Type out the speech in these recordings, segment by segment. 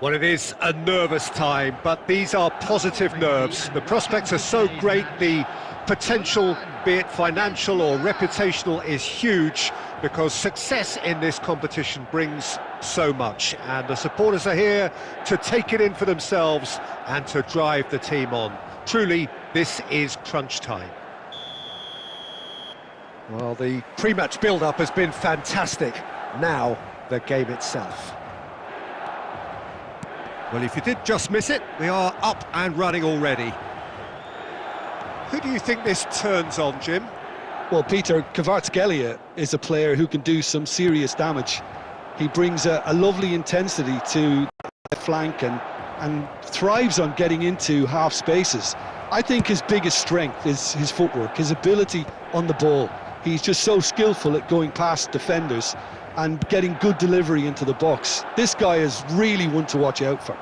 Well, it is a nervous time, but these are positive nerves. The prospects are so great, the potential, be it financial or reputational, is huge because success in this competition brings so much. And the supporters are here to take it in for themselves and to drive the team on. Truly, this is crunch time. Well, the pre-match build-up has been fantastic. Now, the game itself. Well, if you did just miss it, we are up and running already. Who do you think this turns on, Jim? Well, Peter, Kvaratskhelia is a player who can do some serious damage. He brings a lovely intensity to the flank and thrives on getting into half spaces. I think his biggest strength is his footwork, his ability on the ball. He's just so skillful at going past defenders and getting good delivery into the box. This guy is really one to watch out for.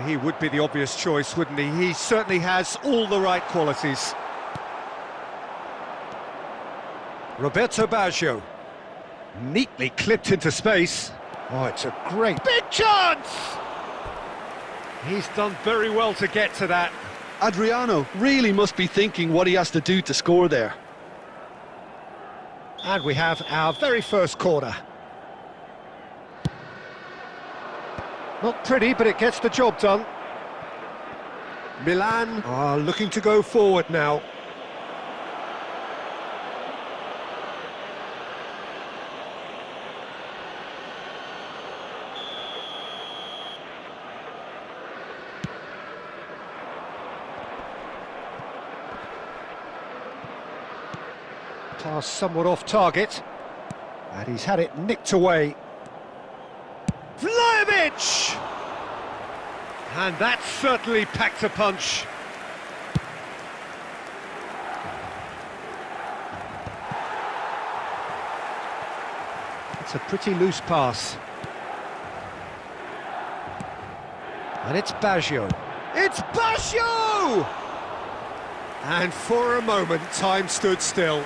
He would be the obvious choice, wouldn't he? He certainly has all the right qualities. Roberto Baggio. Neatly clipped into space. Oh, it's a great big chance! He's done very well to get to that. Adriano really must be thinking what he has to do to score there. And we have our very first corner. Not pretty, but it gets the job done. Milan are looking to go forward now. Pass somewhat off target, and he's had it nicked away. Vlahovic! And that certainly packed a punch. It's a pretty loose pass. And it's Baggio. It's Baggio! And for a moment, time stood still.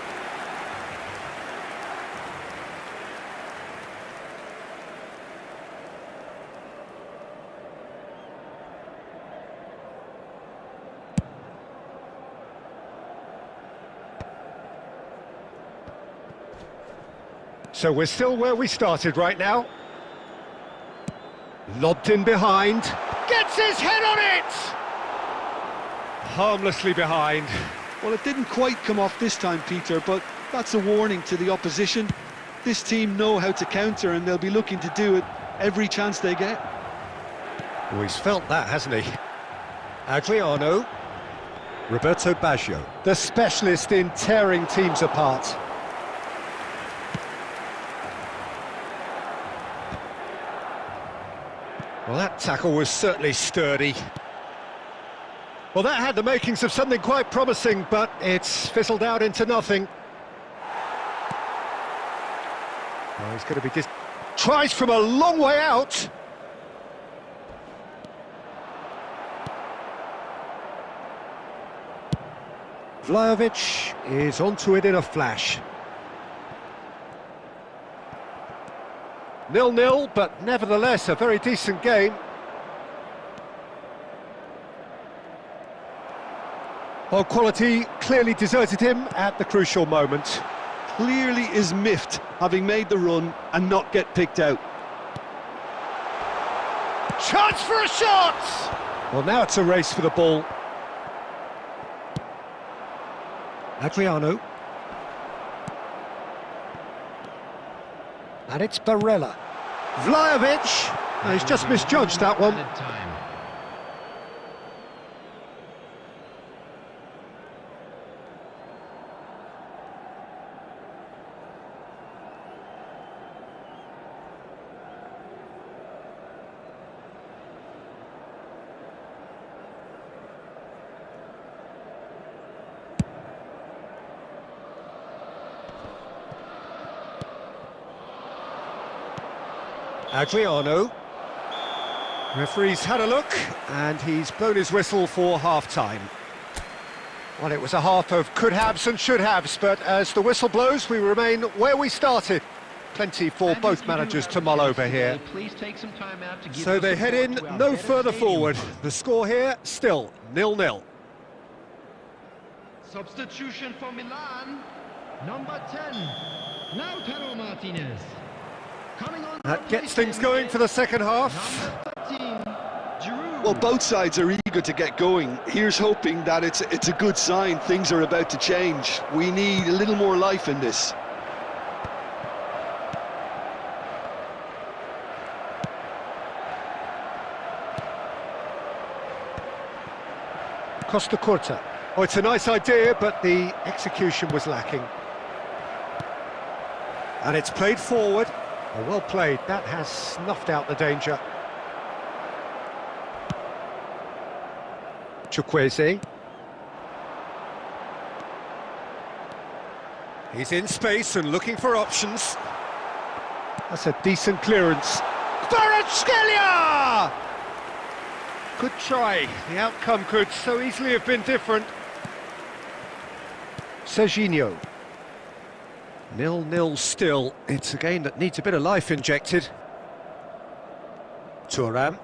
So we're still where we started right now. Lobbed in behind. Gets his head on it! Harmlessly behind. Well, it didn't quite come off this time, Peter, but that's a warning to the opposition. This team know how to counter and they'll be looking to do it every chance they get. Well, he's felt that, hasn't he? Adriano. Roberto Baggio, the specialist in tearing teams apart. Well, that tackle was certainly sturdy. Well, that had the makings of something quite promising, but it's fizzled out into nothing. Oh, he's going to be tries from a long way out. Vlahovic is onto it in a flash. 0-0, but nevertheless a very decent game. Well, quality clearly deserted him at the crucial moment. Clearly is miffed, having made the run and not get picked out. Chance for a shot! Well, now it's a race for the ball. Adriano. And it's Barella. Vlahovic! No, he's just misjudged that one. Adriano. Referee's had a look, and he's blown his whistle for half-time. Well, it was a half of could-haves and should-haves, but as the whistle blows, we remain where we started. Plenty for both managers to mull over here. Please take some time out to give So they head in no further forward. The score here, still 0-0. Substitution for Milan, number 10, Lautaro Martinez. Coming on. That gets things going for the second half. Number 13, Giroud. Well, both sides are eager to get going. Here's hoping that it's a good sign. Things are about to change. We need a little more life in this. Costa Curta. Oh, it's a nice idea, but the execution was lacking. And it's played forward. Oh, well played. That has snuffed out the danger. Chukwueze. He's in space and looking for options. That's a decent clearance. Kvaratskhelia! Good try. The outcome could so easily have been different. Serginho. 0-0 still. It's a game that needs a bit of life injected. Thuram.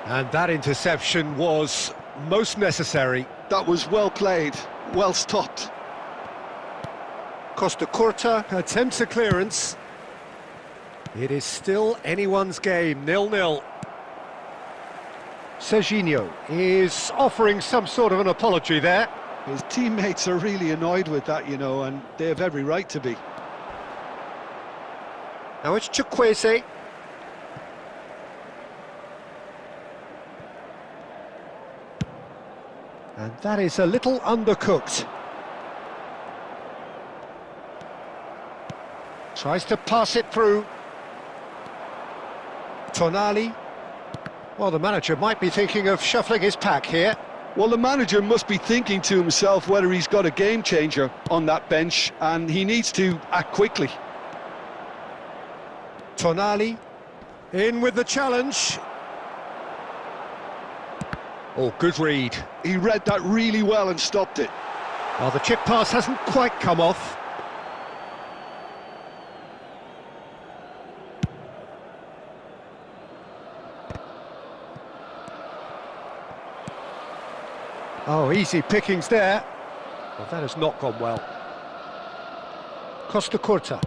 And that interception was most necessary. That was well played, well stopped. Costa Curta attempts a clearance. It is still anyone's game, 0-0. Serginho is offering some sort of an apology there. His teammates are really annoyed with that, you know, and they have every right to be. Now it's Chukwueze. And that is a little undercooked. Tries to pass it through. Tonali. Well, the manager might be thinking of shuffling his pack here. Well, the manager must be thinking to himself whether he's got a game changer on that bench, and he needs to act quickly. Tonali in with the challenge. Oh, good read. He read that really well and stopped it. Well, the chip pass hasn't quite come off. Oh, easy pickings there. Well, that has not gone well. Costa Curta.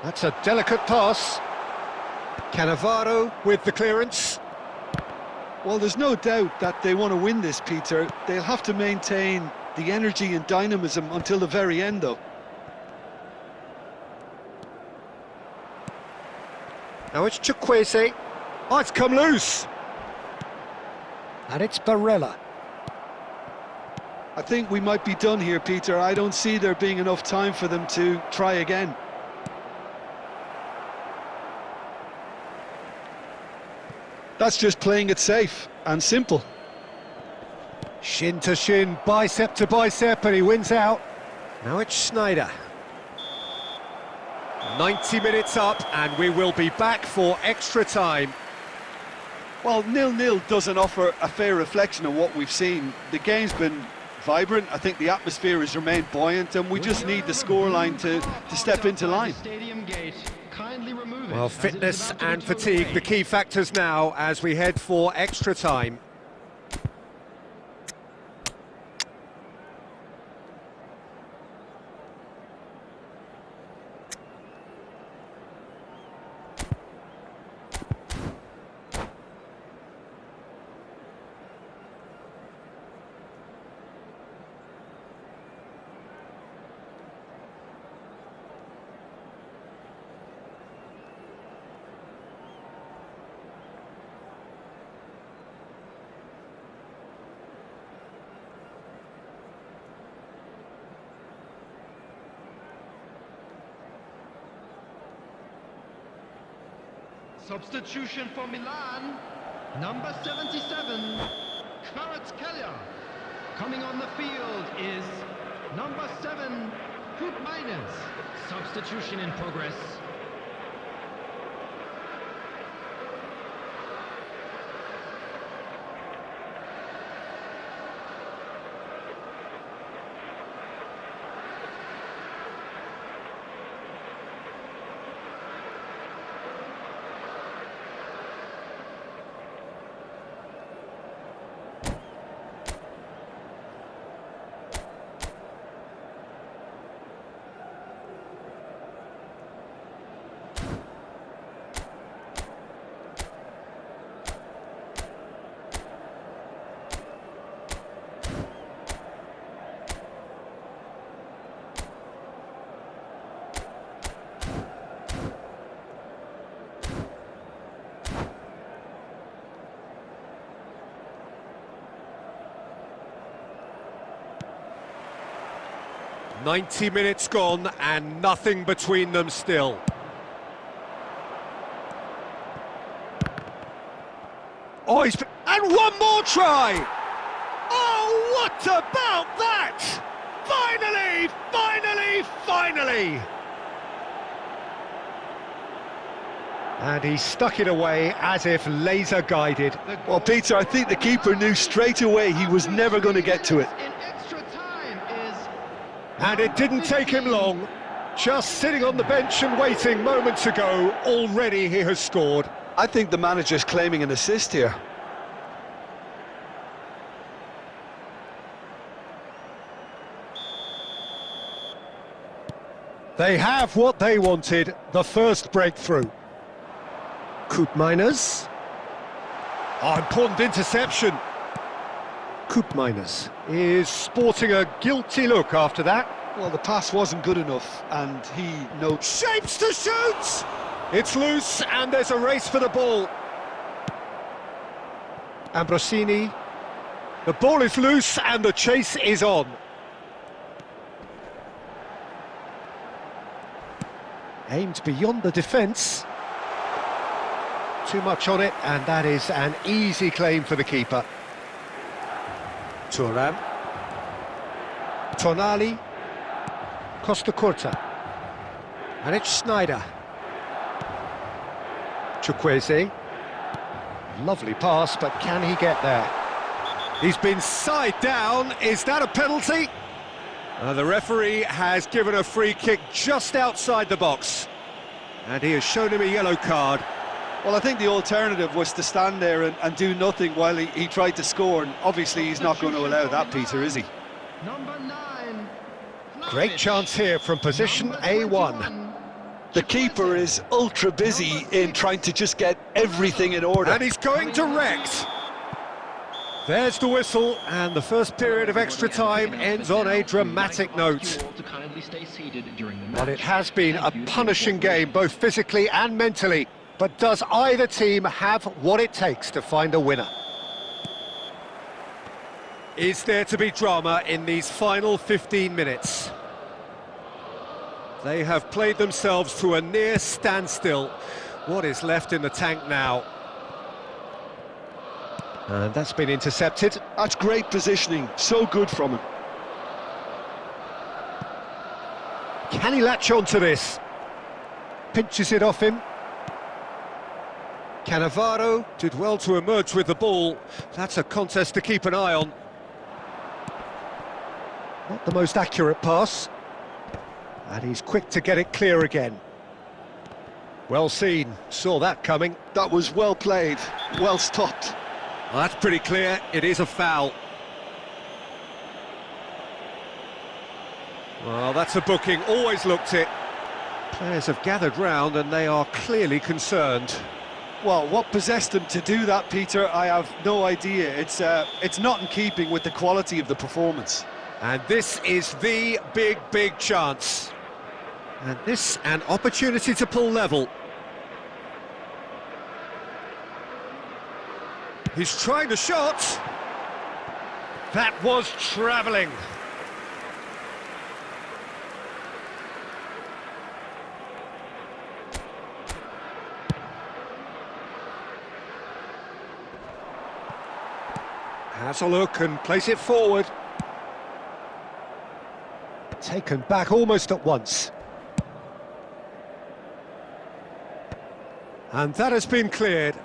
That's a delicate pass. Cannavaro with the clearance. Well, there's no doubt that they want to win this, Peter. They'll have to maintain the energy and dynamism until the very end, though. Now it's Chukwueze. Oh, it's come loose. And it's Barella. I think we might be done here, Peter. I don't see there being enough time for them to try again. That's just playing it safe and simple. Shin to shin, bicep to bicep, and he wins out. Now it's Schneider. 90 minutes up, and we will be back for extra time. Well, 0-0 doesn't offer a fair reflection of what we've seen. The game's been vibrant. I think the atmosphere has remained buoyant, and we just need the scoreline to step into line. Well, fitness and fatigue, the key factors now as we head for extra time. Substitution for Milan, number 77, Kvaratskhelia. Coming on the field is number 7, Miners. Substitution in progress. 90 minutes gone and nothing between them still. Oh, and one more try! Oh, what about that? Finally, finally, finally! And he stuck it away as if laser-guided. Well, Peter, I think the keeper knew straight away he was never going to get to it. And it didn't take him long. Just sitting on the bench and waiting moments ago, already he has scored. I think the manager's claiming an assist here. They have what they wanted, the first breakthrough. Koopmeiners. Oh, important interception. Koopmeiners is sporting a guilty look after that. Well, the pass wasn't good enough, and he knows. Shapes to shoot! It's loose, and there's a race for the ball. Ambrosini. The ball is loose, and the chase is on. Aimed beyond the defence. Too much on it, and that is an easy claim for the keeper. Thuram. Tonali. Costa Curta. And it's Schneider. Chukwueze. Lovely pass, but can he get there? He's been side down. Is that a penalty? The referee has given a free kick just outside the box. And he has shown him a yellow card. Well, I think the alternative was to stand there and do nothing while he tried to score, and obviously he's not going to allow that, Peter, is he? Number 9. Great chance here from position A1. The keeper is ultra busy in trying to just get everything in order. And he's going direct. There's the whistle, and the first period of extra time ends on a dramatic note. But it has been a punishing game, both physically and mentally. But does either team have what it takes to find a winner? Is there to be drama in these final 15 minutes? They have played themselves to a near standstill. What is left in the tank now? And that's been intercepted. That's great positioning, so good from him. Can he latch on to this? Pinches it off him. Cannavaro did well to emerge with the ball. That's a contest to keep an eye on. Not the most accurate pass. And he's quick to get it clear again. Well seen, saw that coming. That was well played, well stopped. Well, that's pretty clear, it is a foul. Well, that's a booking, always looked it. Players have gathered round and they are clearly concerned. Well, what possessed them to do that, Peter, I have no idea. It's not in keeping with the quality of the performance. And this is the big chance. And this, an opportunity to pull level. He's trying the shot. That was travelling. Has a look and place it forward. Taken back almost at once. And that has been cleared.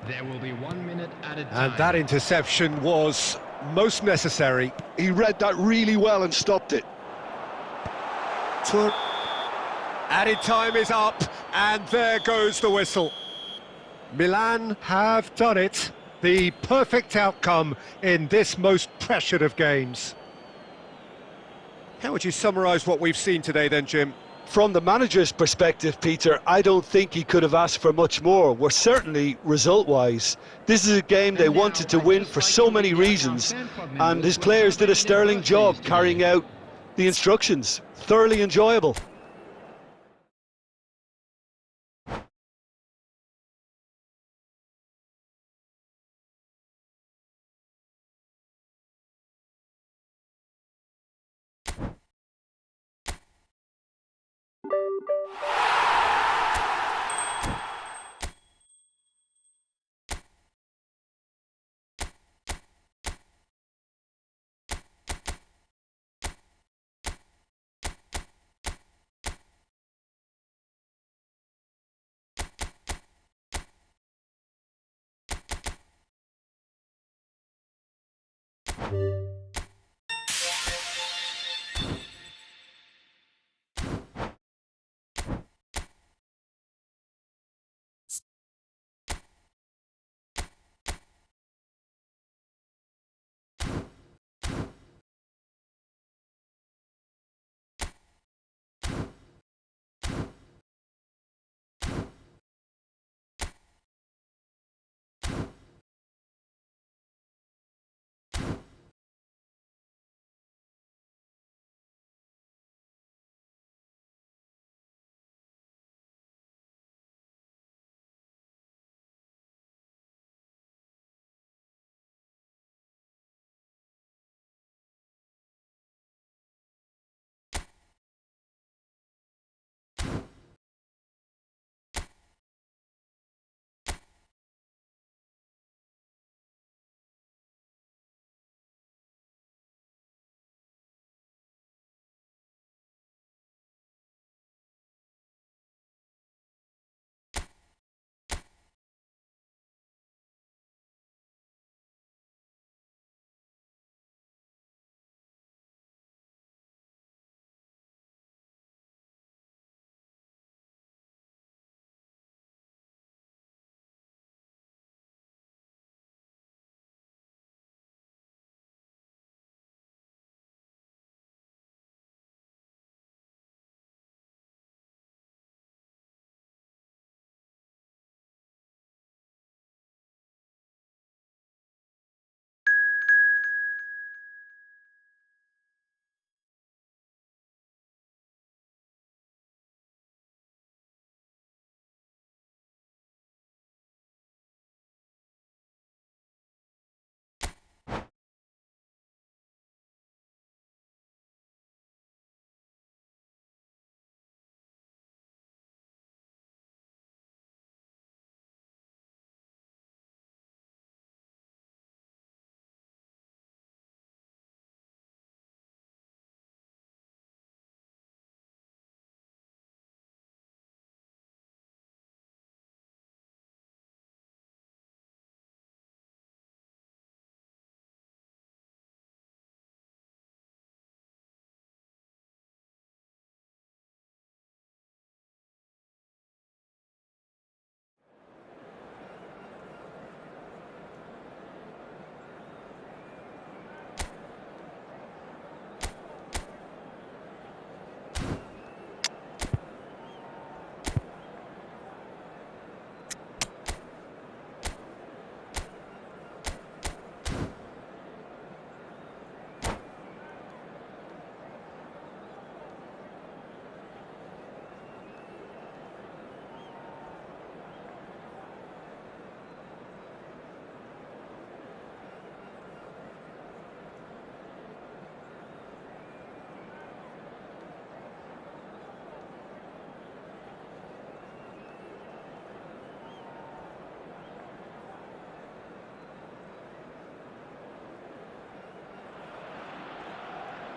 There will be 1 minute added time. And that interception was most necessary. He read that really well and stopped it. Added time is up, and there goes the whistle. Milan have done it. The perfect outcome in this most pressured of games. How would you summarise what we've seen today then, Jim? From the manager's perspective, Peter, I don't think he could have asked for much more. We're certainly result-wise. This is a game they wanted to win for so many reasons, and his players did a sterling job carrying out the instructions. Thoroughly enjoyable.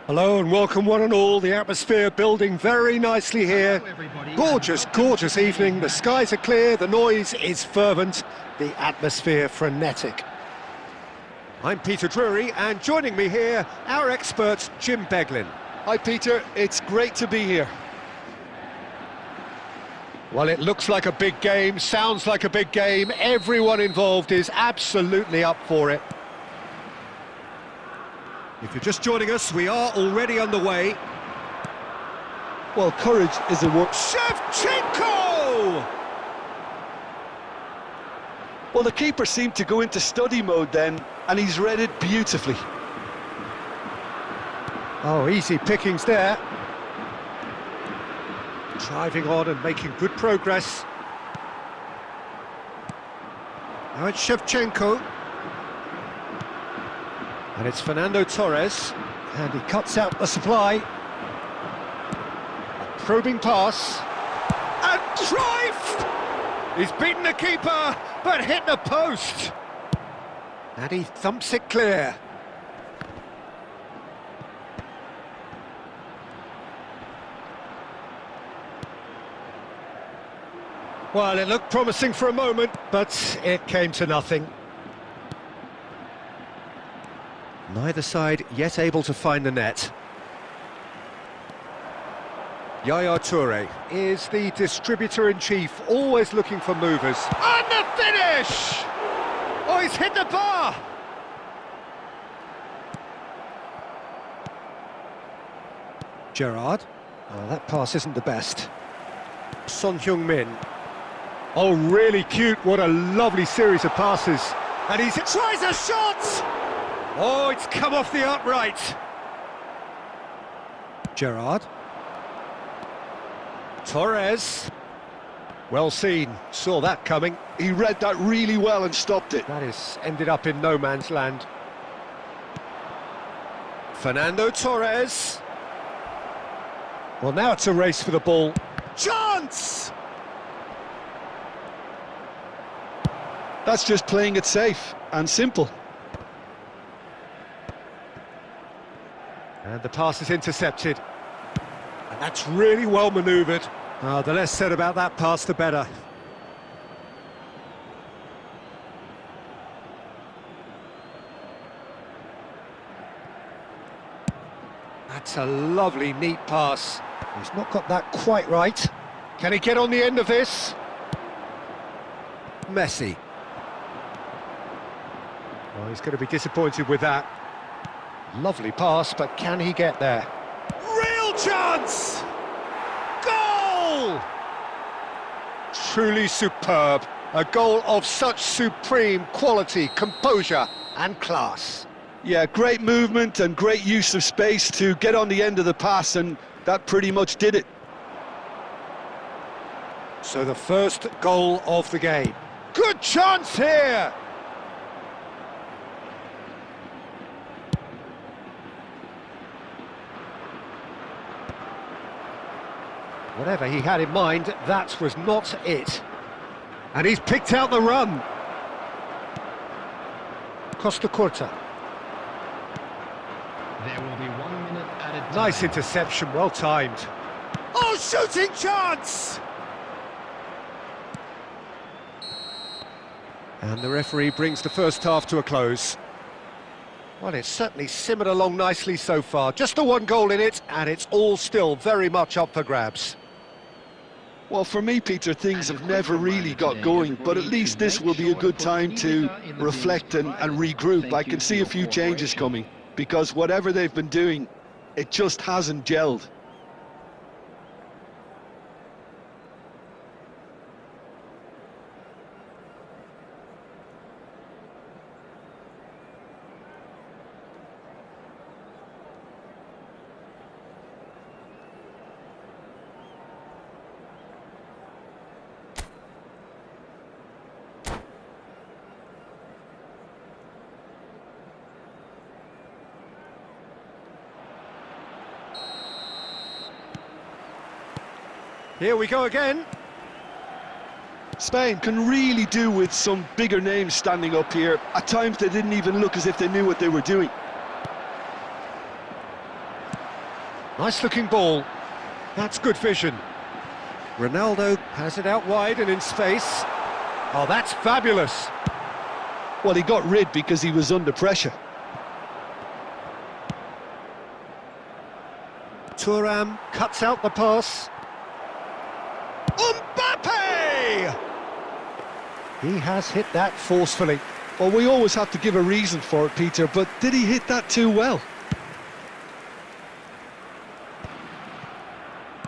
Hello and welcome one and all, the atmosphere building very nicely here. Gorgeous, gorgeous evening, the skies are clear, the noise is fervent, the atmosphere frenetic. I'm Peter Drury and joining me here, our expert Jim Beglin. Hi Peter, it's great to be here. Well, it looks like a big game, sounds like a big game, everyone involved is absolutely up for it. If you're just joining us, we are already underway. Well, courage is a word. Shevchenko! Well, the keeper seemed to go into study mode then, and he's read it beautifully. Oh, easy pickings there. Driving on and making good progress. Now it's Shevchenko. And it's Fernando Torres, and he cuts out the supply. A probing pass. And drive! He's beaten the keeper, but hit the post. And he thumps it clear. Well, it looked promising for a moment, but it came to nothing. Neither side yet able to find the net. Yaya Toure is the distributor-in-chief, always looking for movers. And the finish! Oh, he's hit the bar! Gerrard. Oh, that pass isn't the best. Son Heung-min. Oh, really cute. What a lovely series of passes. And he tries a shot! Oh, it's come off the upright. Gerrard. Torres. Well seen. Saw that coming. He read that really well and stopped it. That is ended up in no man's land. Fernando Torres. Well, now it's a race for the ball. Chance! That's just playing it safe and simple. And the pass is intercepted. And that's really well manoeuvred. The less said about that pass, the better. That's a lovely, neat pass. He's not got that quite right. Can he get on the end of this? Messi. Oh, he's going to be disappointed with that. Lovely pass, but can he get there? Real chance! Goal! Truly superb. A goal of such supreme quality, composure and class. Yeah, great movement and great use of space to get on the end of the pass, and that pretty much did it. So the first goal of the game. Good chance here! Whatever he had in mind, that was not it. And he's picked out the run. Costa Curta. There will be 1 minute at a time. Nice interception, well timed. Oh, shooting chance! And the referee brings the first half to a close. Well, it's certainly simmered along nicely so far. Just the one goal in it, and it's all still very much up for grabs. Well, for me, Peter, things have never really got going, but at least this will be a good time to reflect and regroup. I can see a few changes coming, because whatever they've been doing, it just hasn't gelled. Here we go again. Spain can really do with some bigger names standing up here. At times they didn't even look as if they knew what they were doing. Nice looking ball. That's good vision. Ronaldo has it out wide and in space. Oh, that's fabulous. Well, he got rid because he was under pressure. Thuram cuts out the pass. Mbappe! He has hit that forcefully. Well, we always have to give a reason for it, Peter, but did he hit that too well?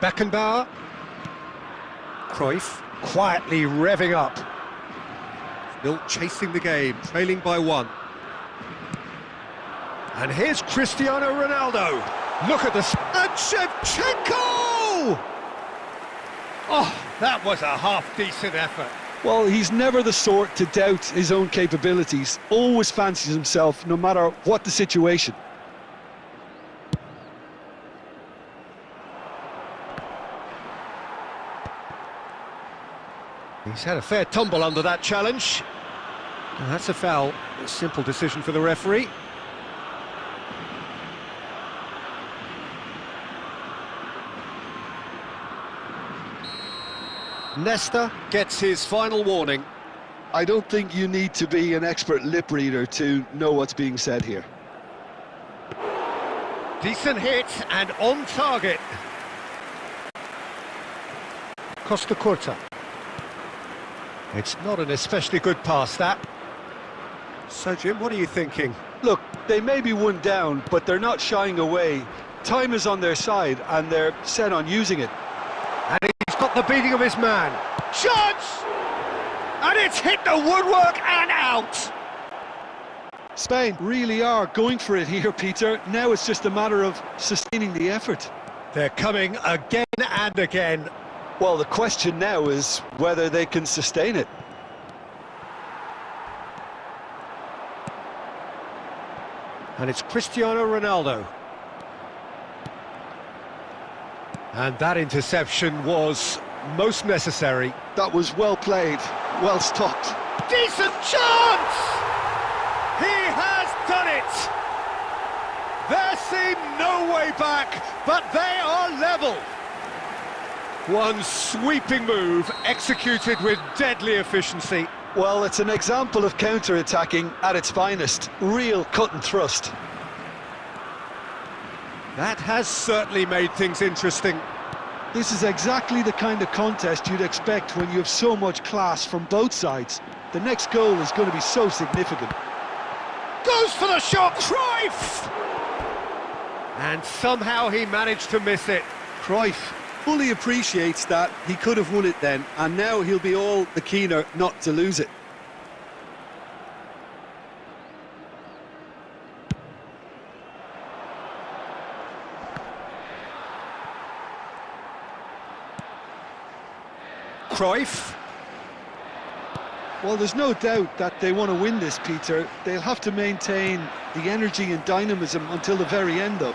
Beckenbauer. Cruyff quietly revving up. Still chasing the game, trailing by 1. And here's Cristiano Ronaldo. Look at this. And Shevchenko! Oh, that was a half-decent effort. Well, he's never the sort to doubt his own capabilities. Always fancies himself, no matter what the situation. He's had a fair tumble under that challenge. And that's a foul. A simple decision for the referee. Nesta gets his final warning. I don't think you need to be an expert lip reader to know what's being said here. Decent hit and on target. Costa Curta. It's not an especially good pass, that. So, Jim, what are you thinking? Look, they may be one down, but they're not shying away. Time is on their side, and they're set on using it. And he's got the beating of his man. Chance! And it's hit the woodwork and out! Spain really are going for it here, Peter. Now it's just a matter of sustaining the effort. They're coming again and again. Well, the question now is whether they can sustain it. And it's Cristiano Ronaldo. And that interception was most necessary. That was well played, well stopped. Decent chance! He has done it! There seemed no way back, but they are level. One sweeping move, executed with deadly efficiency. Well, it's an example of counter-attacking at its finest. Real cut and thrust. That has certainly made things interesting. This is exactly the kind of contest you'd expect when you have so much class from both sides. The next goal is going to be so significant. Goes for the shot, Cruyff! And somehow he managed to miss it. Cruyff fully appreciates that he could have won it then, and now he'll be all the keener not to lose it. Cruyff. Well, there's no doubt that they want to win this, Peter. They'll have to maintain the energy and dynamism until the very end, though.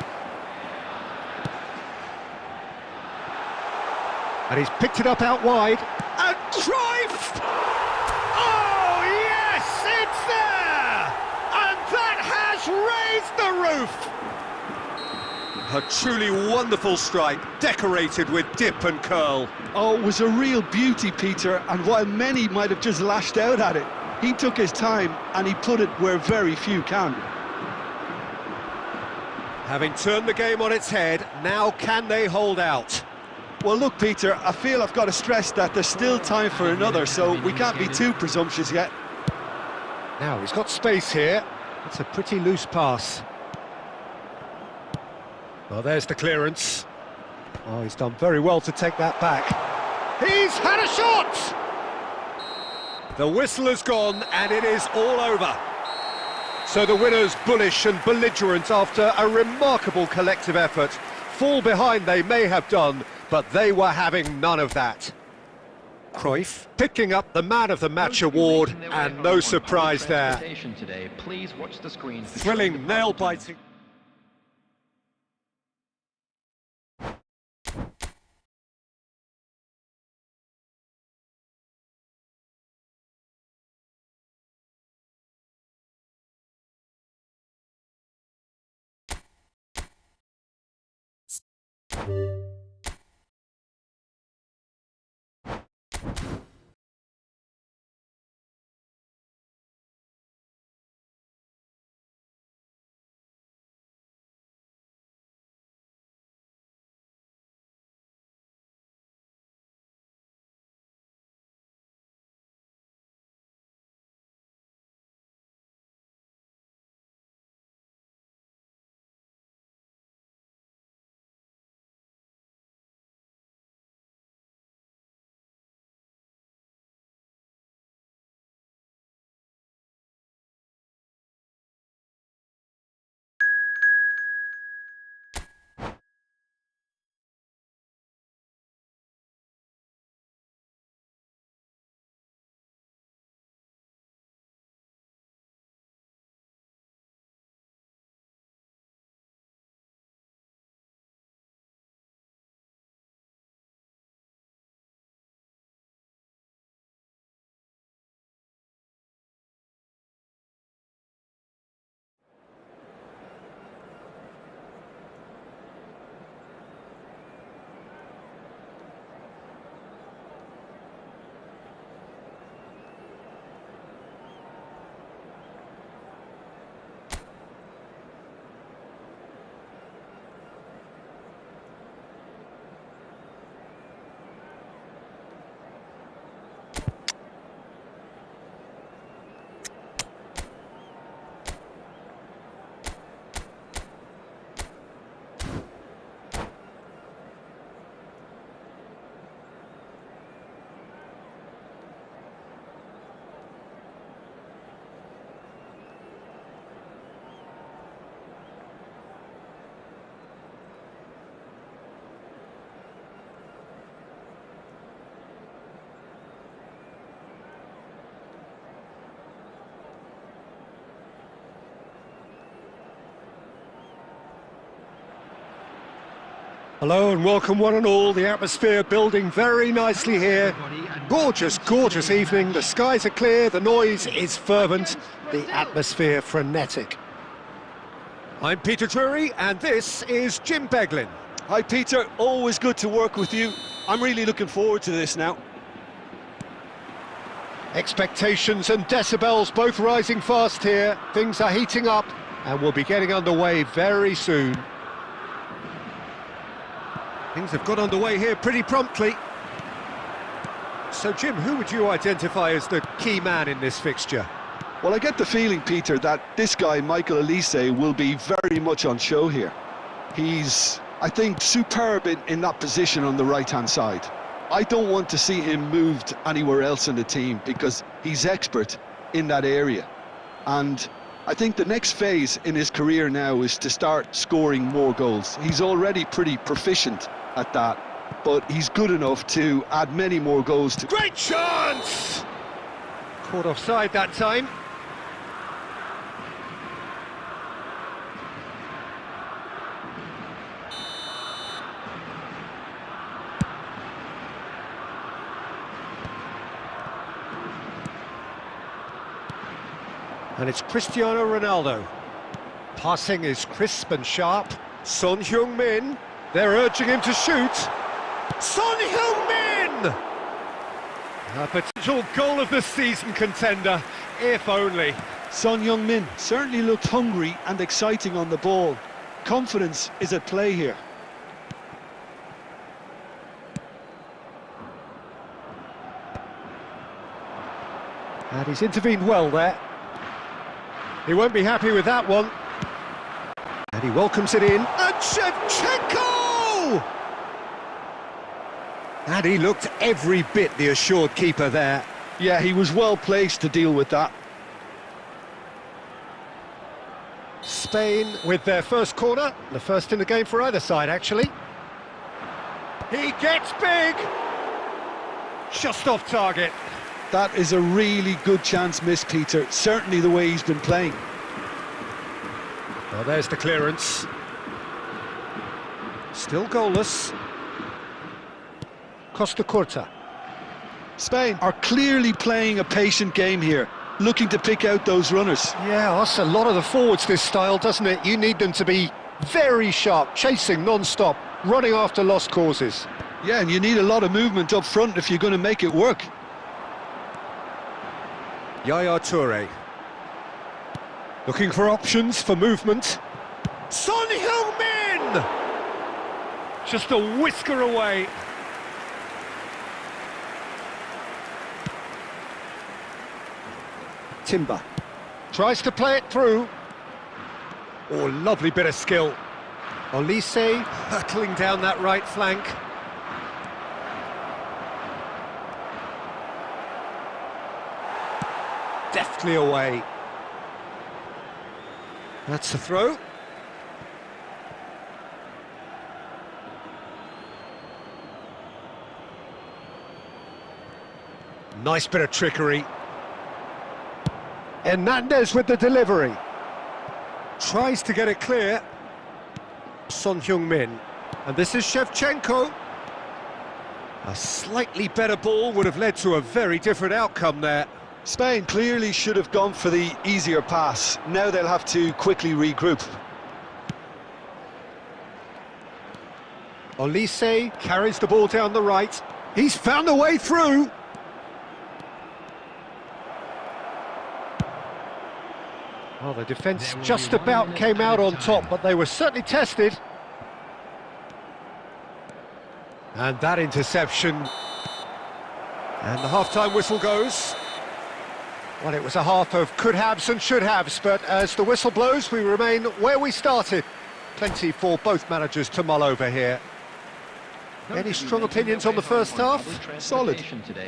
And he's picked it up out wide. And Cruyff! Oh, yes, it's there! And that has raised the roof! A truly wonderful strike, decorated with dip and curl. Oh, it was a real beauty, Peter, and while many might have just lashed out at it, he took his time and he put it where very few can. Having turned the game on its head, now can they hold out? Well, look, Peter, I feel I've got to stress that there's still time for another, so we can't be too presumptuous yet. Now, he's got space here. It's a pretty loose pass. Well, there's the clearance. Oh, he's done very well to take that back. He's had a shot! The whistle has gone, and it is all over. So the winners, bullish and belligerent after a remarkable collective effort. Fall behind they may have done, but they were having none of that. Cruyff picking up the Man of the Match award, and no surprise there. Thrilling, nail-biting. Hello and welcome one and all. The atmosphere building very nicely here. Gorgeous, gorgeous evening. The skies are clear, the noise is fervent, the atmosphere frenetic. I'm Peter Drury and this is Jim Beglin. Hi Peter, always good to work with you. I'm really looking forward to this now. Expectations and decibels both rising fast here. Things are heating up and we'll be getting underway very soon. Things have got underway here pretty promptly. So, Jim, who would you identify as the key man in this fixture? Well, I get the feeling, Peter, that this guy, Michael Elise, will be very much on show here. He's, I think, superb in that position on the right-hand side. I don't want to see him moved anywhere else in the team because he's expert in that area. And I think the next phase in his career now is to start scoring more goals. He's already pretty proficient at that, but he's good enough to add many more goals to... Great chance! Caught offside that time. And it's Cristiano Ronaldo. Passing is crisp and sharp. Son Heung-min. They're urging him to shoot. Son Heung-min! A potential goal of the season contender, if only. Son Heung-min certainly looked hungry and exciting on the ball. Confidence is at play here. And he's intervened well there. He won't be happy with that one. And he welcomes it in. And Shevchenko! And he looked every bit the assured keeper there. Yeah, he was well placed to deal with that. Spain with their first corner. The first in the game for either side, actually. He gets big! Just off target. That is a really good chance missed, Peter. Certainly the way he's been playing. Well, there's the clearance. Still goalless. Costa Curta. Spain are clearly playing a patient game here, looking to pick out those runners. Yeah, that's a lot of the forwards, this style, doesn't it? You need them to be very sharp, chasing non-stop, running after lost causes. Yeah, and you need a lot of movement up front if you're going to make it work. Yaya Toure. Looking for options for movement. Son Heung-min! Just a whisker away. Timber. Tries to play it through. Oh, lovely bit of skill. Elise hurtling down that right flank. Deftly away. That's the throw. Nice bit of trickery. Hernandez with the delivery. Tries to get it clear. Son Heung-min. And this is Shevchenko. A slightly better ball would have led to a very different outcome there. Spain clearly should have gone for the easier pass. Now they'll have to quickly regroup. Elise carries the ball down the right. He's found a way through. Well, the defence just about came out on top, but they were certainly tested. And that interception. And the half-time whistle goes. Well, it was a half of could-haves and should-haves, but as the whistle blows, we remain where we started. Plenty for both managers to mull over here. Any strong opinions on the first half? Solid.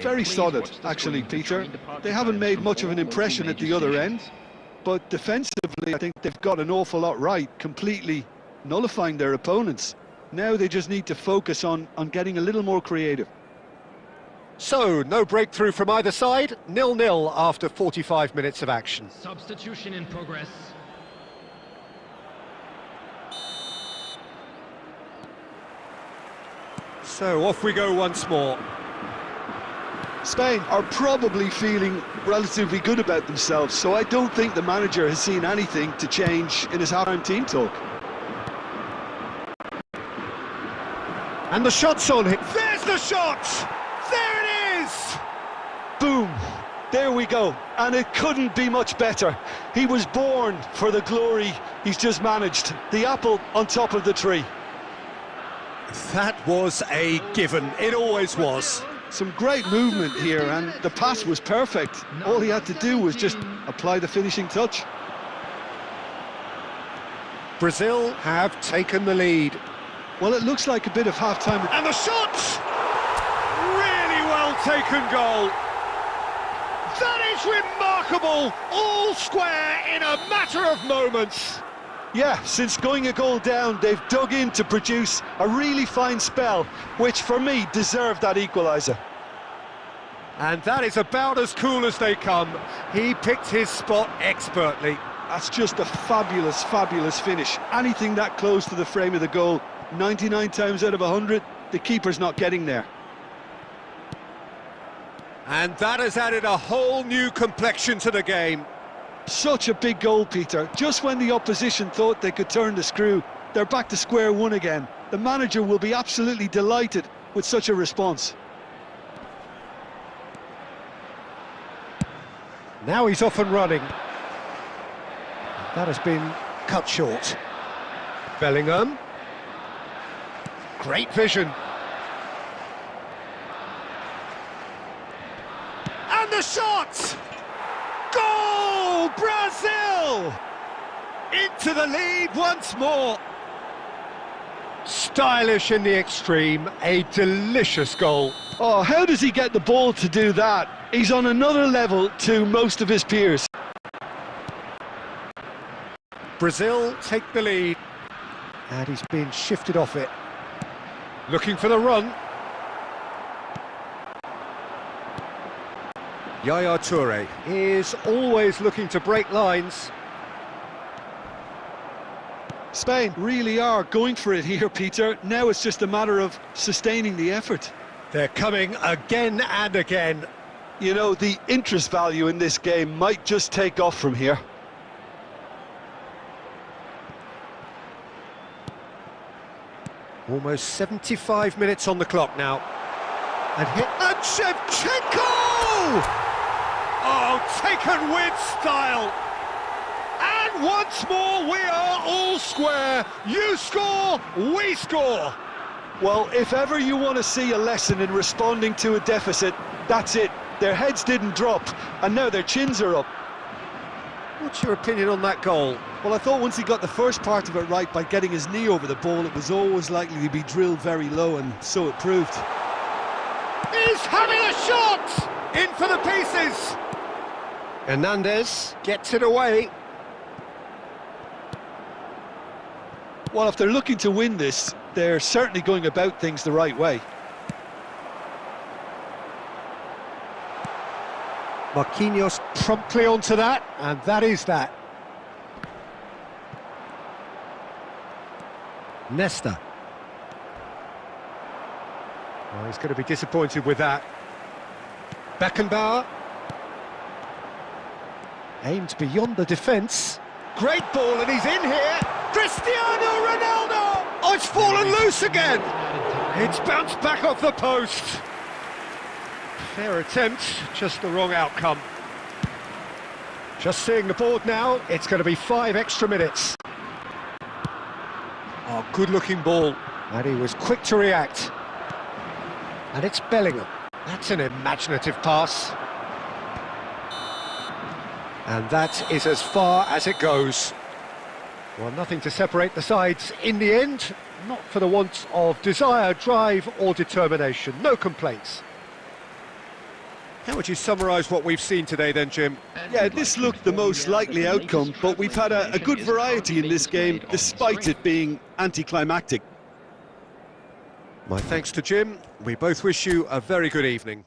Very solid, actually, Peter. They haven't made much of an impression at the other end, but defensively, I think they've got an awful lot right, completely nullifying their opponents. Now they just need to focus on getting a little more creative. So, no breakthrough from either side, 0-0 after 45 minutes of action. Substitution in progress. So off we go once more. Spain are probably feeling relatively good about themselves, so I don't think the manager has seen anything to change in his half-time team talk. And the shot's on him. There's the shot! There it is! Boom! There we go. And it couldn't be much better. He was born for the glory he's just managed. The apple on top of the tree. That was a given. It always was. Some great movement here, and the pass was perfect. All he had to do was just apply the finishing touch. Brazil have taken the lead. Well, it looks like a bit of half-time. And the shot! Really well taken goal. That is remarkable. All square in a matter of moments. Yeah, since going a goal down, they've dug in to produce a really fine spell, which for me deserved that equaliser. And that is about as cool as they come. He picked his spot expertly. That's just a fabulous, fabulous finish. Anything that close to the frame of the goal, 99 times out of 100, the keeper's not getting there. And that has added a whole new complexion to the game. Such a big goal, Peter. Just when the opposition thought they could turn the screw, they're back to square one again. The manager will be absolutely delighted with such a response. Now he's off and running. That has been cut short. Bellingham. Great vision. And the shot! Goal! Brazil! Into the lead once more. Stylish in the extreme, a delicious goal. Oh, how does he get the ball to do that? He's on another level to most of his peers. Brazil take the lead. And he's been shifted off it. Looking for the run. Yaya Toure is always looking to break lines. Spain really are going for it here, Peter. Now it's just a matter of sustaining the effort. They're coming again and again. You know, the interest value in this game might just take off from here. Almost 75 minutes on the clock now. And hit, and Shevchenko! Oh, taken with style. And once more we are all square. You score, we score. Well, if ever you want to see a lesson in responding to a deficit, that's it. Their heads didn't drop, and now their chins are up. What's your opinion on that goal? Well, I thought once he got the first part of it right by getting his knee over the ball, it was always likely to be drilled very low, and so it proved. He's having a shot! In for the pieces! Hernandez gets it away. Well, if they're looking to win this, they're certainly going about things the right way. Marquinhos promptly onto that, and that is that. Nesta. Oh, he's going to be disappointed with that. Beckenbauer. Aimed beyond the defence. Great ball, and he's in here. Cristiano Ronaldo! Oh, it's fallen loose again! It's bounced back off the post. Fair attempt, just the wrong outcome. Just seeing the board now, it's going to be 5 extra minutes. Oh, good-looking ball. And he was quick to react. And it's Bellingham. That's an imaginative pass. And that is as far as it goes. Well, nothing to separate the sides in the end. Not for the want of desire, drive or determination. No complaints. How would you summarise what we've seen today then, Jim? Yeah, this looked the most likely outcome, but we've had a good variety in this game, despite it being anticlimactic. My thanks to Jim. We both wish you a very good evening.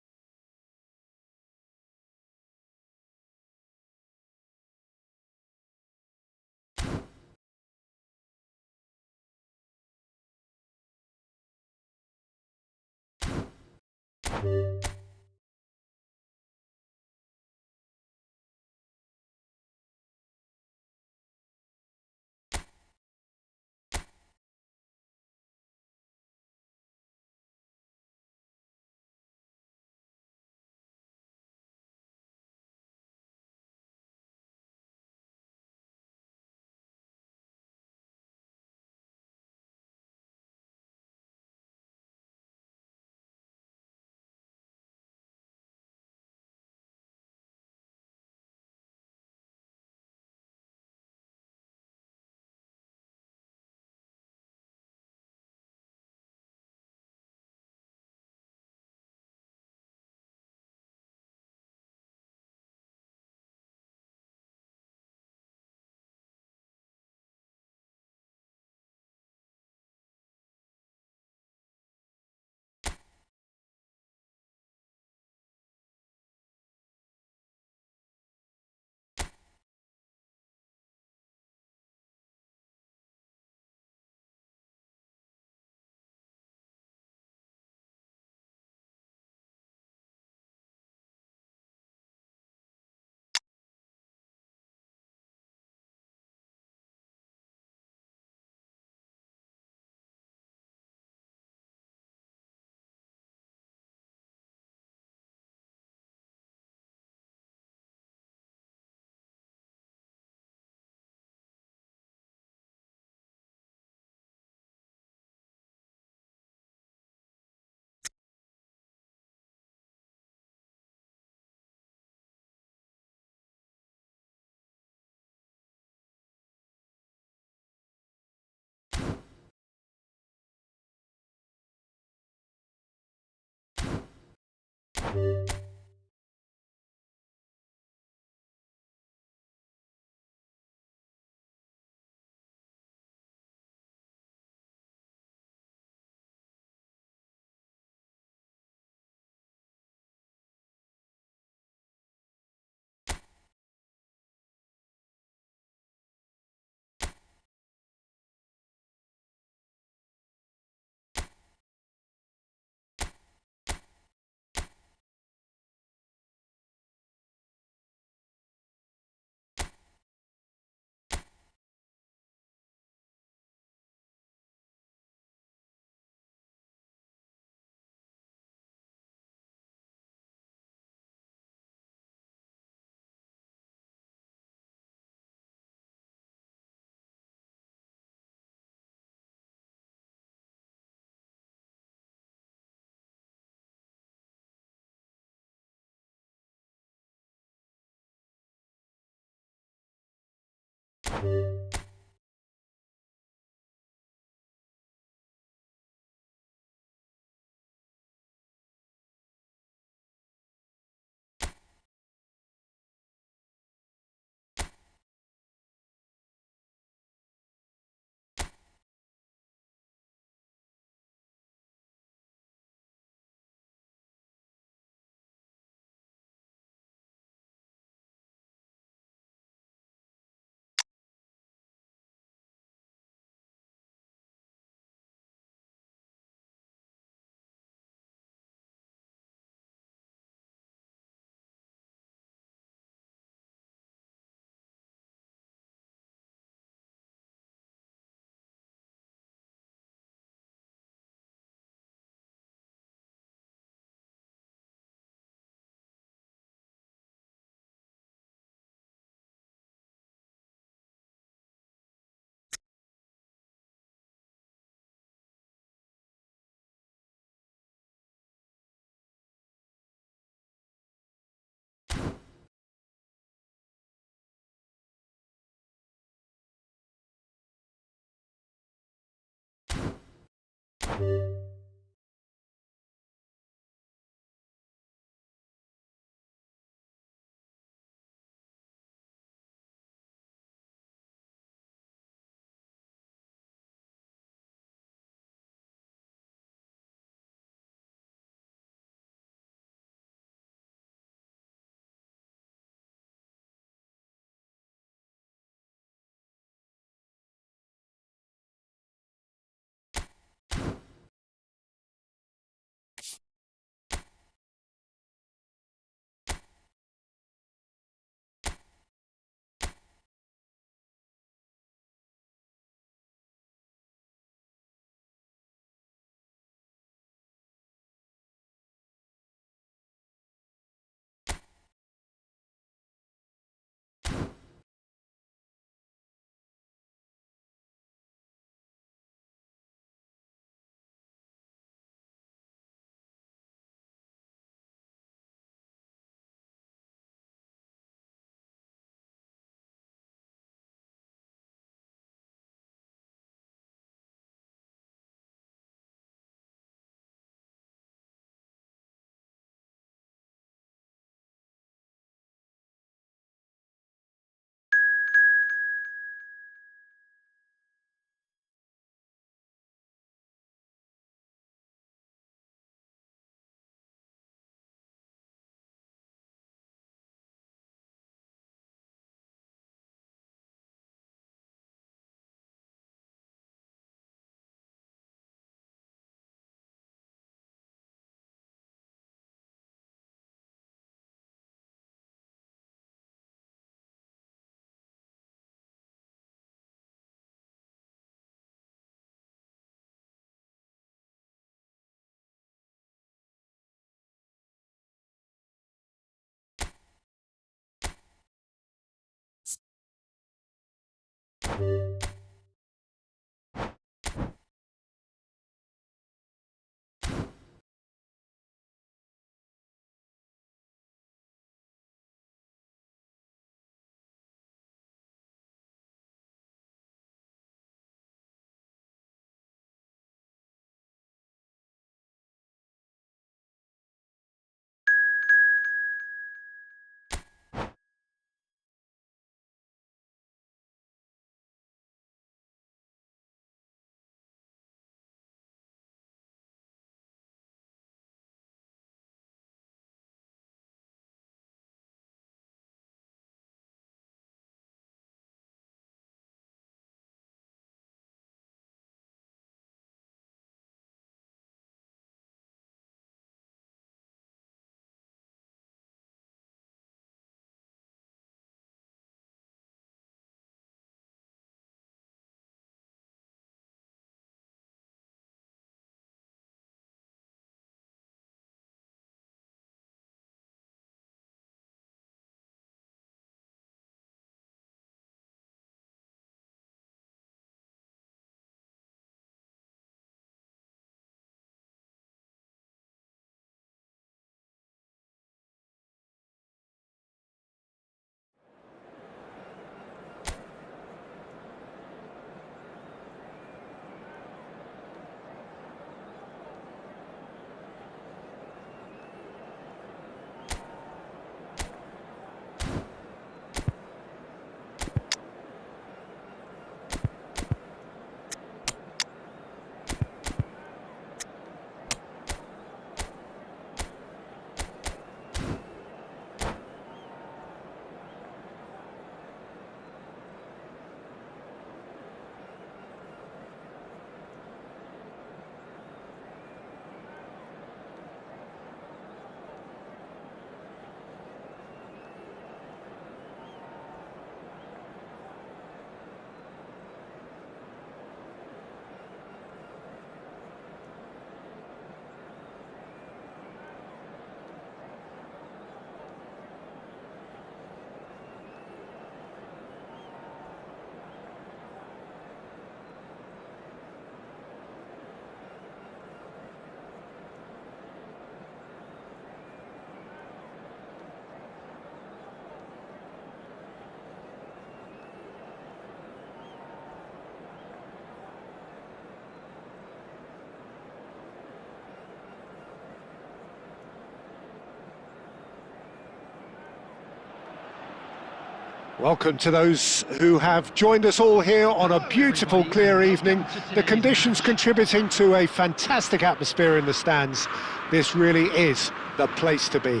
Welcome to those who have joined us all here on a beautiful, clear evening. The conditions contributing to a fantastic atmosphere in the stands. This really is the place to be.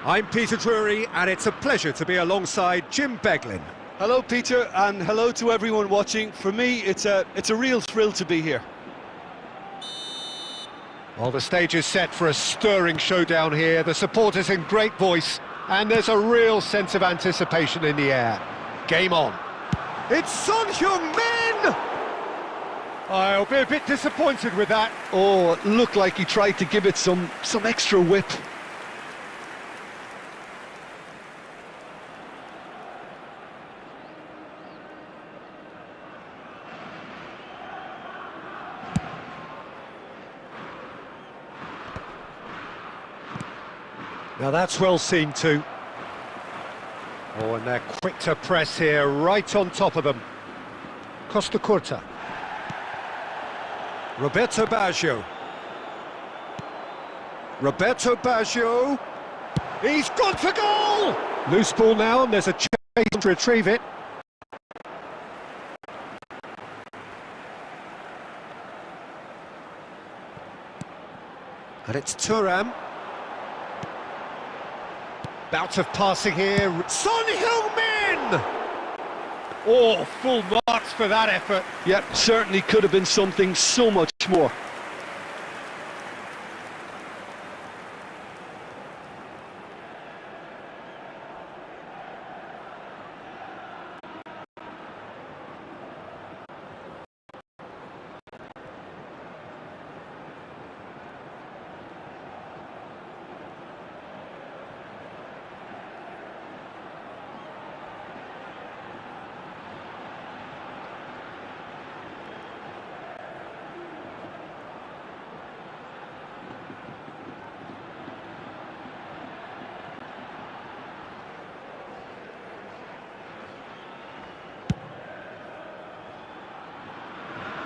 I'm Peter Drury, and it's a pleasure to be alongside Jim Beglin. Hello, Peter, and hello to everyone watching. For me, it's a real thrill to be here. Well, the stage is set for a stirring showdown here. The supporters in great voice, and there's a real sense of anticipation in the air. Game on. It's Son Heung-min! I'll be a bit disappointed with that. Oh, it looked like he tried to give it some extra whip. Now that's well seen too. Oh, and they're quick to press here, right on top of them. Costa Curta. Roberto Baggio. Roberto Baggio. He's gone for goal! Loose ball now, and there's a chase to retrieve it. And it's Thuram. Bout of passing here. Son Heung-min! Oh, full marks for that effort. Yep, certainly could have been something so much more.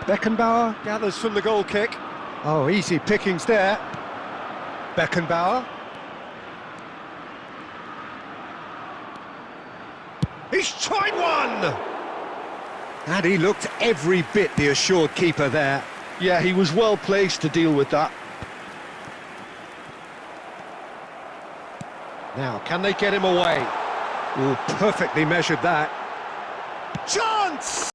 Beckenbauer gathers from the goal kick. Oh, easy pickings there. Beckenbauer. He's tried one! And he looked every bit the assured keeper there. Yeah, he was well placed to deal with that. Now, can they get him away? Oh, perfectly measured that. Chance!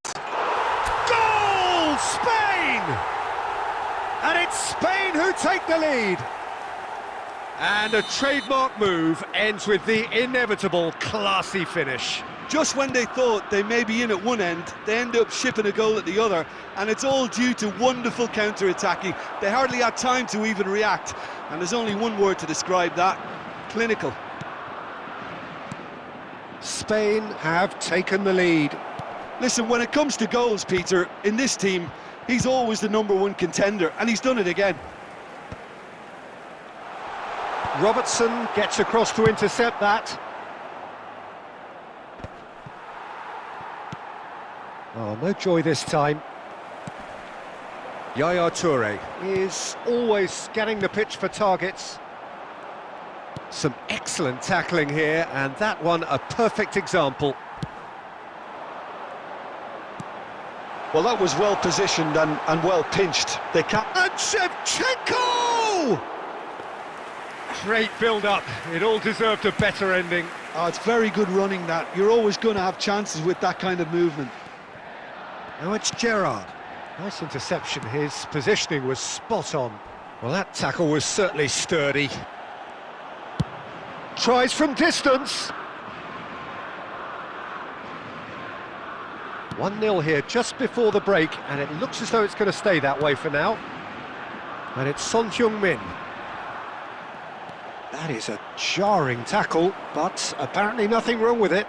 Spain! And it's Spain who take the lead. And a trademark move ends with the inevitable classy finish. Just when they thought they may be in at one end, they end up shipping a goal at the other, and it's all due to wonderful counter-attacking. They hardly had time to even react, and there's only one word to describe that: clinical. Spain have taken the lead. Listen, when it comes to goals, Peter, in this team, he's always the #1 contender, and he's done it again. Robertson gets across to intercept that. Oh, no joy this time. Yaya Toure is always scanning the pitch for targets. Some excellent tackling here, and that one a perfect example. Well, that was well positioned and well pinched. They can't. And Shevchenko! Great build-up. It all deserved a better ending. Oh, it's very good running, that. You're always going to have chances with that kind of movement. Now it's Gerrard. Nice interception. His positioning was spot on. Well, that tackle was certainly sturdy. Tries from distance. 1-0 here just before the break, and it looks as though it's going to stay that way for now. And it's Son Heung-min. That is a jarring tackle, but apparently nothing wrong with it.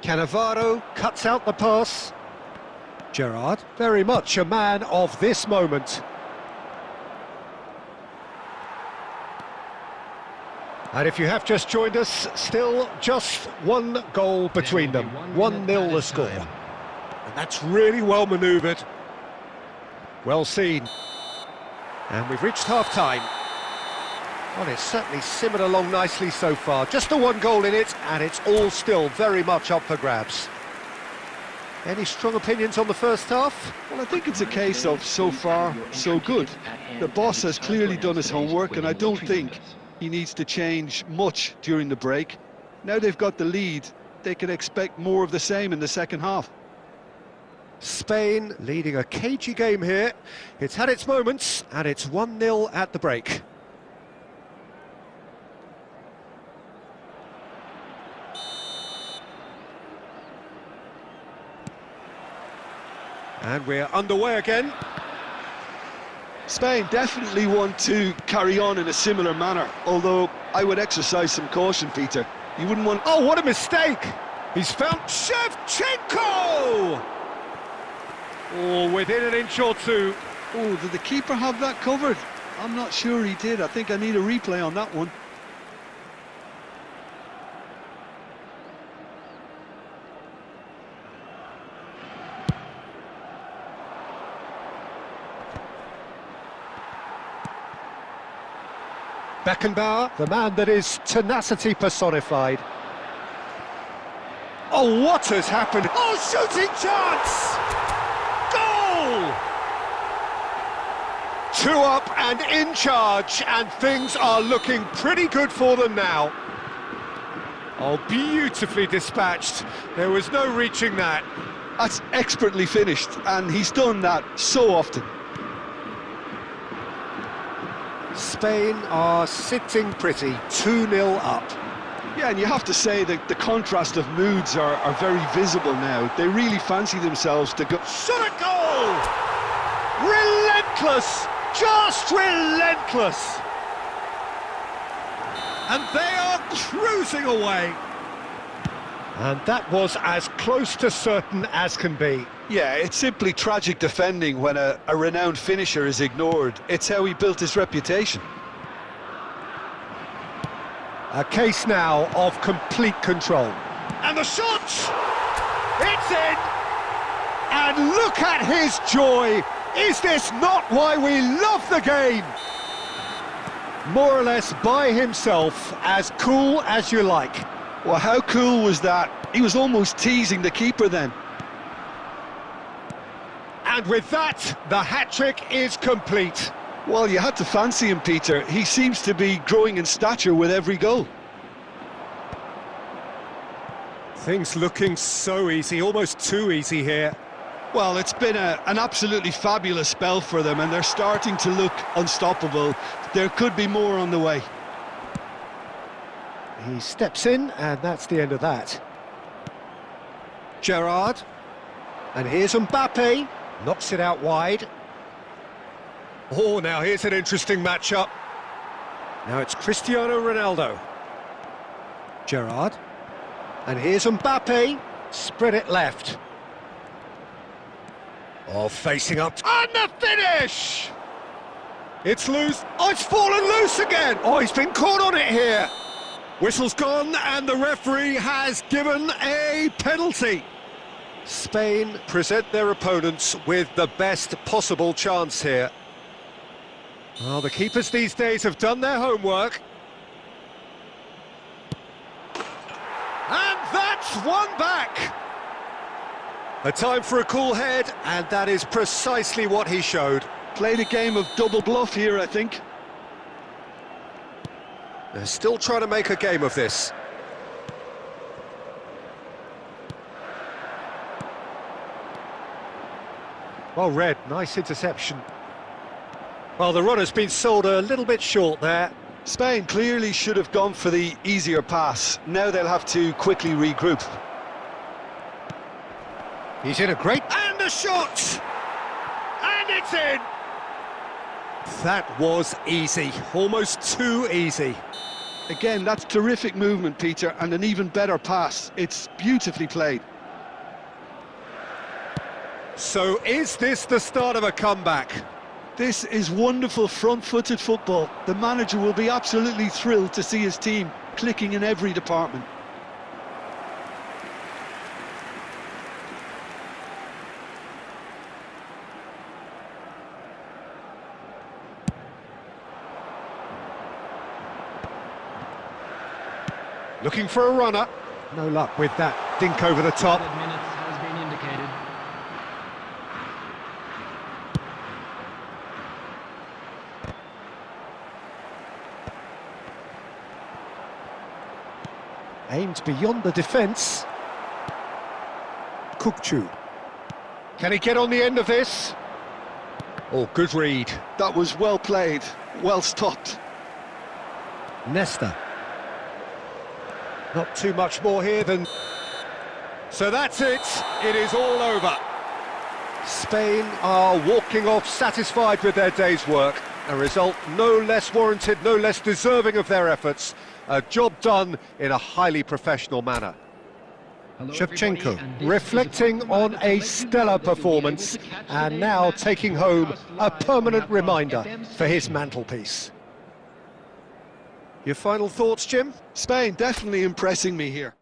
Cannavaro cuts out the pass. Gerrard, very much a man of this moment. And if you have just joined us, still just one goal between them. 1-0 the score. And that's really well manoeuvred. Well seen. And we've reached half-time. Well, it's certainly simmered along nicely so far. Just the one goal in it, and it's all still very much up for grabs. Any strong opinions on the first half? Well, I think it's a case of so far, so good. The boss has clearly done his homework, and I don't think he needs to change much during the break. Now they've got the lead, they can expect more of the same in the second half. Spain leading a cagey game here. It's had its moments, and it's 1-0 at the break. And we're underway again. Spain definitely want to carry on in a similar manner, although I would exercise some caution, Peter. You wouldn't want... Oh, what a mistake! He's found Shevchenko! Oh, within an inch or two. Oh, did the keeper have that covered? I'm not sure he did. I think I need a replay on that one. Beckenbauer, the man that is tenacity personified. Oh, what has happened? Oh, shooting chance! Goal! 2 up and in charge, and things are looking pretty good for them now. Oh, beautifully dispatched. There was no reaching that. That's expertly finished, and he's done that so often. Spain are sitting pretty, 2-0 up. Yeah, and you have to say that the contrast of moods are very visible now. They really fancy themselves to go... Shot a goal! Relentless! Just relentless! And they are cruising away. And that was as close to certain as can be. Yeah, it's simply tragic defending when a renowned finisher is ignored. It's how he built his reputation. A case now of complete control. And the shot! It's in! And look at his joy! Is this not why we love the game? More or less by himself, as cool as you like. Well, how cool was that? He was almost teasing the keeper then. And with that, the hat-trick is complete. Well, you had to fancy him, Peter. He seems to be growing in stature with every goal. Things looking so easy, almost too easy here. Well, it's been an absolutely fabulous spell for them, and they're starting to look unstoppable. There could be more on the way. He steps in, and that's the end of that. Gerrard. And here's Mbappe. Knocks it out wide. Oh, now here's an interesting matchup. Now it's Cristiano Ronaldo. Gerrard. And here's Mbappe. Spread it left. Oh, facing up. And the finish! It's loose. Oh, it's fallen loose again. Oh, he's been caught on it here. Whistle's gone, and the referee has given a penalty. Spain present their opponents with the best possible chance here. Well, the keepers these days have done their homework. And that's one back. A time for a cool head, and that is precisely what he showed. Played a game of double bluff here, I think. They're still trying to make a game of this. Well read, nice interception. Well, the run has been sold a little bit short there. Spain clearly should have gone for the easier pass. Now they'll have to quickly regroup. He's in a great... And the shot! And it's in! That was easy, almost too easy. Again, that's terrific movement, Peter, and an even better pass. It's beautifully played. So is this the start of a comeback? This is wonderful front-footed football. The manager will be absolutely thrilled to see his team clicking in every department. Looking for a runner. No luck with that dink over the top. Minutes has been indicated. Aimed beyond the defence. Kukcu. Can he get on the end of this? Oh, good read. That was well played, well stopped. Nesta. Not too much more here than... So that's it. It is all over. Spain are walking off satisfied with their day's work. A result no less warranted, no less deserving of their efforts. A job done in a highly professional manner. Hello, Shevchenko everybody, and this reflecting is a on reminder to a let you stellar know that you'll be performance able to catch and today's now match taking home broadcast a live on permanent our reminder FM for his station. mantelpiece. Your final thoughts, Jim? Spain definitely impressing me here.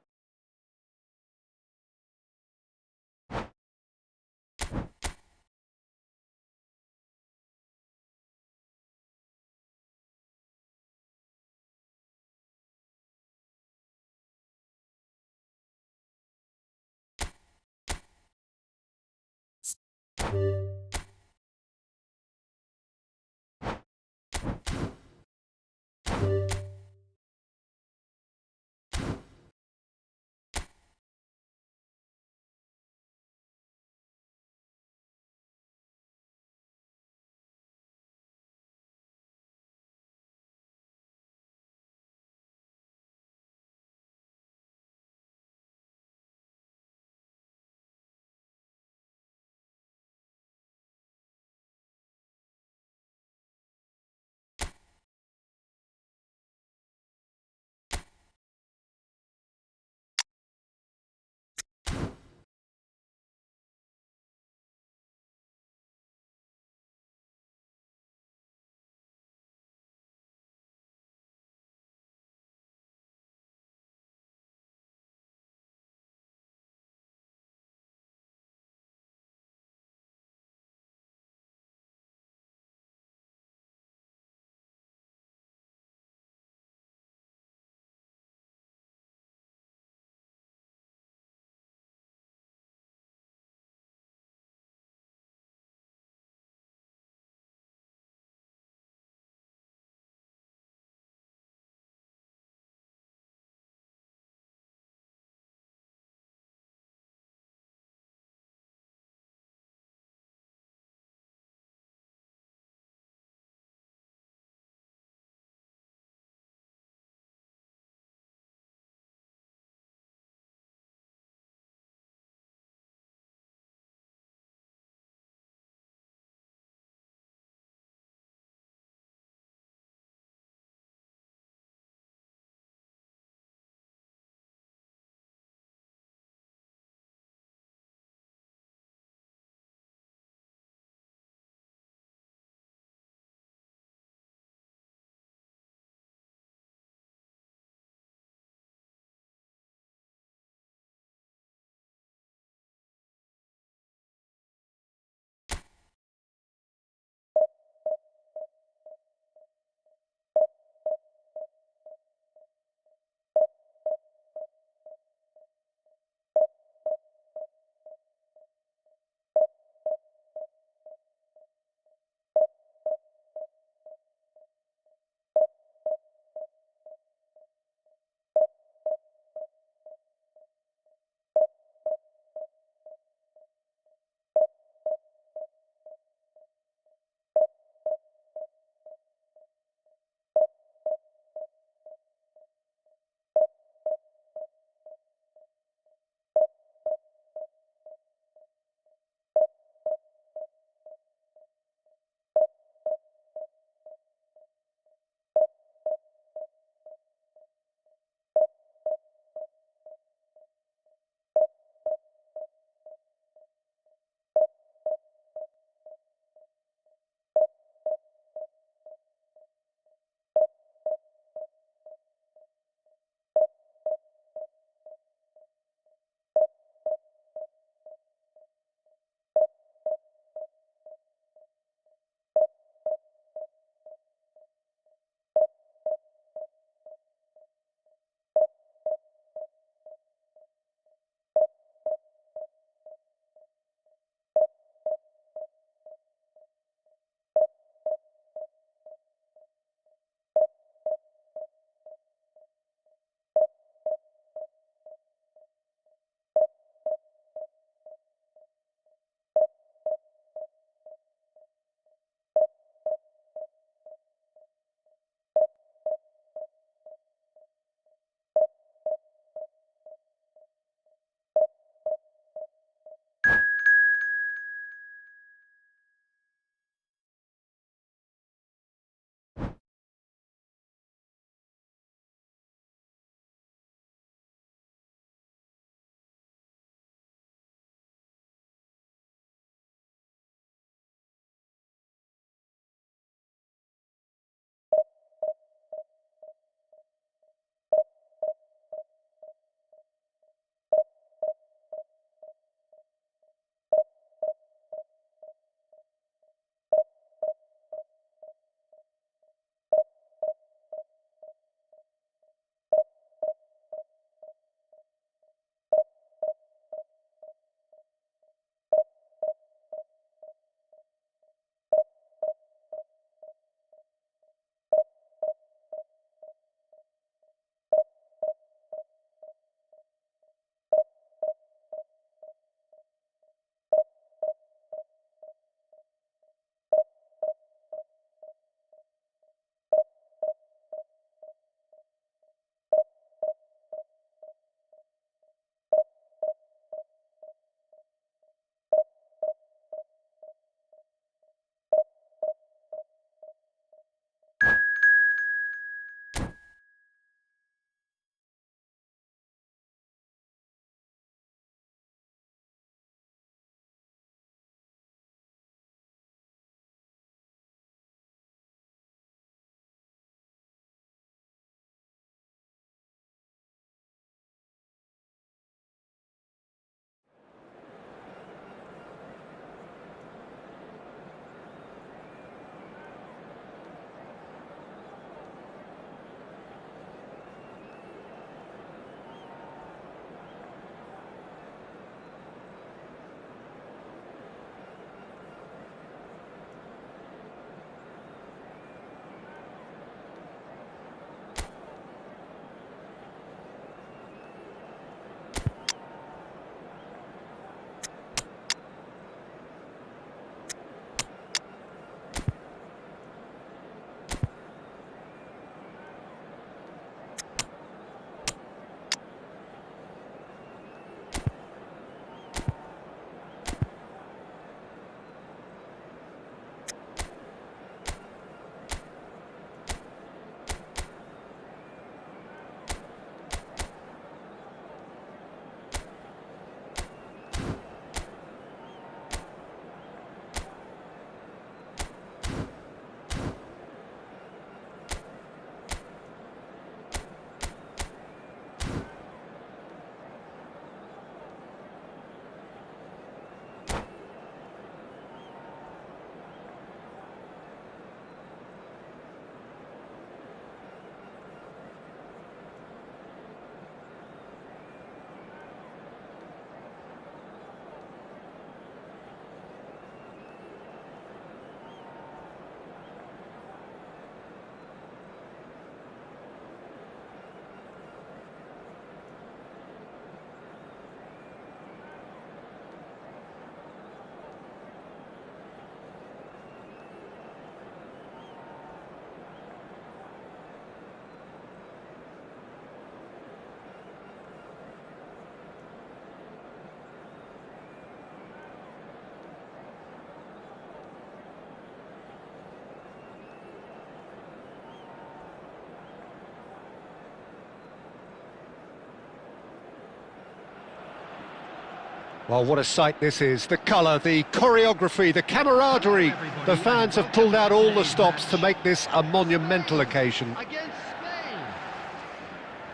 Well, what a sight this is. The colour, the choreography, the camaraderie. The fans have pulled out all the stops to make this a monumental occasion.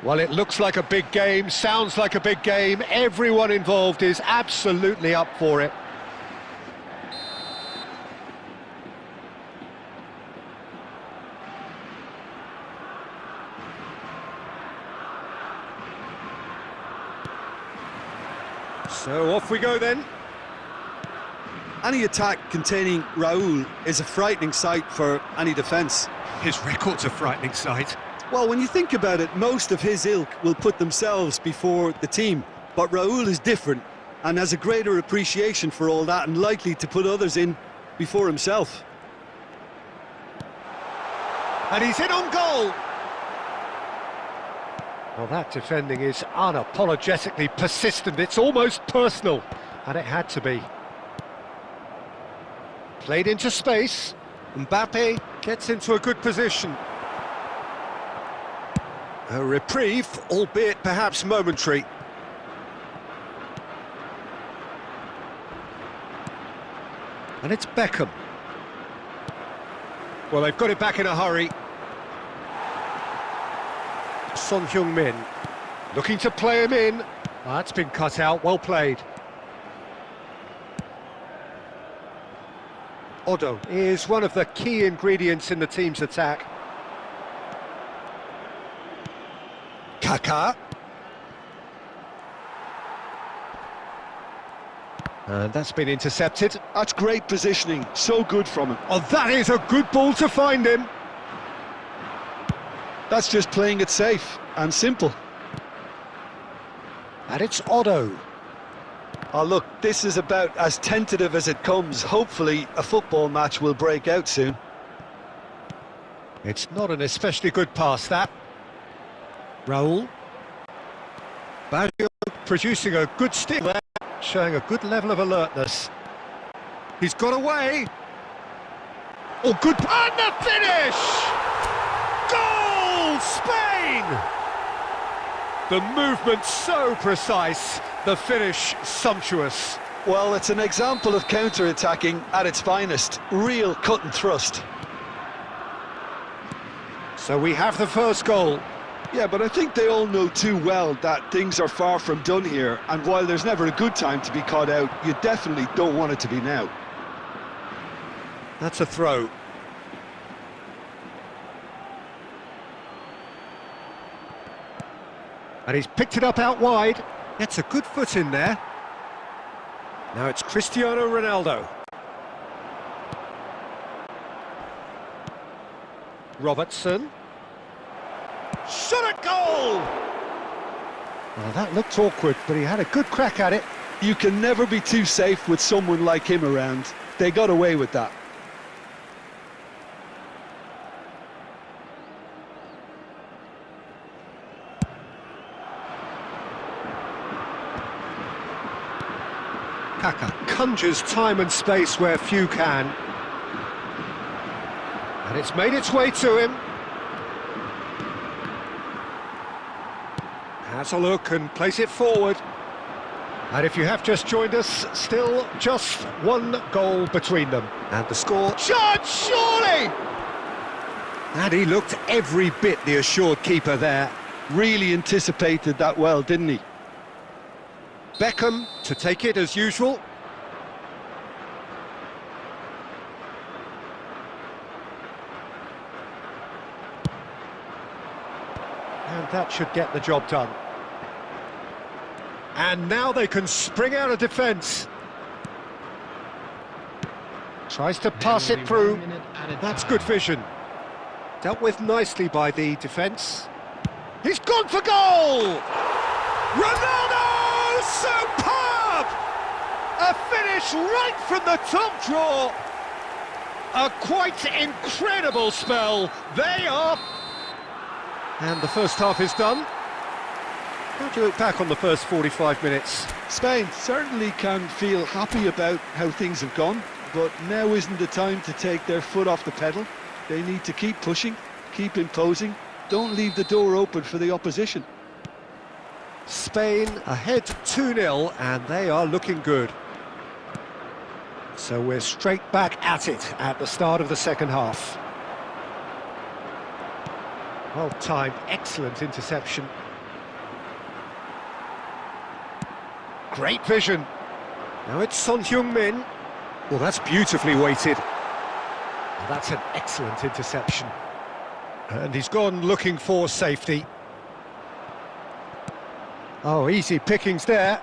Well, it looks like a big game, sounds like a big game. Everyone involved is absolutely up for it. So off we go then. Any attack containing Raul is a frightening sight for any defence. His record's a frightening sight. Well, when you think about it, most of his ilk will put themselves before the team. But Raul is different and has a greater appreciation for all that and likely to put others in before himself. And he's in on goal. Well, that defending is unapologetically persistent. It's almost personal, and it had to be. Played into space. Mbappe gets into a good position. A reprieve, albeit perhaps momentary. And it's Beckham. Well, they've got it back in a hurry. Son Heung-min looking to play him in. Oh, that's been cut out, well played. Odo is one of the key ingredients in the team's attack. Kaká. And that's been intercepted. That's great positioning, so good from him. Oh, that is a good ball to find him. That's just playing it safe and simple. And it's Odo. Oh, look, this is about as tentative as it comes. Hopefully, a football match will break out soon. It's not an especially good pass, that. Raul. Baggio producing a good steal there, showing a good level of alertness. He's got away. Oh, good. And the finish! Goal, Spain! The movement so precise, the finish sumptuous. Well, it's an example of counter-attacking at its finest. Real cut and thrust. So we have the first goal. Yeah, but I think they all know too well that things are far from done here, and while there's never a good time to be caught out, you definitely don't want it to be now. That's a throw. And he's picked it up out wide. Gets a good foot in there. Now it's Cristiano Ronaldo. Robertson. Shot at goal! Well, that looked awkward, but he had a good crack at it. You can never be too safe with someone like him around. They got away with that. Kaká conjures time and space where few can. And it's made its way to him. Has a look and plays it forward. And if you have just joined us, still just one goal between them. And the score... Shot, surely! And he looked every bit the assured keeper there. Really anticipated that well, didn't he? Beckham to take it as usual. And that should get the job done. And now they can spring out of defence. Tries to pass it through. That's good vision. Dealt with nicely by the defence. He's gone for goal! Ronaldo! Superb! A finish right from the top draw. A quite incredible spell. They are... And the first half is done. How do you look back on the first 45 minutes? Spain certainly can feel happy about how things have gone, but now isn't the time to take their foot off the pedal. They need to keep pushing, keep imposing. Don't leave the door open for the opposition. Spain ahead 2-0, and they are looking good. So we're straight back at it at the start of the second half. Well timed, excellent interception. Great vision. Now it's Son Heung-min. Well, that's beautifully weighted. Well, that's an excellent interception. And he's gone looking for safety. Oh, easy pickings there.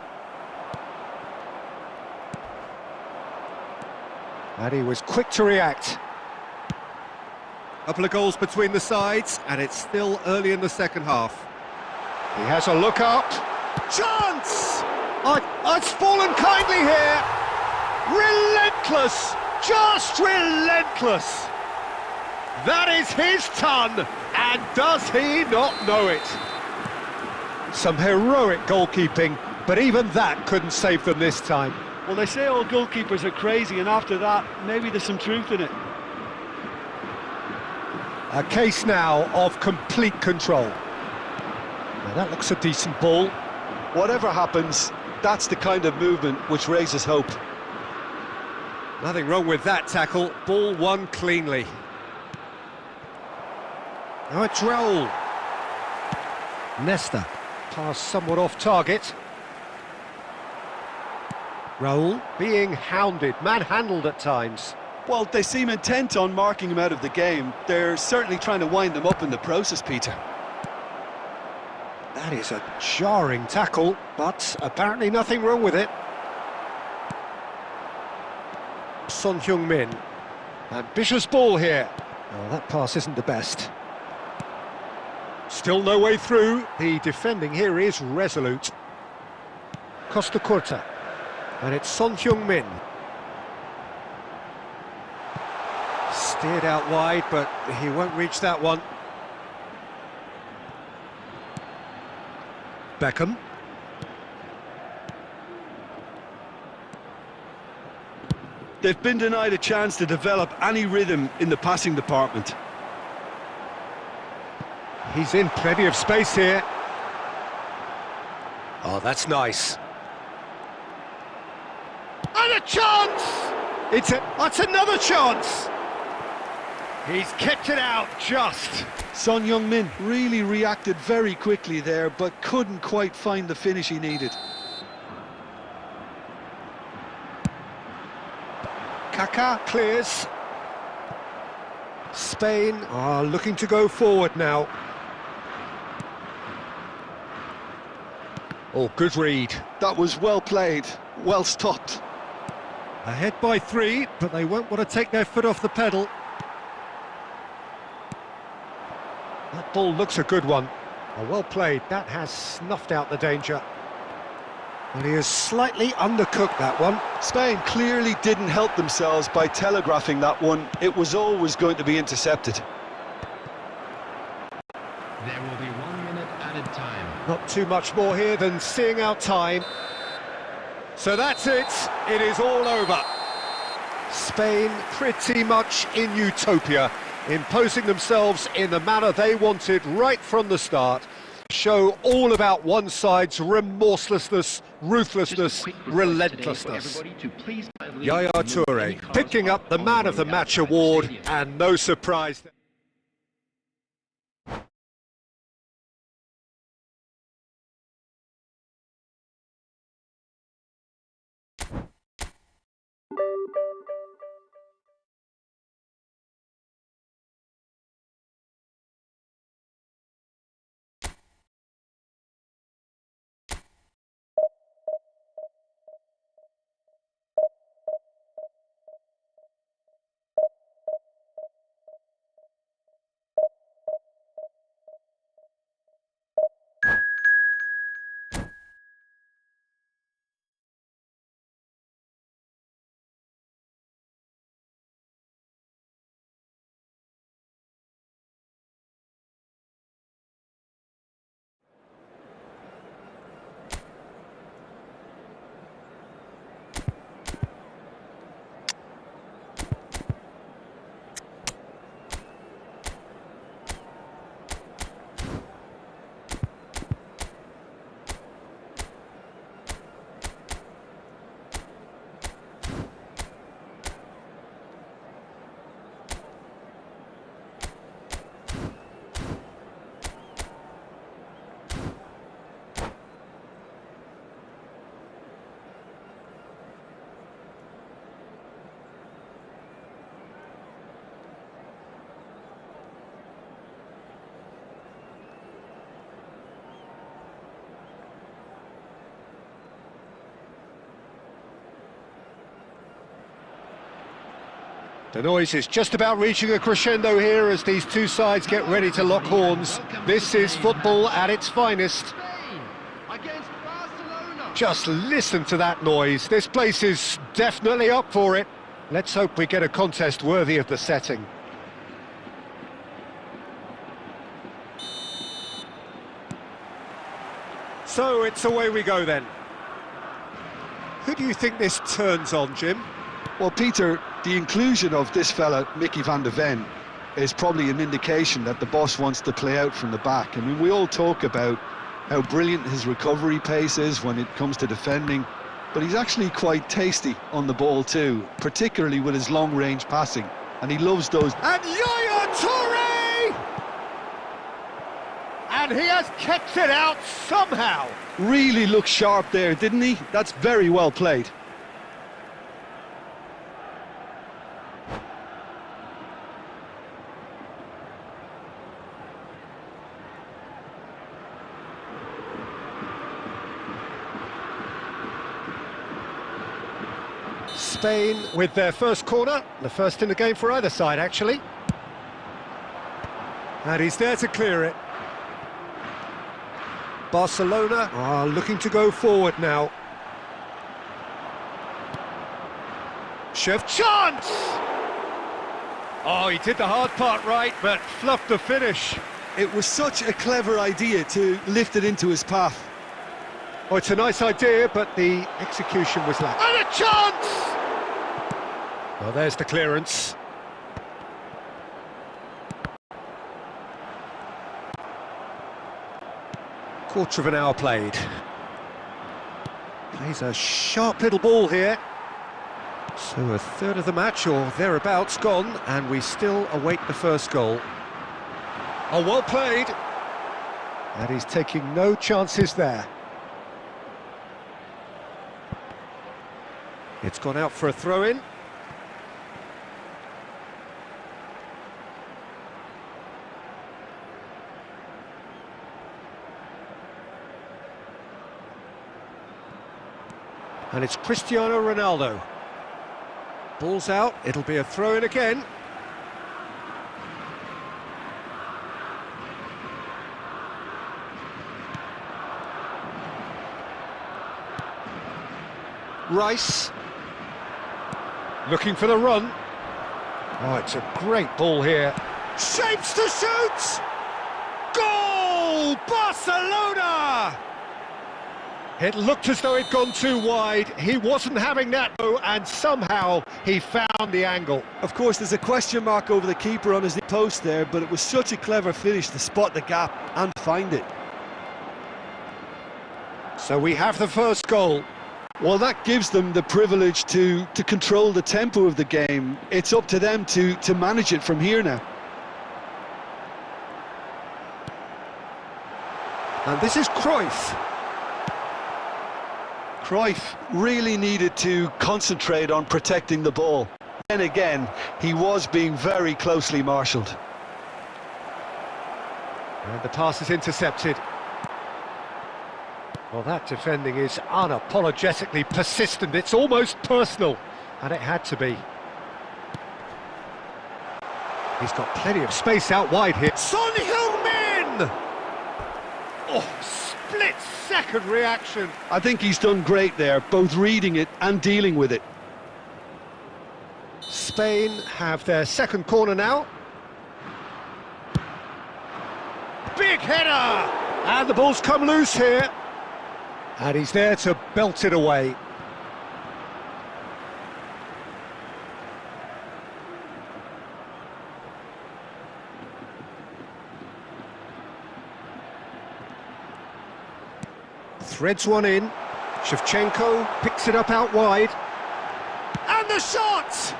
And he was quick to react. Couple of goals between the sides, and it's still early in the second half. He has a look up. Chance! It's fallen kindly here. Relentless! Just relentless! That is his ton, and does he not know it? Some heroic goalkeeping, but even that couldn't save them this time. Well, they say all goalkeepers are crazy, and after that, maybe there's some truth in it. A case now of complete control. Now that looks a decent ball. Whatever happens, that's the kind of movement which raises hope. Nothing wrong with that tackle. Ball won cleanly. Now it's Raul. Nesta. Pass somewhat off target. Raul being hounded, manhandled at times. Well, they seem intent on marking him out of the game. They're certainly trying to wind them up in the process, Peter. That is a jarring tackle, but apparently nothing wrong with it. Son Heung-min. Ambitious ball here. Oh, that pass isn't the best. Still no way through. The defending here is resolute. Costa Curta. And it's Son Heung-min. Steered out wide, but he won't reach that one. Beckham. They've been denied a chance to develop any rhythm in the passing department. He's in plenty of space here. Oh, that's nice. And a chance! That's another chance! He's kept it out just. Son Heung-min really reacted very quickly there, but couldn't quite find the finish he needed. Kaká clears. Spain are looking to go forward now. Oh, good read. That was well played, well stopped. Ahead by 3, but they won't want to take their foot off the pedal. That ball looks a good one. Oh, well played. That has snuffed out the danger. And he has slightly undercooked that one. Spain clearly didn't help themselves by telegraphing that one. It was always going to be intercepted. There will be 1 minute added time. Not too much more here than seeing out time. So that's it. It is all over. Spain pretty much in utopia, imposing themselves in the manner they wanted right from the start. Show all about one side's remorselessness, ruthlessness, relentlessness. Yaya Toure picking up the Man of the Match award, and no surprise. The noise is just about reaching a crescendo here as these two sides get ready to lock horns. This is football at its finest. Just listen to that noise. This place is definitely up for it. Let's hope we get a contest worthy of the setting. So it's away we go then. Who do you think this turns on, Jim? Well, Peter, the inclusion of this fella, Mickey van de Ven, is probably an indication that the boss wants to play out from the back. I mean, we all talk about how brilliant his recovery pace is when it comes to defending, but he's actually quite tasty on the ball too, particularly with his long-range passing, and he loves those. And Yaya Toure! And he has kept it out somehow. Really looked sharp there, didn't he? That's very well played. Spain with their first corner, the first in the game for either side actually. And he's there to clear it. Barcelona are looking to go forward now. Chef chance! Oh, he did the hard part right, but fluffed the finish. It was such a clever idea to lift it into his path. Oh, it's a nice idea, but the execution was lacking. And a chance! Well, there's the clearance. Quarter of an hour played. Plays a sharp little ball here. So a third of the match, or thereabouts, gone, and we still await the first goal. Oh, well played. And he's taking no chances there. It's gone out for a throw-in. And it's Cristiano Ronaldo. Ball's out, it'll be a throw-in again. Rice. Looking for the run. Oh, it's a great ball here. Shapes to shoot! Goal! Barcelona! It looked as though it'd gone too wide. He wasn't having that though, and somehow he found the angle. Of course, there's a question mark over the keeper on his post there, but it was such a clever finish to spot the gap and find it. So we have the first goal. Well, that gives them the privilege to control the tempo of the game. It's up to them to manage it from here now. And this is Cruyff. Cruyff really needed to concentrate on protecting the ball. Then again, he was being very closely marshalled. And the pass is intercepted. Well, that defending is unapologetically persistent. It's almost personal, and it had to be. He's got plenty of space out wide here. Son Heung-min! Oh, split-second reaction. I think he's done great there, both reading it and dealing with it. Spain have their second corner now. Big header! And the ball's come loose here. And he's there to belt it away. Threads one in. Shevchenko picks it up out wide. And the shot!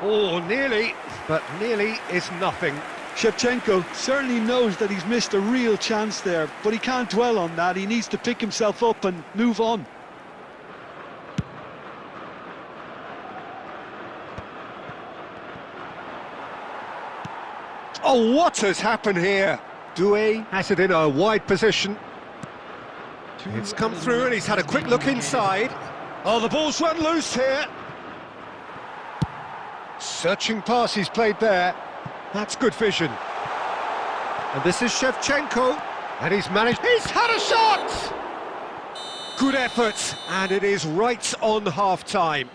Oh, nearly, but nearly is nothing. Shevchenko certainly knows that he's missed a real chance there, but he can't dwell on that. He needs to pick himself up and move on. Oh, what has happened here? Doué has it in a wide position. It's come through and he's had a quick look inside. Oh, the ball's run loose here. Searching pass he's played there. That's good vision. And this is Shevchenko. And he's managed... He's had a shot! Good effort. And it is right on half-time.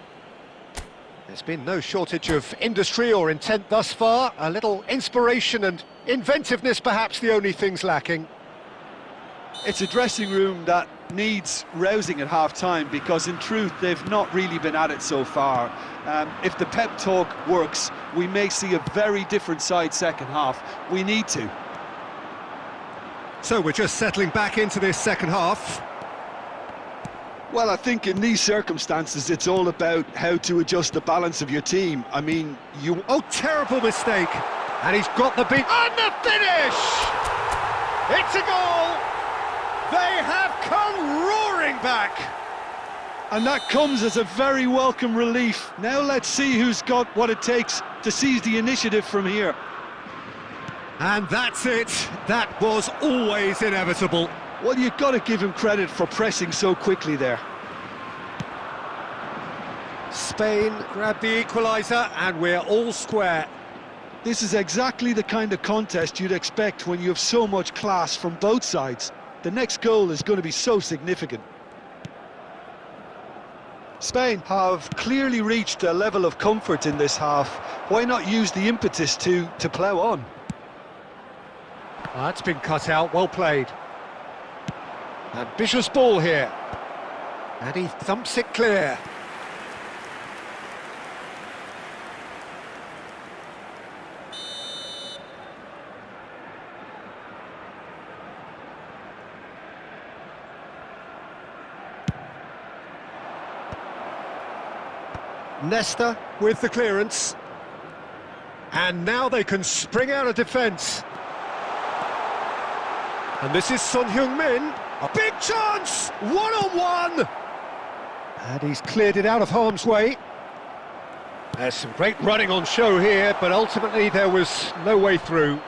There's been no shortage of industry or intent thus far. A little inspiration and inventiveness, perhaps the only things lacking. It's a dressing room that needs rousing at half-time, because in truth they've not really been at it so far. If the pep talk works, we may see a very different side second half. We need to. So we're just settling back into this second half. Well, I think in these circumstances it's all about how to adjust the balance of your team. I mean, Oh, terrible mistake! And he's got the beat. And the finish! It's a goal! They have come roaring back! And that comes as a very welcome relief. Now let's see who's got what it takes to seize the initiative from here. And that's it. That was always inevitable. Well, you've got to give him credit for pressing so quickly there. Spain grab the equaliser and we're all square. This is exactly the kind of contest you'd expect when you have so much class from both sides. The next goal is going to be so significant. Spain have clearly reached a level of comfort in this half. Why not use the impetus to plough on? Well, that's been cut out, well played. Ambitious ball here. And he thumps it clear. Nesta with the clearance. And now they can spring out of defence. And this is Son Heung-min. A big chance! One-on-one! And he's cleared it out of harm's way. There's some great running on show here, but ultimately there was no way through.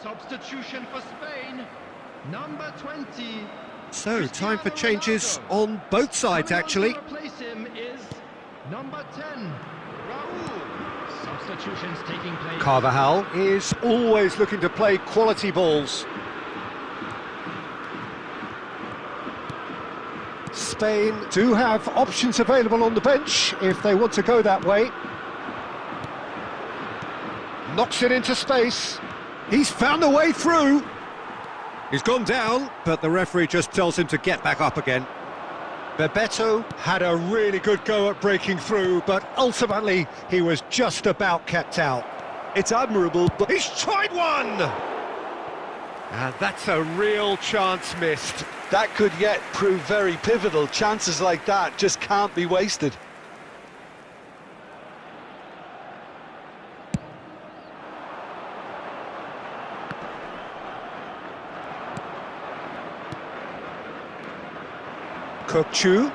Substitution for Spain, number 20. So, time for changes on both sides, actually. To replace him is number 10, Raul. Substitutions taking place. Carvajal is always looking to play quality balls. Spain do have options available on the bench if they want to go that way. Knocks it into space. He's found a way through. He's gone down, but the referee just tells him to get back up again. Bebeto had a really good go at breaking through, but ultimately he was just about kept out. It's admirable, but He's tried one! And that's a real chance missed. that could yet prove very pivotal. Chances like that just can't be wasted. Kokchu.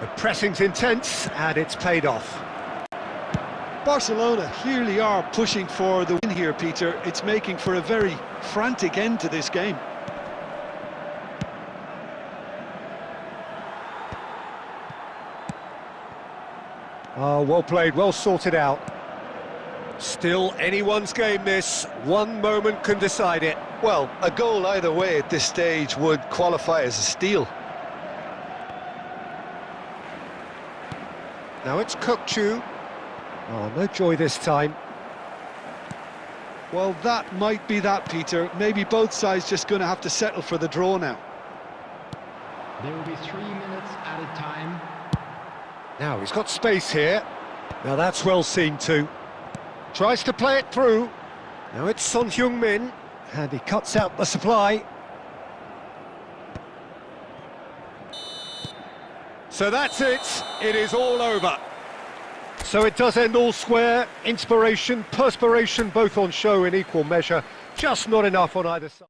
The pressing's intense and it's paid off. Barcelona clearly are pushing for the win here, Peter. It's making for a very frantic end to this game. Oh, well played, well sorted out. Still anyone's game this. One moment can decide it. Well, a goal either way at this stage would qualify as a steal. Now it's Kokchu. Oh, no joy this time. Well, that might be that, Peter. Maybe both sides just going to have to settle for the draw now. There will be 3 minutes at a time. Now he's got space here. Now that's well seen too. Tries to play it through. Now it's Son Heung-min. And he cuts out the supply. So that's it. It is all over. So it does end all square. Inspiration, perspiration, both on show in equal measure. Just not enough on either side.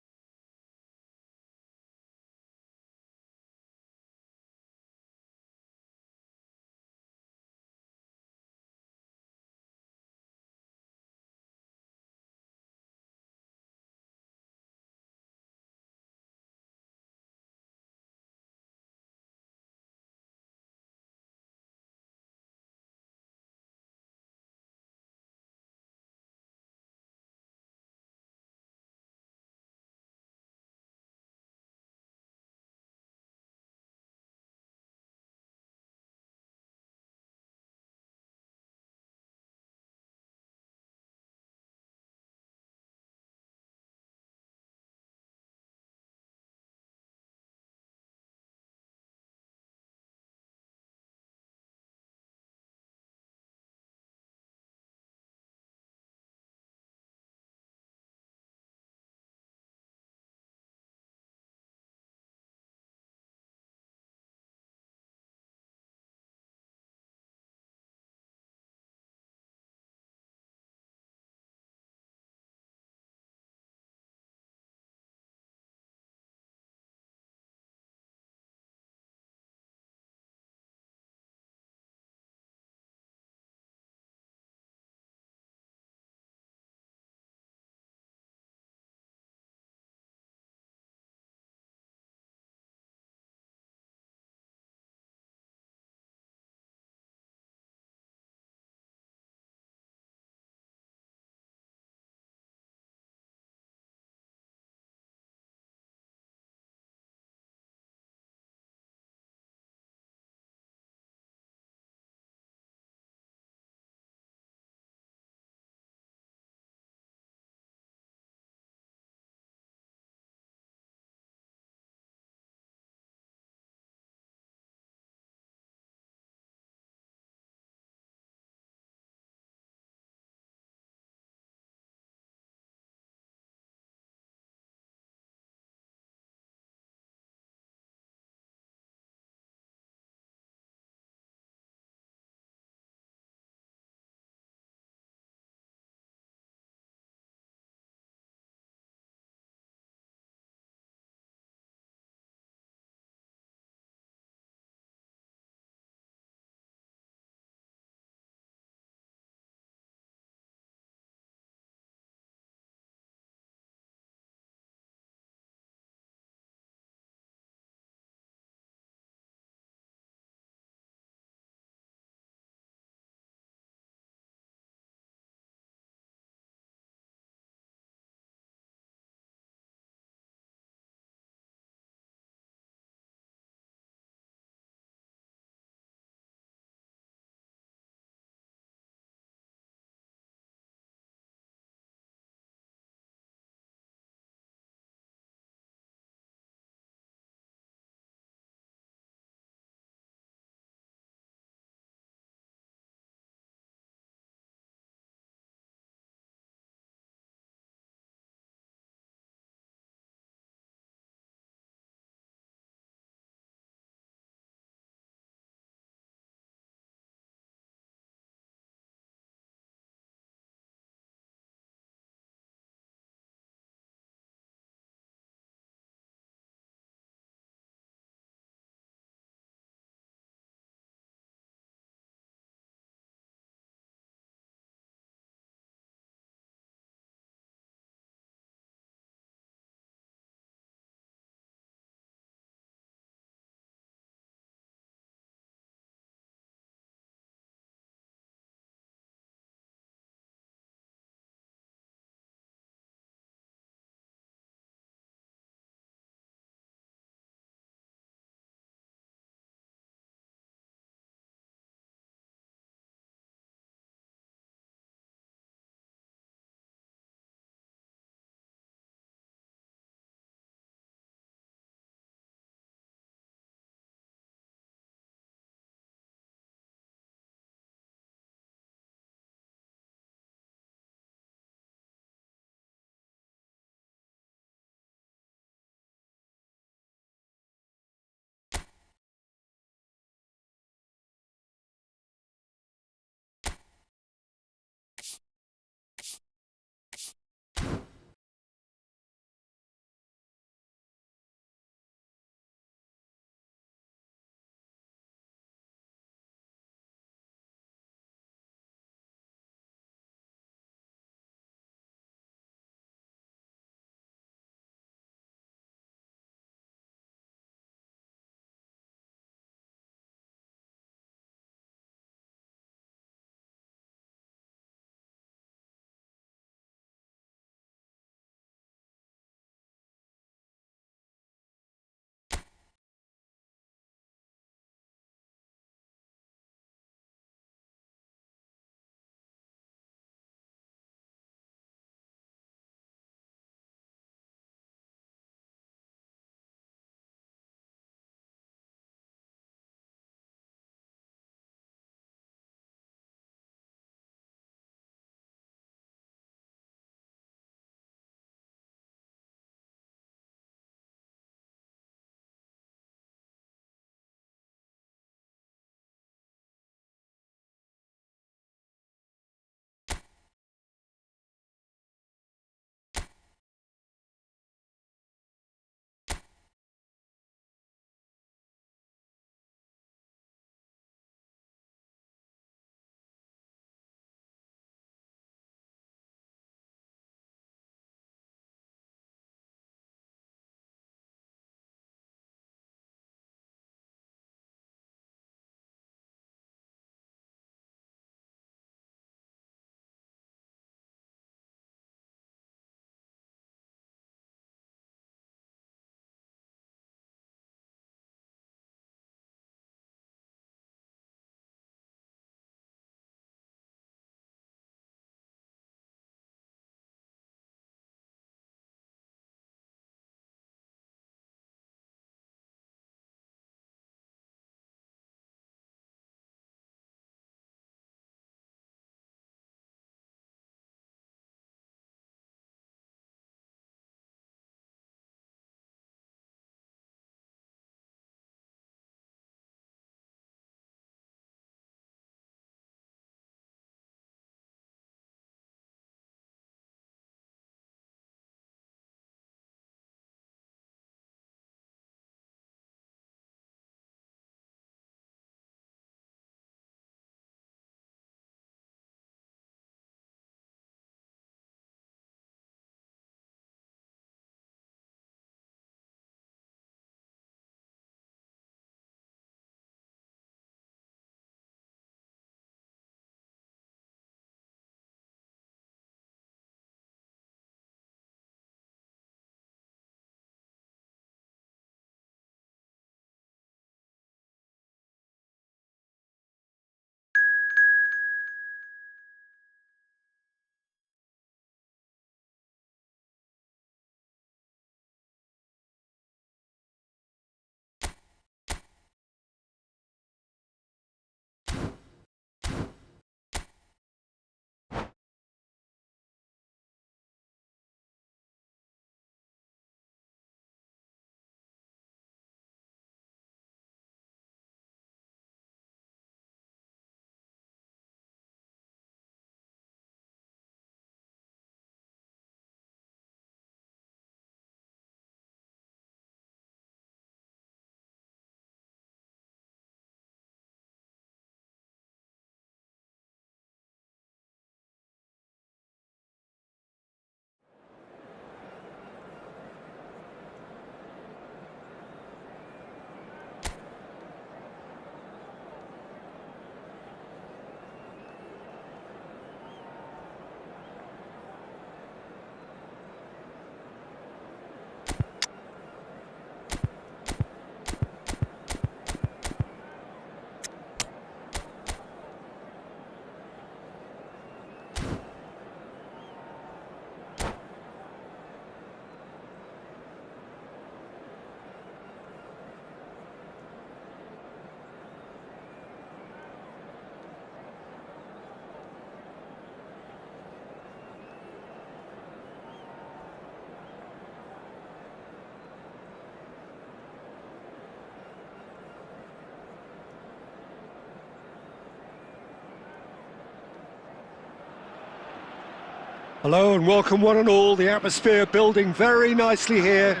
Hello and welcome one and all. The atmosphere building very nicely here.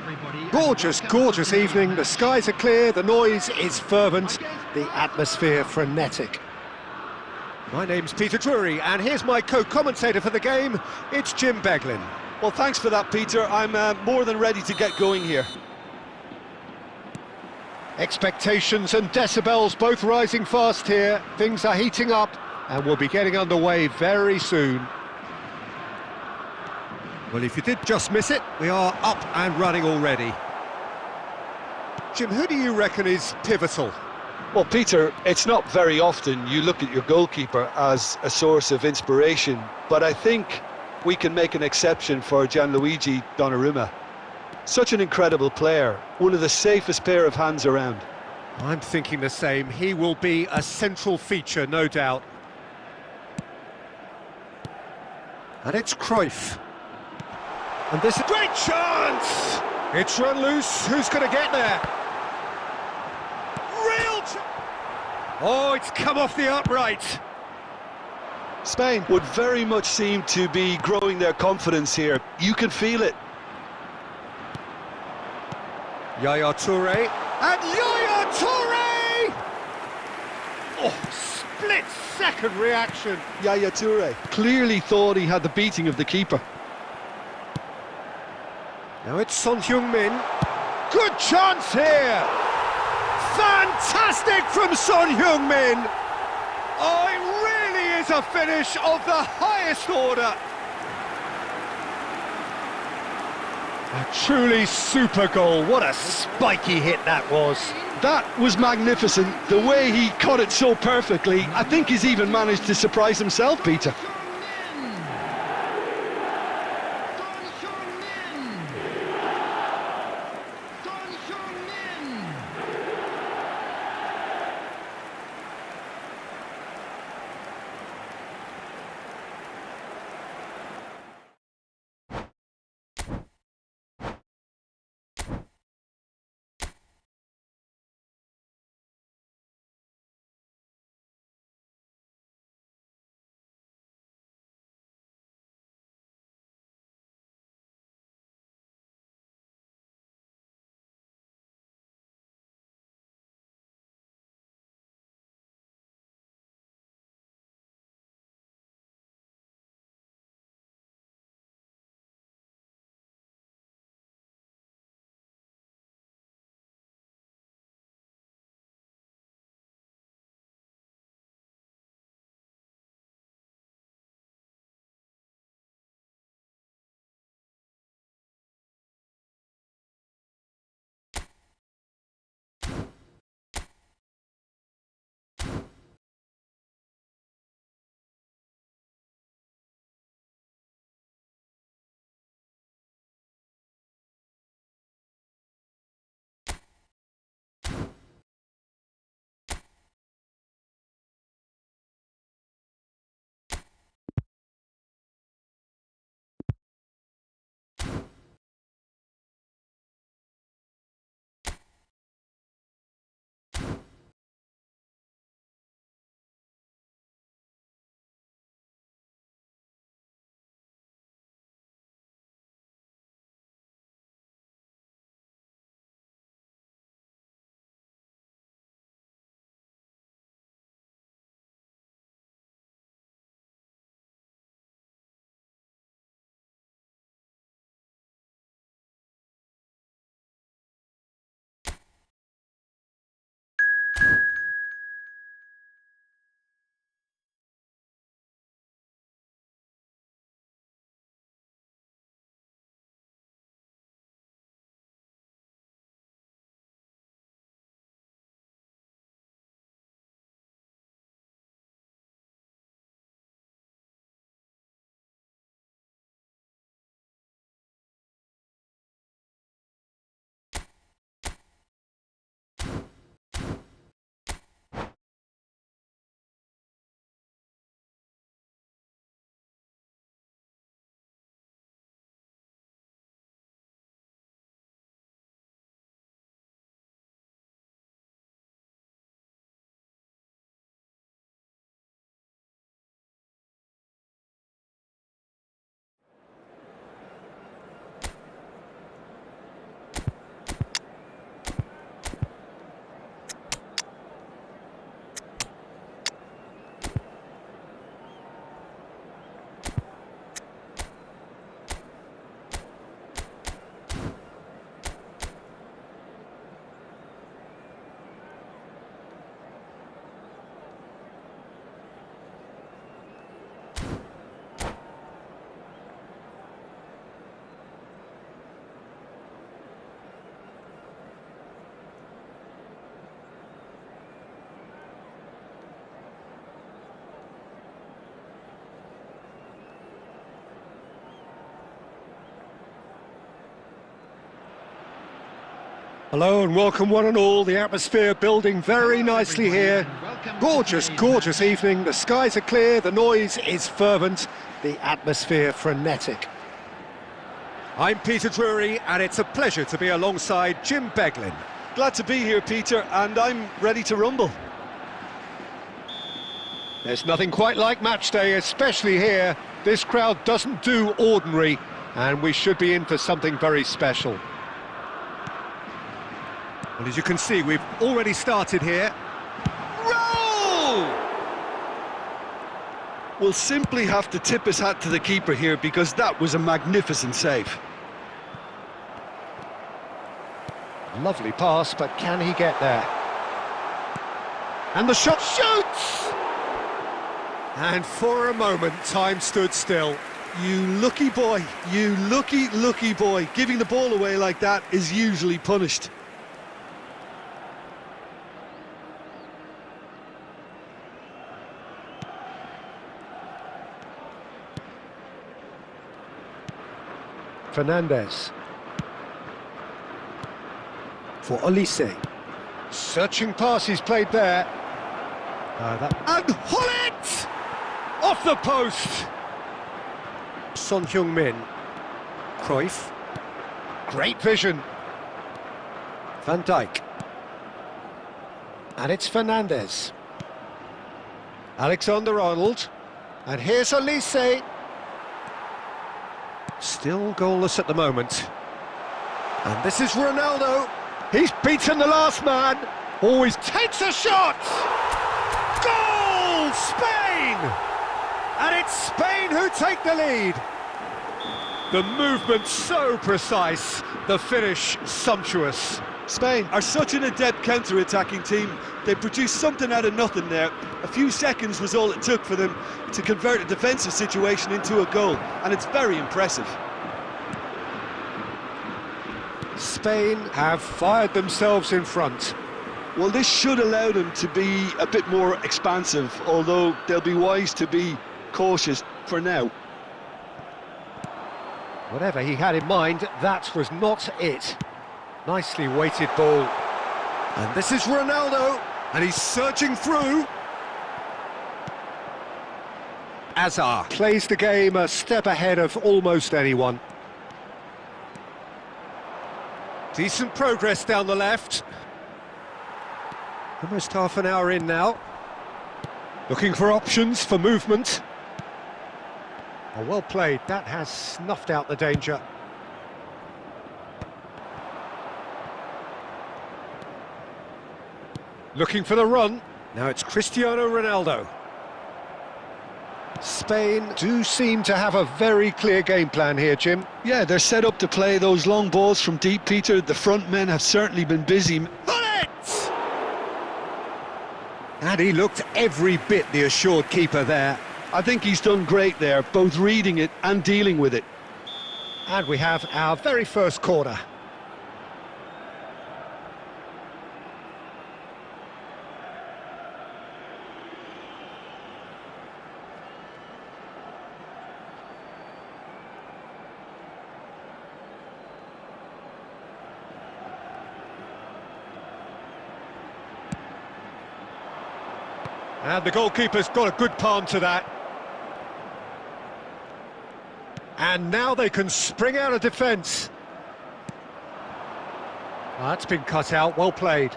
Gorgeous, gorgeous evening. The skies are clear, the noise is fervent, the atmosphere frenetic. My name's Peter Drury and here's my co-commentator for the game. It's Jim Beglin. Well, thanks for that, Peter. I'm more than ready to get going here. Expectations and decibels both rising fast here. Things are heating up and we'll be getting underway very soon. Well, if you did just miss it, we are up and running already. Jim, who do you reckon is pivotal? Well, Peter, it's not very often you look at your goalkeeper as a source of inspiration, but I think we can make an exception for Gianluigi Donnarumma. Such an incredible player, one of the safest pair of hands around. I'm thinking the same. He will be a central feature, no doubt. And it's Cruyff. And this is a great chance! It's run loose. Who's going to get there? Oh, it's come off the upright. Spain would very much seem to be growing their confidence here. You can feel it. Yaya Toure. And Yaya Toure! Oh, split-second reaction. Yaya Toure clearly thought he had the beating of the keeper. Now it's Son Heung-min. Good chance here! Fantastic from Son Heung-min! Oh, it really is a finish of the highest order! A truly super goal. What a spiky hit that was. That was magnificent. The way he caught it so perfectly, I think he's even managed to surprise himself, Peter. Hello and welcome one and all. The atmosphere building very nicely here. Gorgeous, gorgeous evening. The skies are clear, the noise is fervent, the atmosphere frenetic. I'm Peter Drury and it's a pleasure to be alongside Jim Beglin. Glad to be here, Peter, and I'm ready to rumble. There's nothing quite like match day, especially here. This crowd doesn't do ordinary, and we should be in for something very special. Well, as you can see, we've already started here. Roll! We'll simply have to tip his hat to the keeper here because that was a magnificent save. Lovely pass, but can he get there? And the shot shoots! And for a moment, time stood still. You lucky boy, you lucky boy. Giving the ball away like that is usually punished. Fernandez. For Olise. Searching pass he's played there. And Hullet! Off the post! Son Heung-min. Cruyff. Great vision. Van Dijk. And it's Fernandez. Alexander-Arnold. And here's Olise. Still goalless at the moment. And this is Ronaldo. He's beaten the last man. Always takes a shot! Goal! Spain! And it's Spain who take the lead. The movement so precise, the finish sumptuous. Spain are such an adept counter-attacking team. They produced something out of nothing there. A few seconds was all it took for them to convert a defensive situation into a goal, and it's very impressive. Spain have fired themselves in front. Well, this should allow them to be a bit more expansive, although they'll be wise to be cautious for now. Whatever he had in mind, that was not it. Nicely weighted ball. And this is Ronaldo, and he's searching through. Azar plays the game a step ahead of almost anyone. Decent progress down the left. Almost half an hour in now. Looking for options for movement. Oh, well played. That has snuffed out the danger. Looking for the run. Now it's Cristiano Ronaldo. Spain do seem to have a very clear game plan here, Jim. Yeah, they're set up to play those long balls from deep, Peter. The front men have certainly been busy. Hullet! And he looked every bit the assured keeper there. I think he's done great there, both reading it and dealing with it. And we have our very first corner. And the goalkeeper's got a good palm to that. And now they can spring out of defence. That's been cut out, well played.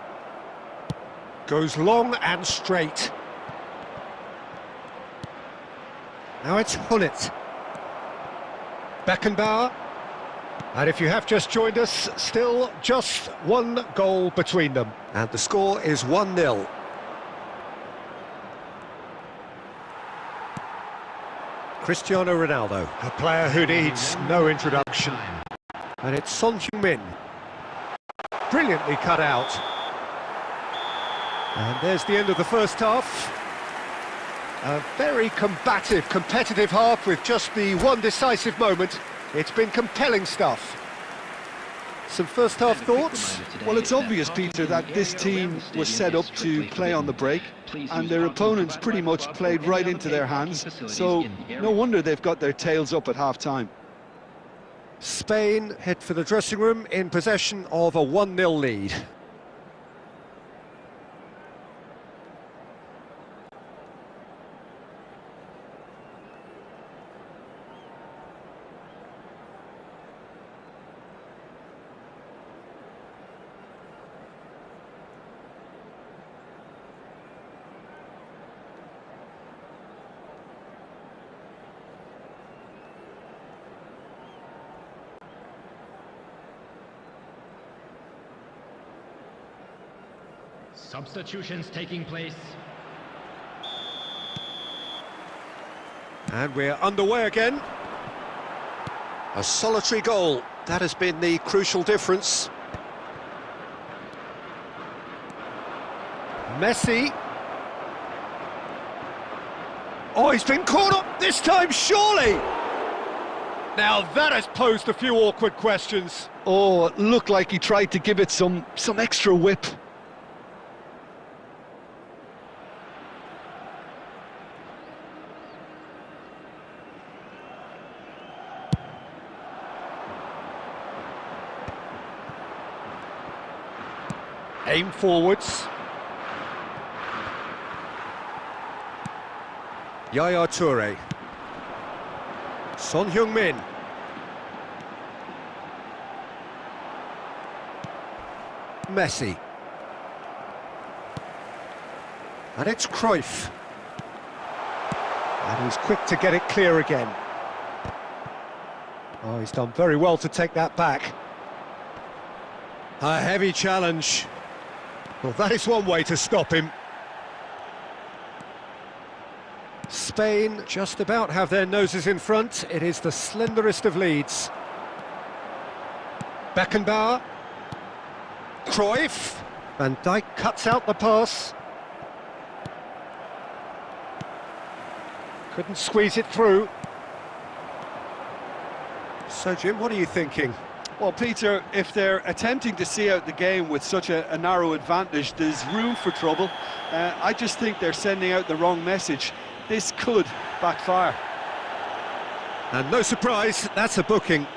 Goes long and straight. Now it's Hullet. Beckenbauer. And if you have just joined us, still just one goal between them. And the score is 1-0. Cristiano Ronaldo, a player who needs no introduction. And it's Son Heung-min. Brilliantly cut out. And there's the end of the first half. A very combative, competitive half with just the one decisive moment. It's been compelling stuff. Some first half thoughts? Well, it's obvious, Peter, that this team was set up to play on the break, and their opponents pretty much played right into their hands, so no wonder they've got their tails up at half-time. Spain head for the dressing room in possession of a 1-0 lead. Substitutions taking place. And we're underway again. A solitary goal, that has been the crucial difference. Messi. Oh, he's been caught up this time, surely! Now that has posed a few awkward questions. Oh, it looked like he tried to give it some extra whip. Aim forwards. Yaya Toure. Son Heung-min. Messi. And it's Cruyff. And he's quick to get it clear again. Oh, he's done very well to take that back. A heavy challenge. Well, that is one way to stop him. Spain just about have their noses in front. It is the slenderest of leads. Beckenbauer. Cruyff. Van Dijk cuts out the pass. Couldn't squeeze it through. So, Jim, what are you thinking? Well, Peter, if they're attempting to see out the game with such a narrow advantage, there's room for trouble. I just think they're sending out the wrong message. This could backfire. And no surprise, that's a booking.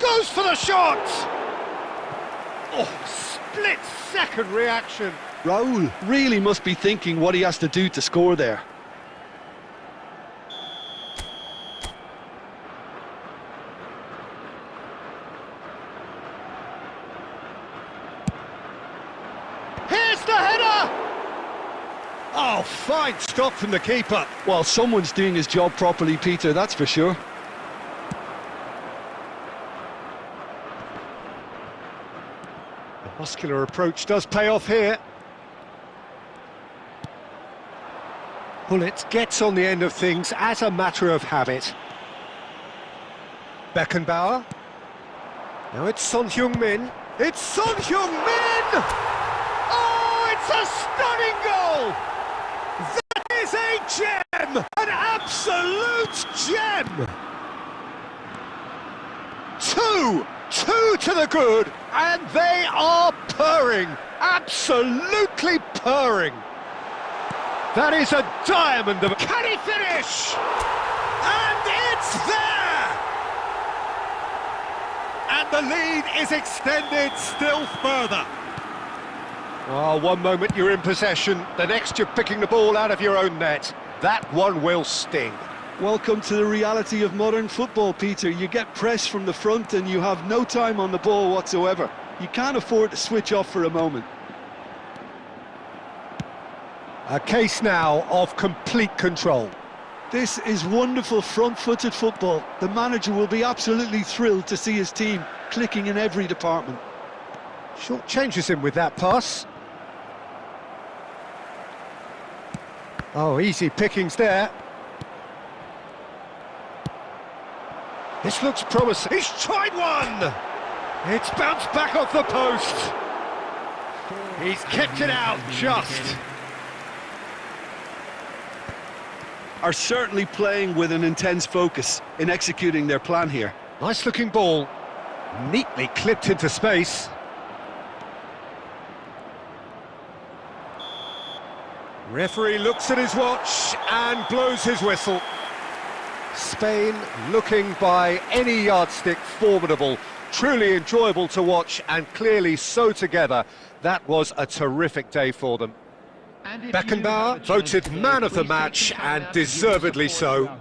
Goes for the shot! Oh, split-second reaction. Raul really must be thinking what he has to do to score there. Here's the header! Oh, fine stop from the keeper. Well, someone's doing his job properly, Peter, that's for sure. Muscular approach does pay off here. Bullet gets on the end of things as a matter of habit. Beckenbauer. Now it's Son Heung-min. It's Son Heung-min! Oh, it's a stunning goal! That is a gem! An absolute gem! Two to the good, and they are purring, absolutely purring. That is a diamond of... Can he finish? And it's there! And the lead is extended still further. Oh, one moment you're in possession, the next you're picking the ball out of your own net. That one will sting. Welcome to the reality of modern football, Peter. You get pressed from the front and you have no time on the ball whatsoever. You can't afford to switch off for a moment. A case now of complete control. This is wonderful front-footed football. The manager will be absolutely thrilled to see his team clicking in every department. Short changes him with that pass. Oh, easy pickings there. This looks promising. He's tried one! It's bounced back off the post. He's kept it out, just. Are certainly playing with an intense focus in executing their plan here. Nice looking ball. Neatly clipped into space. Referee looks at his watch and blows his whistle. Spain looking by any yardstick formidable, truly enjoyable to watch and clearly so together. That was a terrific day for them. Beckenbauer voted man of the match and deservedly so.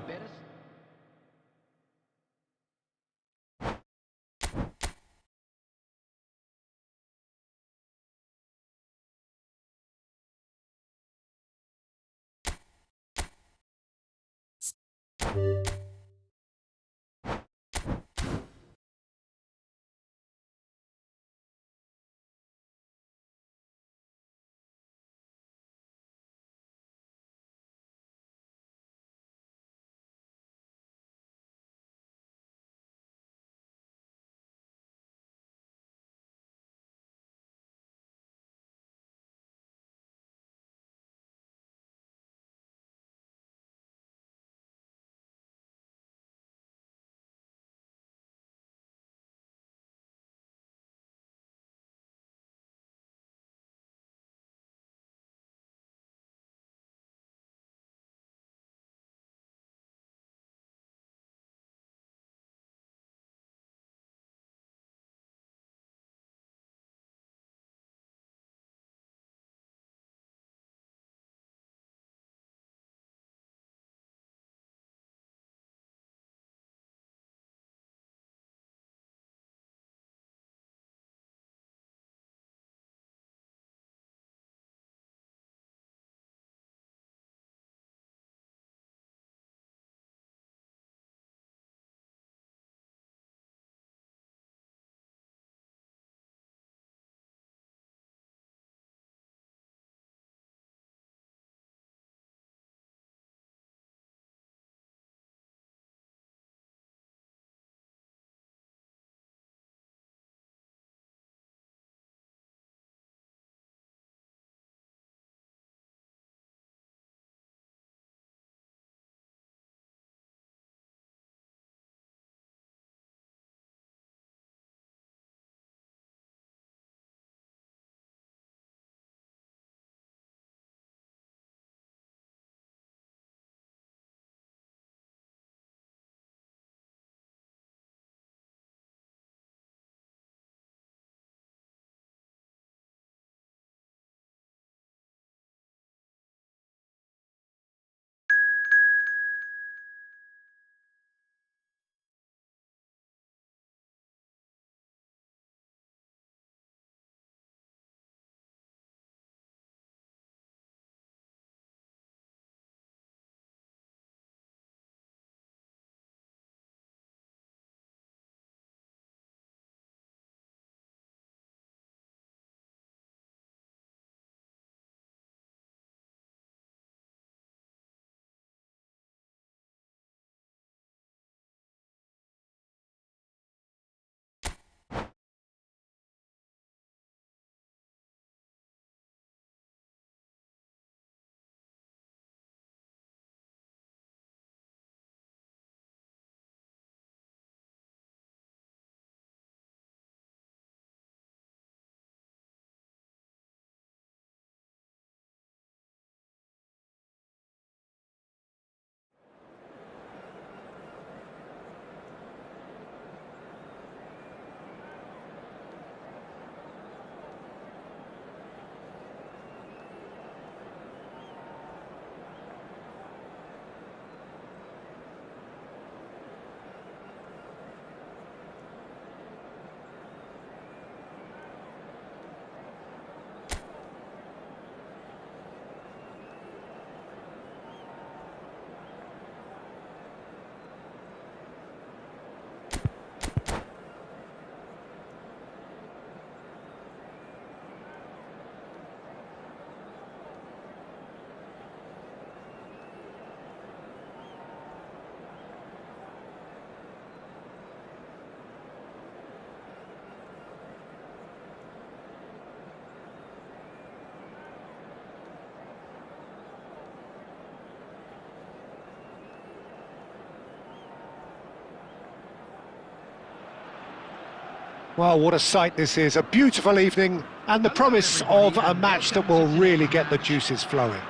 Well, what a sight this is, a beautiful evening and the promise of a match that will really get the juices flowing.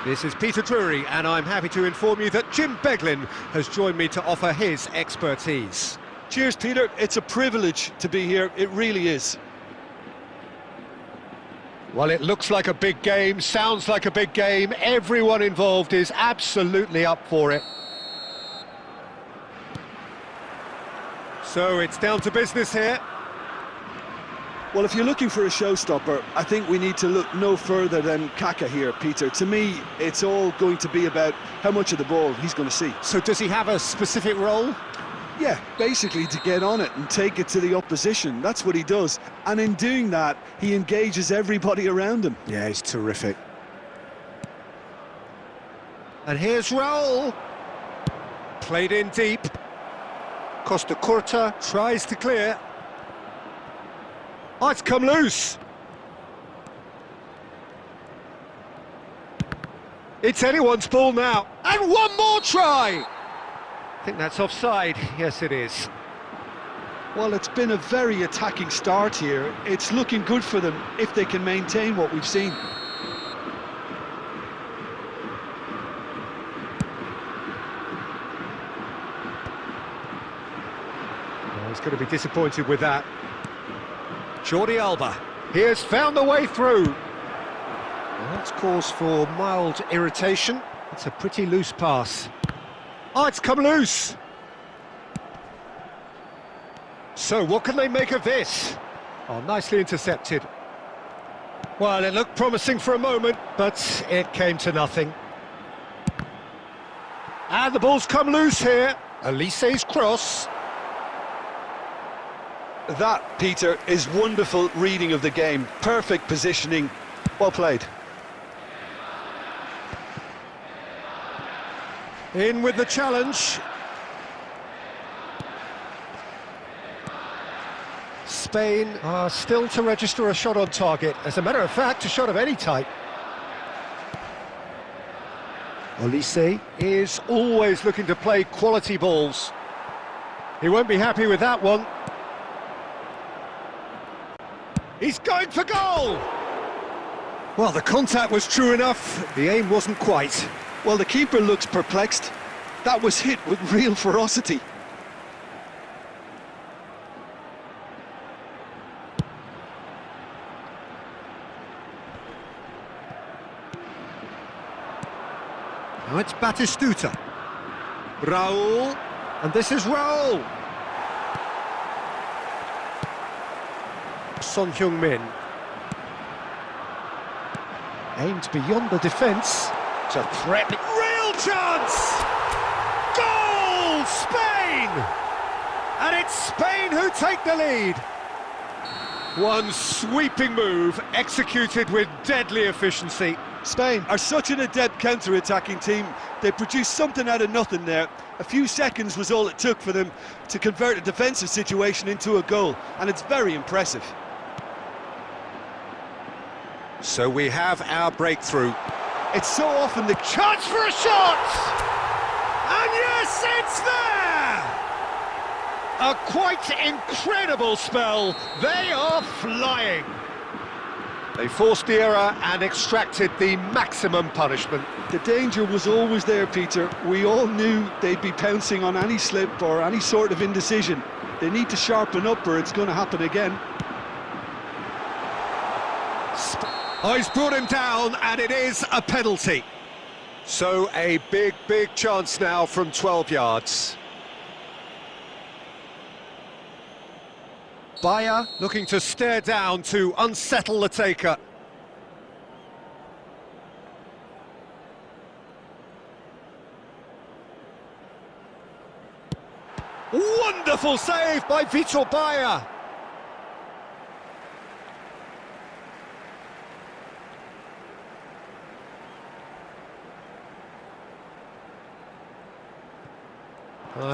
This is Peter Drury, and I'm happy to inform you that Jim Beglin has joined me to offer his expertise. Cheers, Peter. It's a privilege to be here. It really is. Well, it looks like a big game, sounds like a big game. Everyone involved is absolutely up for it. So it's down to business here. Well, if you're looking for a showstopper, I think we need to look no further than Kaka here, Peter. To me, it's all going to be about how much of the ball he's going to see. So does he have a specific role? Yeah, basically to get on it and take it to the opposition. That's what he does. And in doing that, he engages everybody around him. Yeah, he's terrific. And here's Raul. Played in deep. Costa Curta tries to clear. Oh, it's come loose. It's anyone's ball now. And one more try! I think that's offside. Yes, it is. Well, it's been a very attacking start here. It's looking good for them if they can maintain what we've seen. Well, he's going to be disappointed with that. Jordi Alba, he has found the way through. Well, that's cause for mild irritation. It's a pretty loose pass. Oh, it's come loose. So what can they make of this? Oh, nicely intercepted. Well, it looked promising for a moment, but it came to nothing. And the ball's come loose here. Elise's cross. That, Peter, is wonderful reading of the game. Perfect positioning. Well played. In with the challenge. Spain are still to register a shot on target. As a matter of fact, a shot of any type. Olise is always looking to play quality balls. He won't be happy with that one. He's going for goal! Well, the contact was true enough, the aim wasn't quite. Well, the keeper looks perplexed. That was hit with real ferocity. Now it's Batistuta. Raul, and this is Raul. Son Heung-min. Aimed beyond the defence. It's a threatening... Real chance! Goal! Spain! And it's Spain who take the lead. One sweeping move, executed with deadly efficiency. Spain are such an adept counter-attacking team. They produced something out of nothing there. A few seconds was all it took for them to convert a defensive situation into a goal, and it's very impressive. So we have our breakthrough. It's so often the Chance for a shot! And yes, it's there! A quite incredible spell. They are flying. They forced the error and extracted the maximum punishment. The danger was always there, Peter. We all knew they'd be pouncing on any slip or any sort of indecision. They need to sharpen up or it's going to happen again. Oh, he's brought him down, and it is a penalty. So a big chance now from 12 yards. Bayer looking to stare down to unsettle the taker. Wonderful save by Vitor Bayer.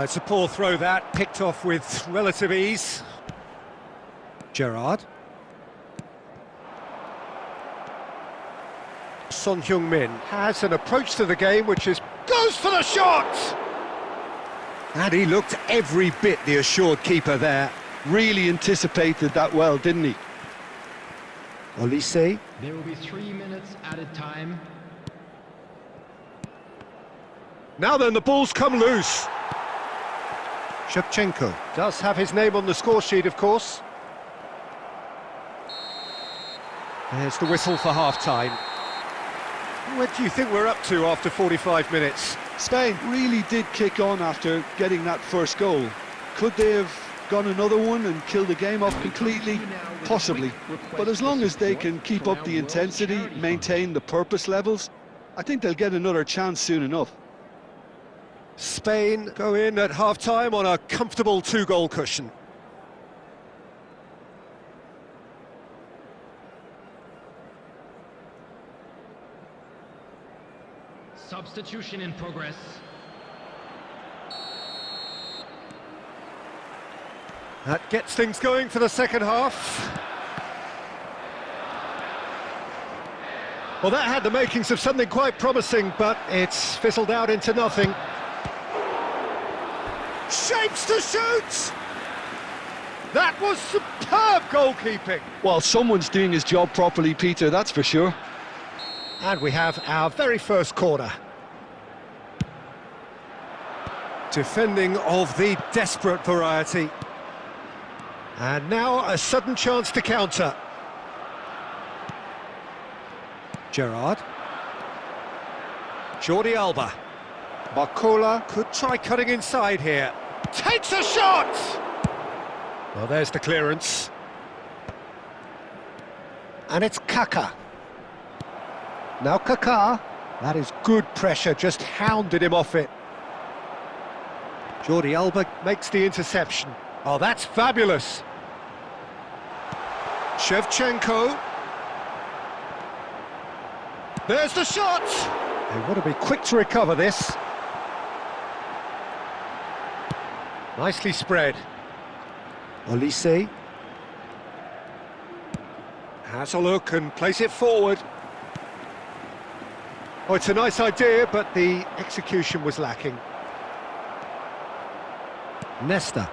It's a poor throw that, picked off with relative ease. Gerrard. Son Heung-min has an approach to the game which goes for the shot! And he looked every bit the assured keeper there. Really anticipated that well, didn't he? Olise. There will be 3 minutes added time. Now then, the ball's come loose. Shevchenko does have his name on the score sheet, of course. There's the whistle for half-time. What do you think we're up to after 45 minutes? Spain really did kick on after getting that first goal. Could they have gone another one and killed the game off completely? Possibly. But as long as they can keep up the intensity, maintain the purpose levels, I think they'll get another chance soon enough. Spain go in at half-time on a comfortable two-goal cushion. Substitution in progress. That gets things going for the second half. Well, that had the makings of something quite promising, but it's fizzled out into nothing. Shapes to shoot! That was superb goalkeeping. Well, someone's doing his job properly, Peter, that's for sure. And we have our very first corner. Defending of the desperate variety. And now a sudden chance to counter. Gerrard. Jordi Alba. Barcola could try cutting inside here. Takes a shot! Well, there's the clearance. And it's Kaká. Now Kaká. That is good pressure, just hounded him off it. Jordi Alba makes the interception. Oh, that's fabulous. Shevchenko. There's the shot! They want to be quick to recover this. Nicely spread. Olise. Has a look and plays it forward. Oh, it's a nice idea, but the execution was lacking. Nesta.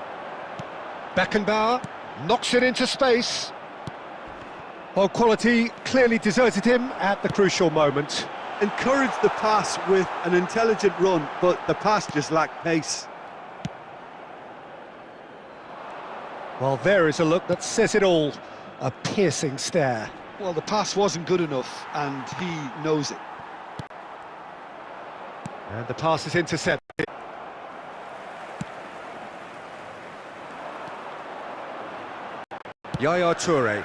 Beckenbauer knocks it into space. Well, quality clearly deserted him at the crucial moment. Encouraged the pass with an intelligent run, but the pass just lacked pace. Well, there is a look that says it all. A piercing stare. Well, the pass wasn't good enough, and he knows it. And the pass is intercepted. Yaya Toure.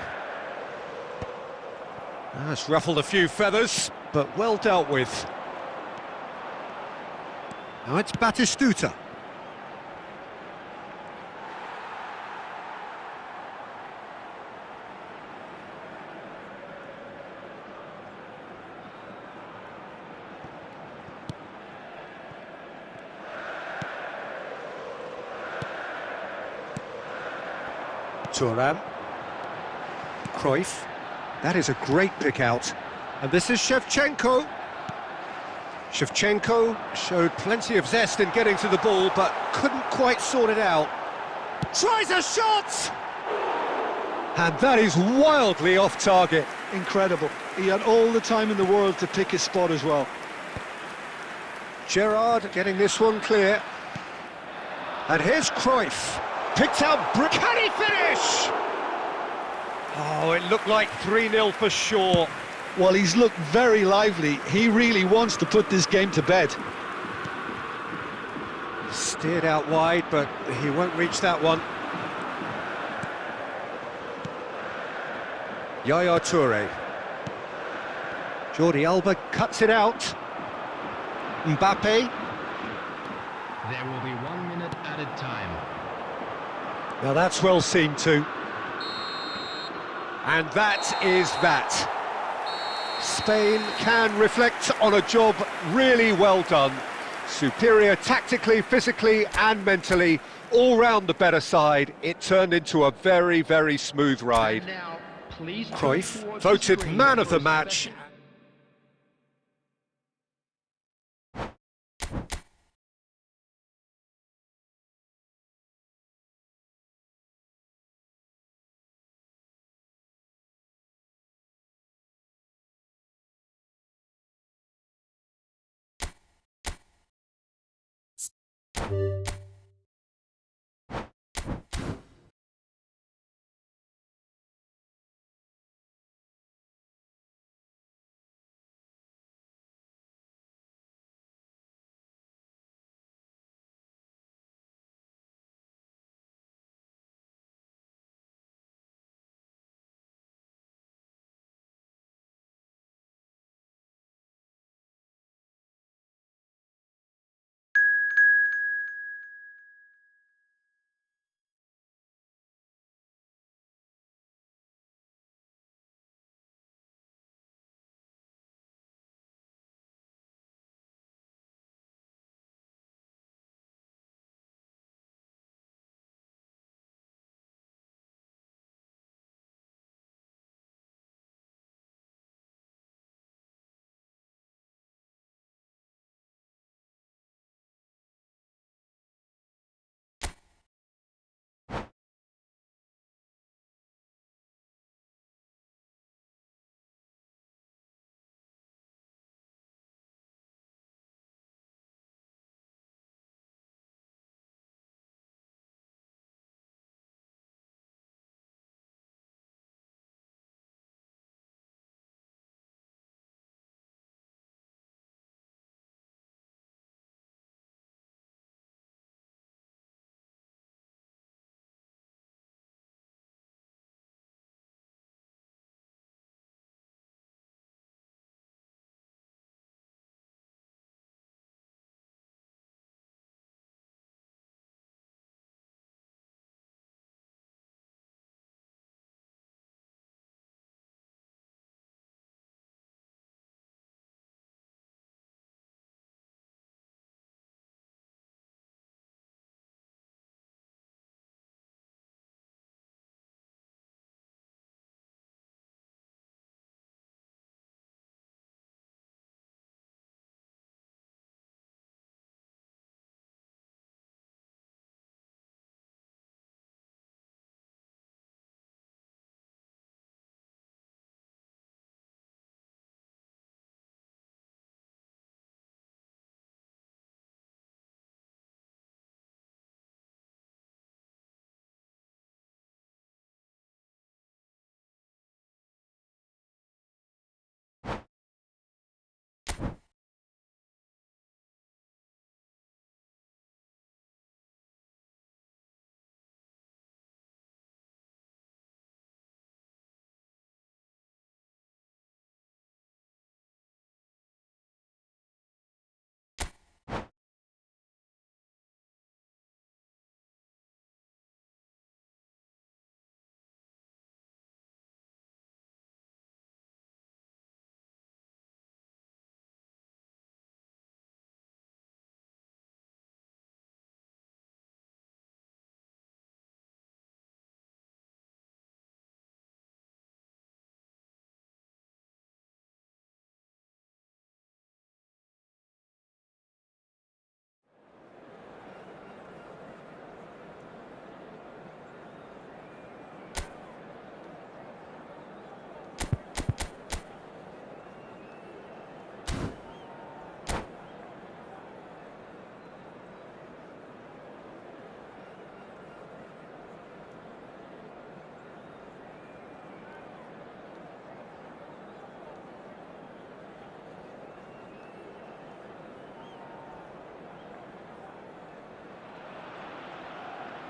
That's ruffled a few feathers, but well dealt with. Now it's Batistuta. Thuram. Cruyff. That is a great pick out. And this is Shevchenko. Shevchenko showed plenty of zest in getting to the ball, but couldn't quite sort it out. Tries a shot! And that is wildly off target. Incredible. He had all the time in the world to pick his spot as well. Gerrard getting this one clear. And here's Cruyff. Picked out... Can he finish? Oh, it looked like 3-0 for sure. Well, he's looked very lively. He really wants to put this game to bed. Steered out wide, but he won't reach that one. Yaya Toure. Jordi Alba cuts it out. Mbappe. There will be 1 minute added time. Now that's well seen too. And that is that. Spain can reflect on a job really well done. Superior tactically, physically and mentally. All round the better side. It turned into a very, very smooth ride. Cruyff voted man of the match.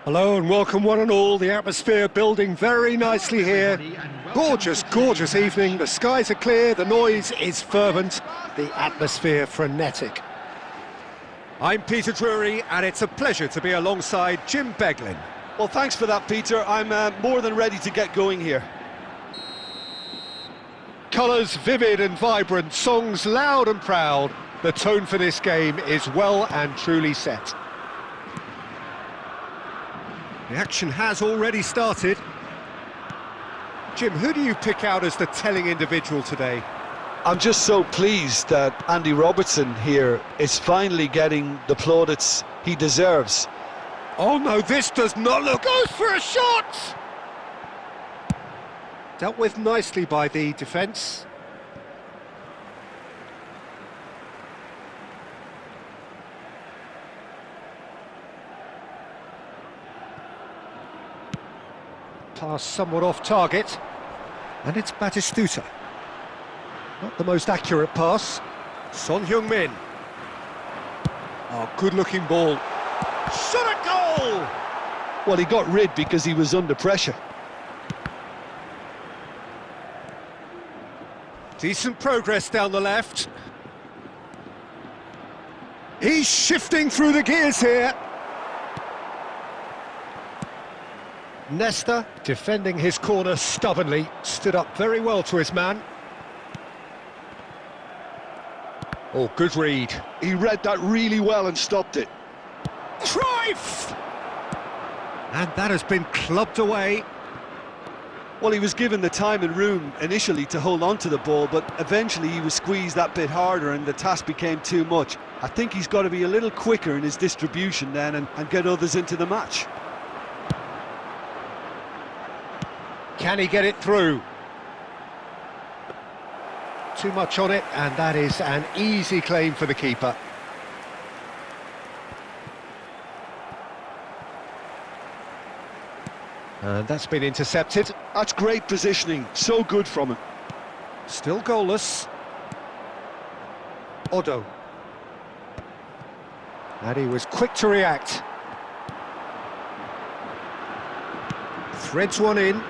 Hello and welcome one and all, the atmosphere building very nicely here. Gorgeous, gorgeous evening, the skies are clear, the noise is fervent, the atmosphere frenetic. I'm Peter Drury and it's a pleasure to be alongside Jim Beglin. Well, thanks for that, Peter. I'm more than ready to get going here. Colours vivid and vibrant, songs loud and proud. The tone for this game is well and truly set. The action has already started. Jim, who do you pick out as the telling individual today? I'm just so pleased that Andy Robertson here is finally getting the plaudits he deserves. Oh no, this does not look... Goes for a shot! Dealt with nicely by the defence. pass somewhat off target. And it's Batistuta. Not the most accurate pass. Son Heung-min. Oh, good-looking ball. Shot at goal! Well, he got rid because he was under pressure. Decent progress down the left. He's shifting through the gears here. Nesta, defending his corner stubbornly, stood up very well to his man. Oh, good read. He read that really well and stopped it. Cruyff! And that has been clubbed away. Well, he was given the time and room initially to hold on to the ball, but eventually he was squeezed that bit harder and the task became too much. I think he's got to be a little quicker in his distribution then and get others into the match. Can he get it through? Too much on it, and that is an easy claim for the keeper. And that's been intercepted. That's great positioning, so good from him. Still goalless. Odo. And he was quick to react. Threads one in.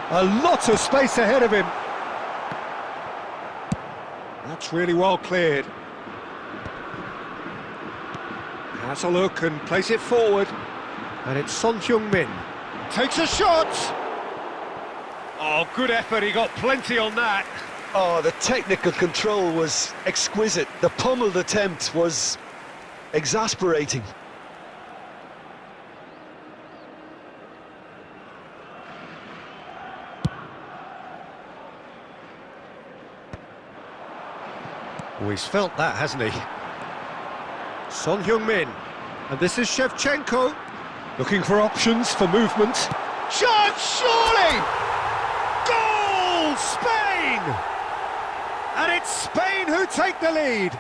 A lot of space ahead of him. That's really well cleared. Has a look and plays it forward. And it's Son Heung-min. Takes a shot! Oh, good effort, he got plenty on that. Oh, the technical control was exquisite. The pummeled attempt was exasperating. Oh, he's felt that, hasn't he? Son Heung-min. And this is Shevchenko. Looking for options for movement. Chance, surely! Goal! Spain! And it's Spain who take the lead.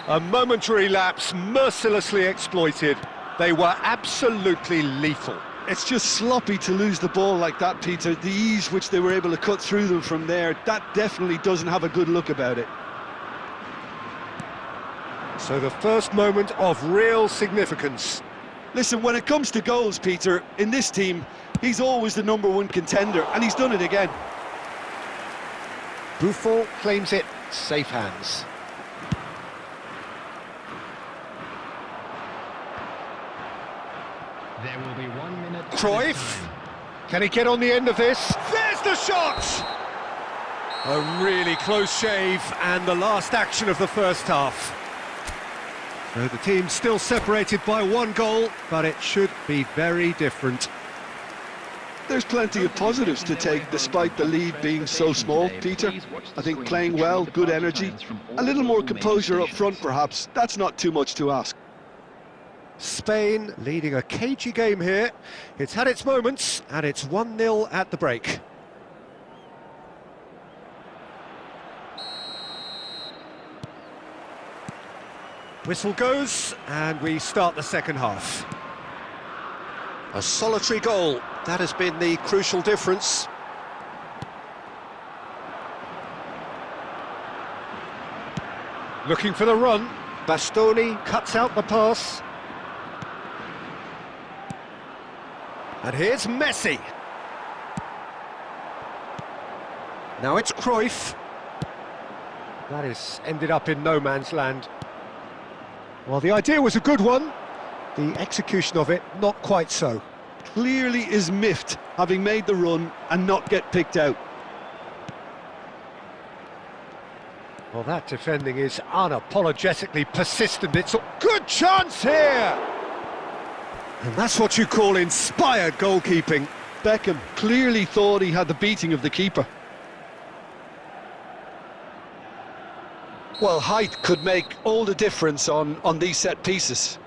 A momentary lapse mercilessly exploited. They were absolutely lethal. It's just sloppy to lose the ball like that, Peter. The ease which they were able to cut through them from there, that definitely doesn't have a good look about it. So the first moment of real significance. Listen, when it comes to goals, Peter, in this team, he's always the #1 contender, and he's done it again. Buffon claims it, safe hands. There will be 1 minute. Cruyff, can he get on the end of this? There's the shot! A really close shave, and the last action of the first half. So the team's still separated by 1 goal, but it should be very different. There's plenty of positives to take despite the lead being so small, Peter. I think playing well, good energy, a little more composure up front perhaps, that's not too much to ask. Spain leading a cagey game here. It's had its moments, and it's 1-0 at the break. Whistle goes, and we start the second half. A solitary goal, that has been the crucial difference. Looking for the run, Bastoni cuts out the pass. And here's Messi. Now it's Cruyff. That is ended up in no man's land. Well, the idea was a good one. The execution of it, not quite so. Clearly is miffed, having made the run and not get picked out. Well, that defending is unapologetically persistent. It's a good chance here! And that's what you call inspired goalkeeping. Beckham clearly thought he had the beating of the keeper. Well, height could make all the difference on these set pieces.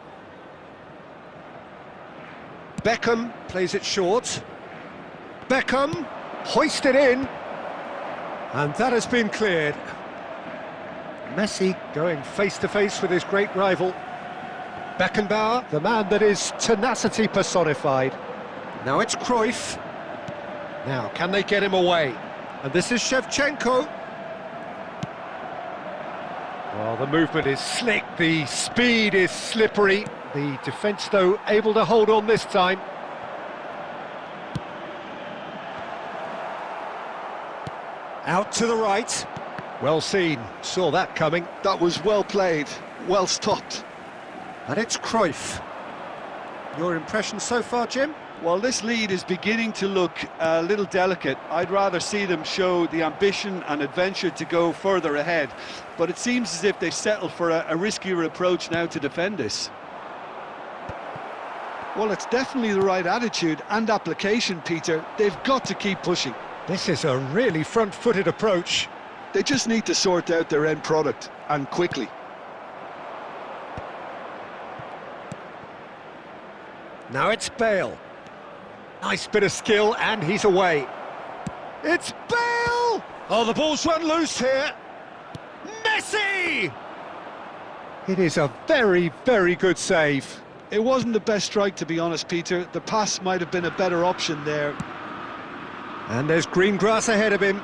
Beckham plays it short. Beckham hoisted in. And that has been cleared. Messi going face-to-face with his great rival. Beckenbauer, the man that is tenacity personified. Now it's Cruyff. Now, can they get him away? And this is Shevchenko. Well, the movement is slick, the speed is slippery. The defence, though, able to hold on this time. Out to the right. Well seen, saw that coming. That was well played, well stopped. And it's Cruyff. Your impression so far, Jim? Well, this lead is beginning to look a little delicate. I'd rather see them show the ambition and adventure to go further ahead. But it seems as if they've settled for a riskier approach now to defend this. Well, it's definitely the right attitude and application, Peter. They've got to keep pushing. This is a really front-footed approach. They just need to sort out their end product, and quickly. Now it's Bale. Nice bit of skill, and he's away. It's Bale! Oh, the ball's run loose here. Messi! It is a very, very good save. It wasn't the best strike, to be honest, Peter. The pass might have been a better option there. And there's green grass ahead of him.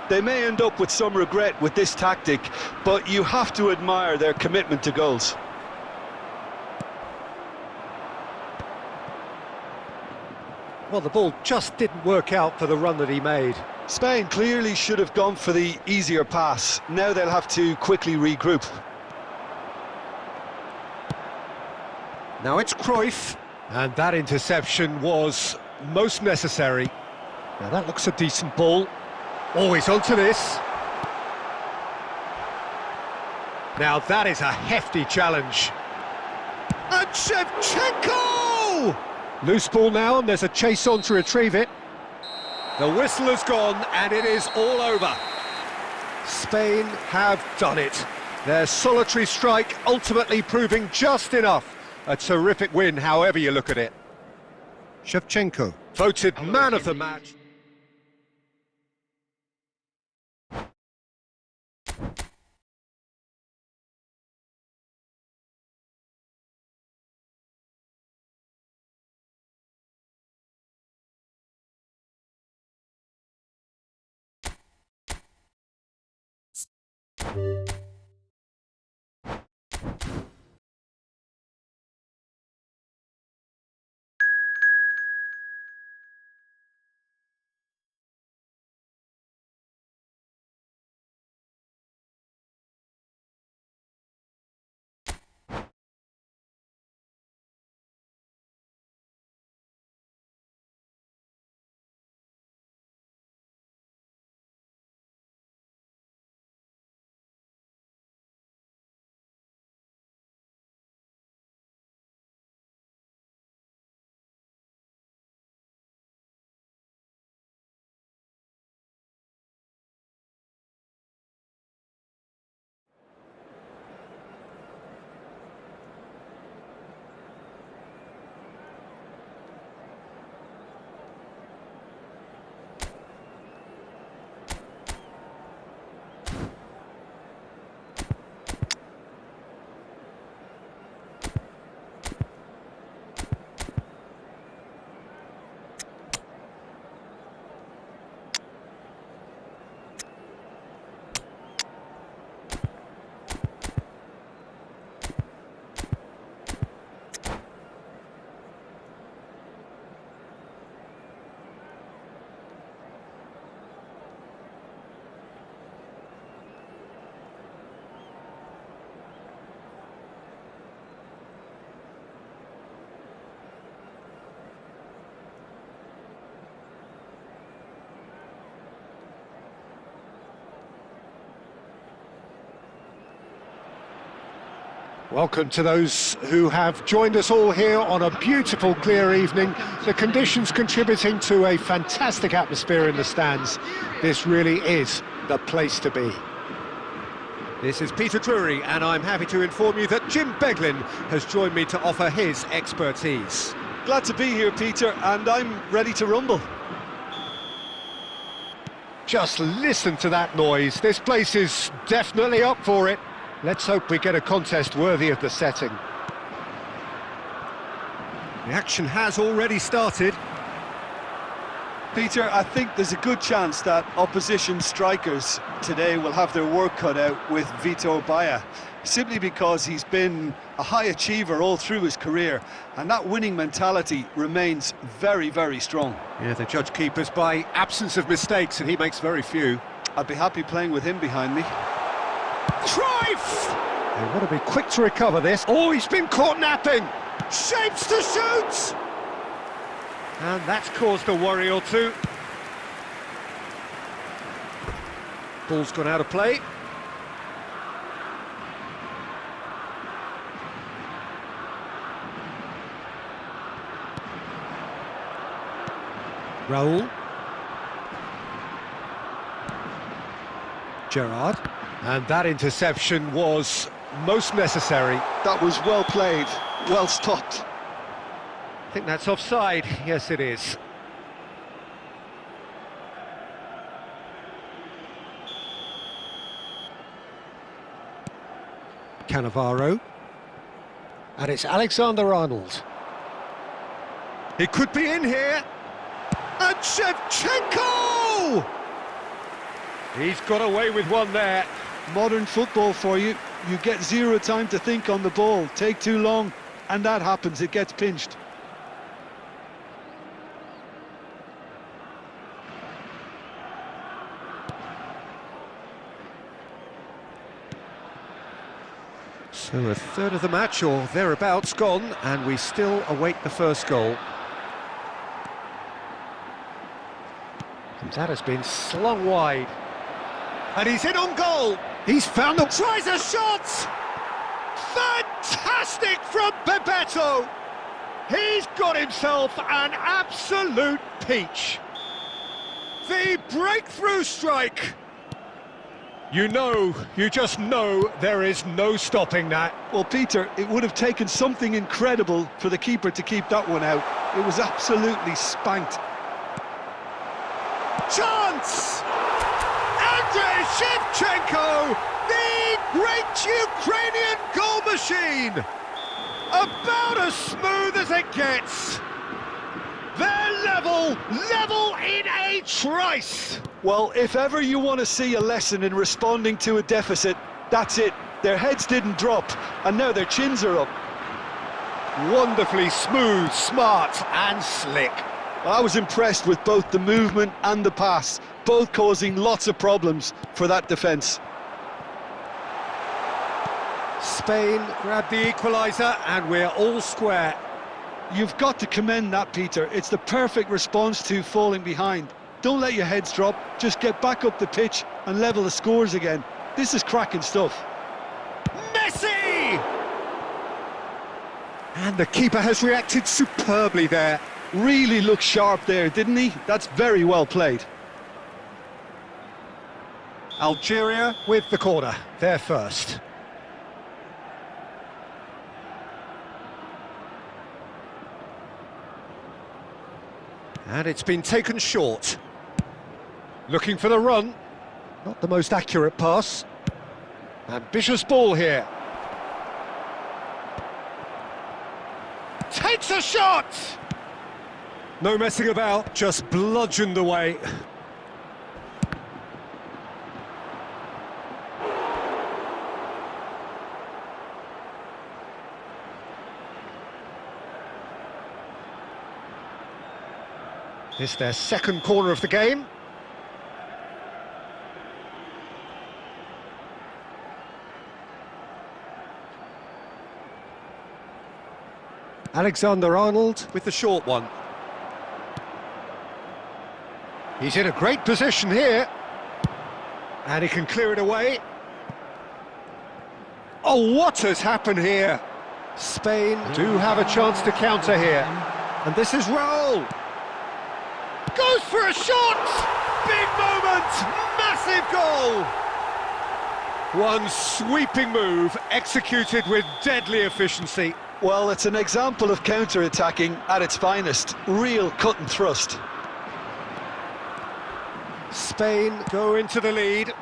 They may end up with some regret with this tactic, but you have to admire their commitment to goals. Well, the ball just didn't work out for the run that he made. Spain clearly should have gone for the easier pass. Now they'll have to quickly regroup. Now it's Cruyff. And that interception was most necessary. Now that looks a decent ball. Always onto this. Now that is a hefty challenge. And Shevchenko! Loose ball now, and there's a chase on to retrieve it. The whistle has gone, and it is all over. Spain have done it. Their solitary strike ultimately proving just enough. A terrific win, however you look at it. Shevchenko, voted man of the match. Welcome to those who have joined us all here on a beautiful, clear evening. The conditions contributing to a fantastic atmosphere in the stands. This really is the place to be. This is Peter Drury, and I'm happy to inform you that Jim Beglin has joined me to offer his expertise. Glad to be here, Peter, and I'm ready to rumble. Just listen to that noise. This place is definitely up for it. Let's hope we get a contest worthy of the setting. The action has already started. Peter, I think there's a good chance that opposition strikers today will have their work cut out with Vitor Baia, simply because he's been a high achiever all through his career, and that winning mentality remains very, very strong. Yeah, they judge keepers by absence of mistakes, and he makes very few. I'd be happy playing with him behind me. Cruyff! They want to be quick to recover this. Oh, he's been caught napping! Shapes to shoot! And that's caused a worry or two. Ball's gone out of play. Raul. Gerrard. And that interception was most necessary. That was well played, well stopped. I think that's offside. Yes, it is. Cannavaro. And it's Alexander-Arnold. He could be in here. And Shevchenko! He's got away with one there. Modern football for you. You get zero time to think on the ball. Take too long, and that happens. It gets pinched. So a third of the match, or thereabouts, gone, and we still await the first goal. And that has been slung wide. And he's in on goal! He's found the... Tries a shot! Fantastic from Bebeto! He's got himself an absolute peach. The breakthrough strike! You just know there is no stopping that. Well, Peter, it would have taken something incredible for the keeper to keep that one out. It was absolutely spanked. Chance! Andrei Shevchenko, the great Ukrainian goal machine! About as smooth as it gets. They're level in a trice! Well, if ever you want to see a lesson in responding to a deficit, that's it. Their heads didn't drop, and now their chins are up. Wonderfully smooth, smart and slick. I was impressed with both the movement and the pass, both causing lots of problems for that defence. Spain grabbed the equaliser, and we're all square. You've got to commend that, Peter. It's the perfect response to falling behind. Don't let your heads drop, just get back up the pitch and level the scores again. This is cracking stuff. Messi! And the keeper has reacted superbly there. Really looked sharp there, didn't he? That's very well played. Algeria with the corner, they're first. And it's been taken short. Looking for the run. Not the most accurate pass. Ambitious ball here. Takes a shot! No messing about, just bludgeoned away. This their second corner of the game. Alexander-Arnold with the short one. He's in a great position here. And he can clear it away. Oh, what has happened here? Spain do have a chance to counter here. And this is Raul. Goes for a shot! Big moment! Massive goal! One sweeping move, executed with deadly efficiency. Well, it's an example of counter-attacking at its finest. Real cut and thrust. Spain go into the lead.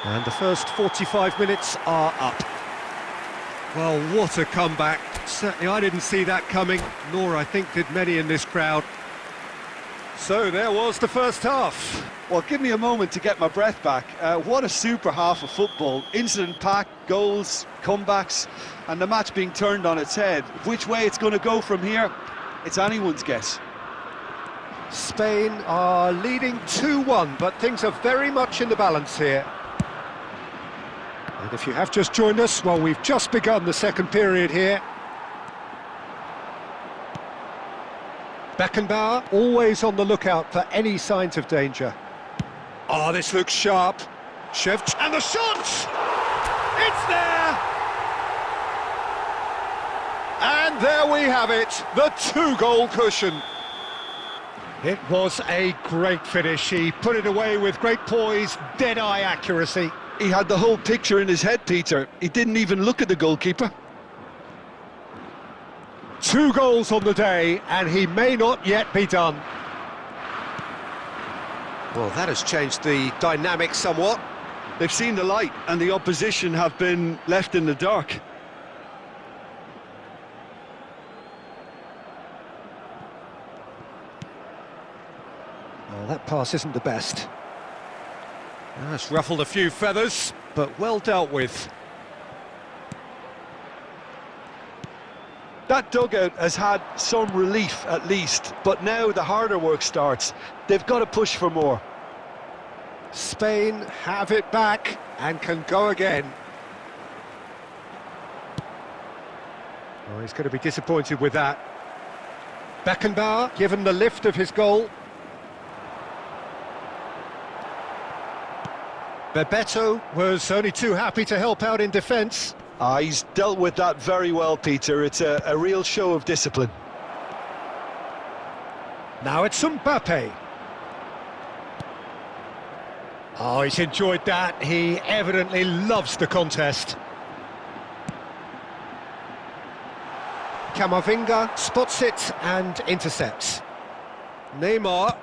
And the first 45 minutes are up. Well, what a comeback. Certainly I didn't see that coming, nor I think did many in this crowd. So there was the first half. Well, give me a moment to get my breath back. What a super half of football. Incident-packed, goals, comebacks, and the match being turned on its head. Which way it's going to go from here, it's anyone's guess. Spain are leading 2-1, but things are very much in the balance here. And if you have just joined us, well, we've just begun the second period here. Beckenbauer, always on the lookout for any signs of danger. Oh, this looks sharp. And the shot! It's there! And there we have it, the 2-goal cushion. It was a great finish. He put it away with great poise, dead-eye accuracy. He had the whole picture in his head, Peter. He didn't even look at the goalkeeper. 2 goals on the day, and he may not yet be done. Well, that has changed the dynamic somewhat. They've seen the light, and the opposition have been left in the dark. Oh, that pass isn't the best. That's ruffled a few feathers, but well dealt with. That dugout has had some relief at least, but now the harder work starts. They've got to push for more. Spain have it back and can go again. Oh, he's going to be disappointed with that. Beckenbauer given the lift of his goal. Bebeto was only too happy to help out in defence. He's dealt with that very well, Peter. It's a real show of discipline. Now it's Mbappe. Oh, he's enjoyed that. He evidently loves the contest. Camavinga spots it and intercepts. Neymar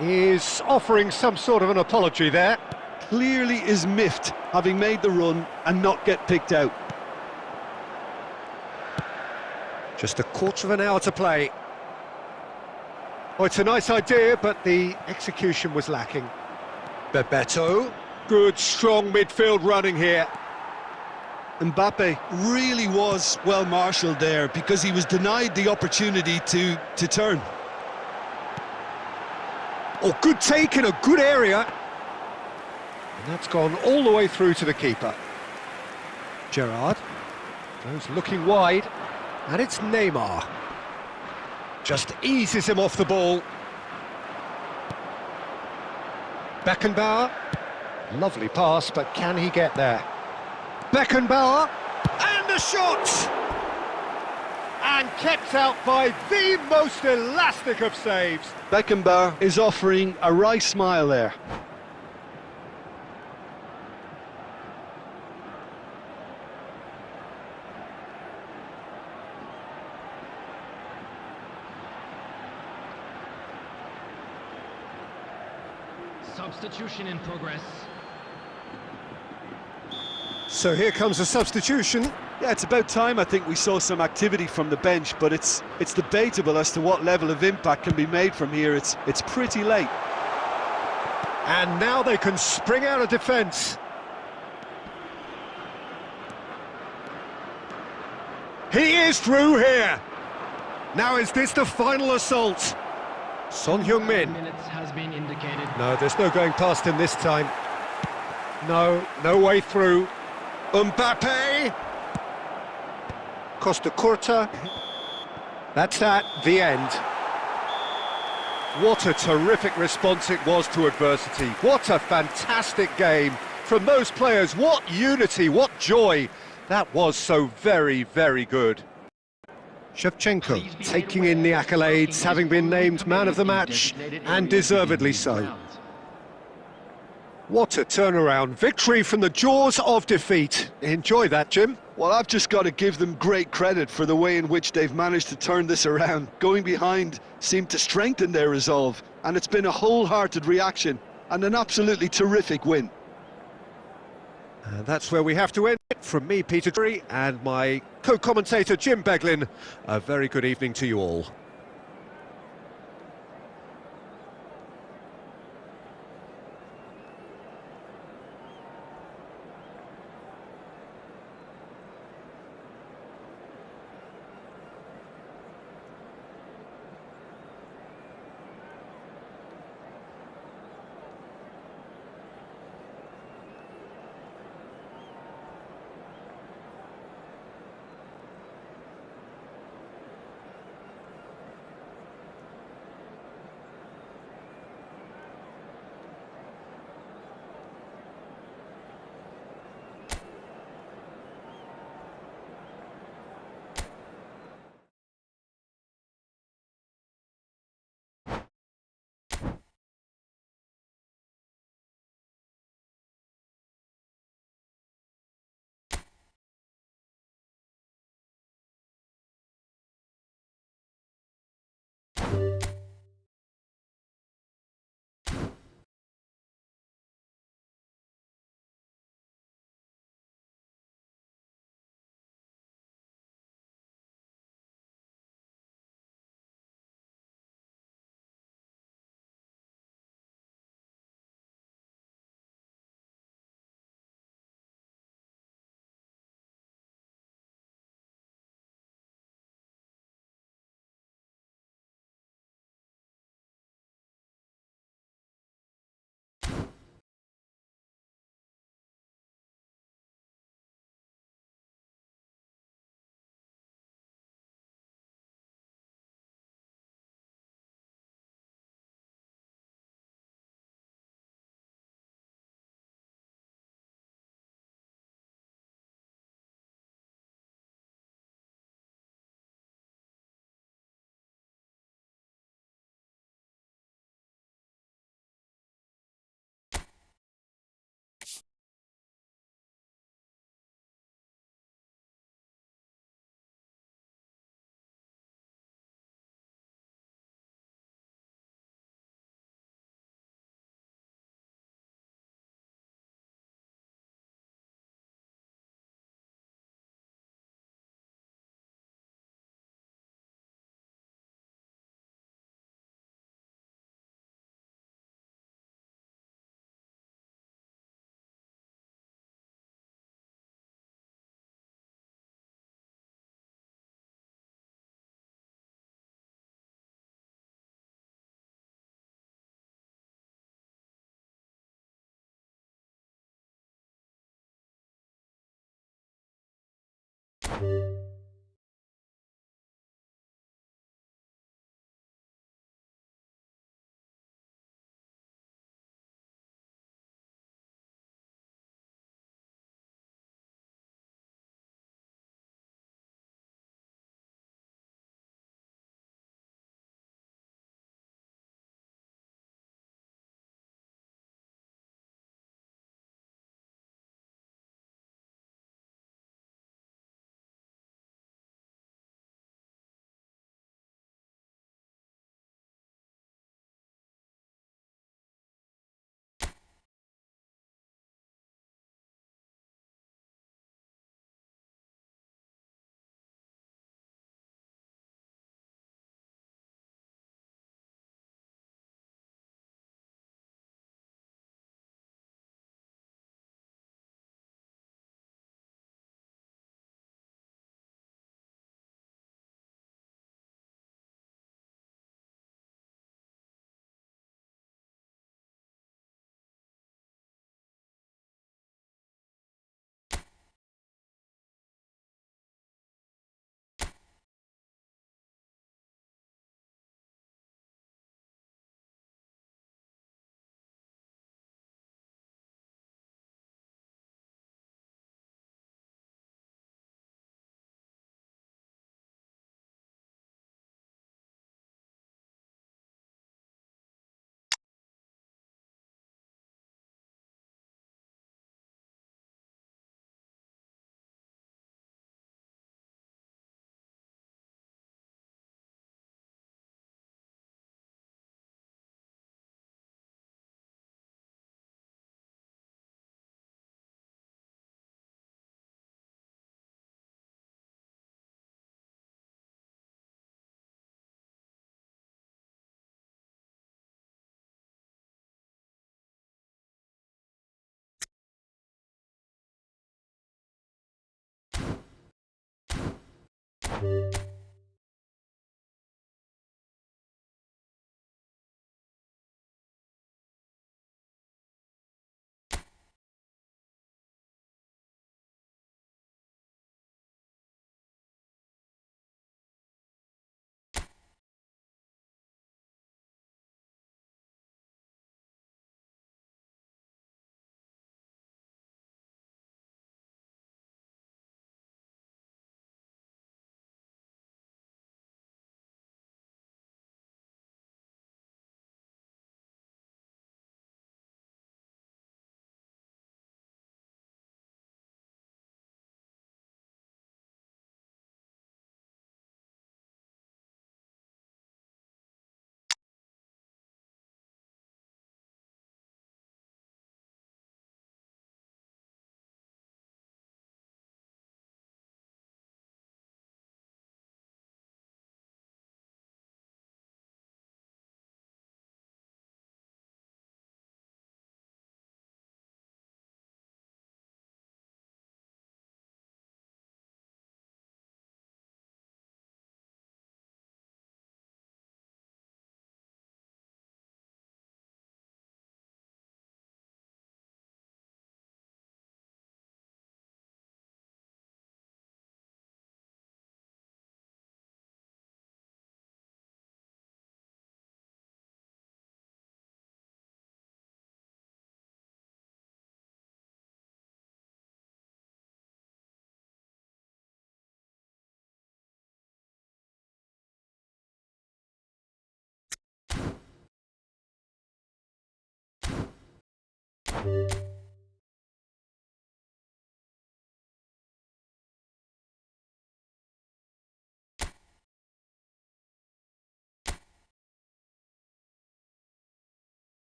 is offering some sort of an apology there. Clearly is miffed, having made the run and not get picked out. Just a quarter of an hour to play. Oh, it's a nice idea, but the execution was lacking. Bebeto, good, strong midfield running here. Mbappe really was well marshalled there because he was denied the opportunity to turn. Oh, good take in a good area. And that's gone all the way through to the keeper. Gerrard goes looking wide, and it's Neymar. Just eases him off the ball. Beckenbauer, lovely pass, but can he get there? Beckenbauer, and the shot! And kept out by the most elastic of saves. Beckenbauer is offering a wry smile there. Substitution in progress. So here comes a substitution. Yeah, it's about time I think we saw some activity from the bench, but it's debatable as to what level of impact can be made from here. It's pretty late. And now they can spring out of defence. He is through here. Now is this the final assault? Son Heung-min. Minutes has been indicated. No, there's no going past him this time. No way through. Mbappe! Costa Curta. That's the end. What a terrific response it was to adversity. What a fantastic game from those players. What unity, what joy. That was so very, very good. Shevchenko taking in the accolades, having been named man of the match, and deservedly so. What a turnaround. Victory from the jaws of defeat. Enjoy that, Jim. Well, I've just got to give them great credit for the way in which they've managed to turn this around. Going behind seemed to strengthen their resolve, and it's been a wholehearted reaction and an absolutely terrific win. And that's where we have to end it. From me, Peter Drury, and my co-commentator, Jim Beglin. A very good evening to you all.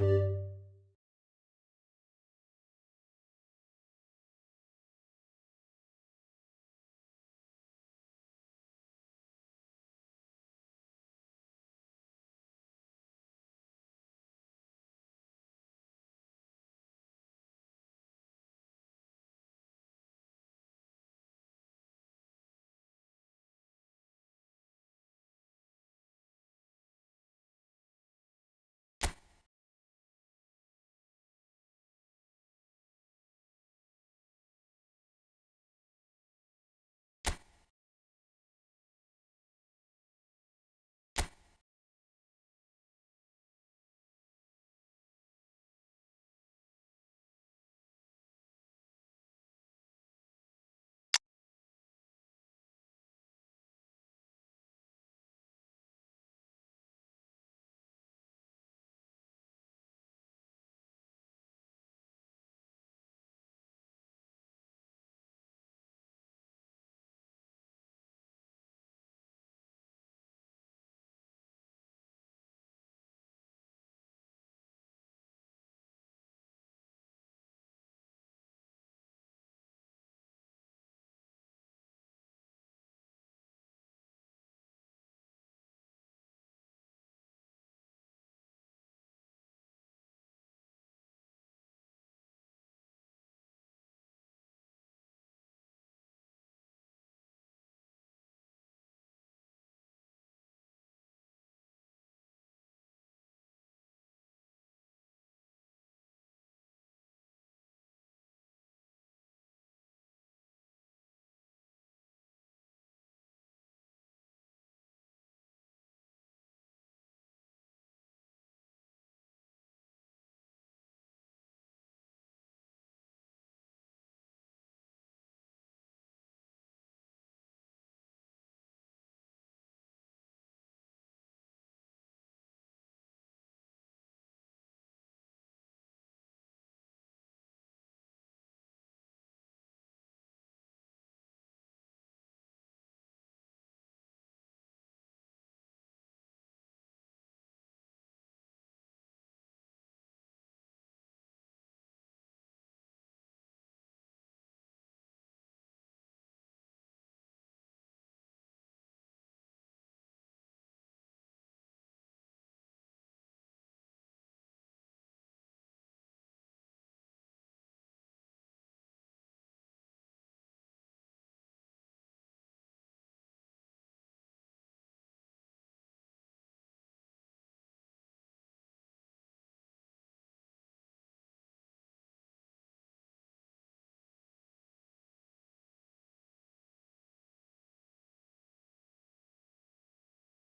it.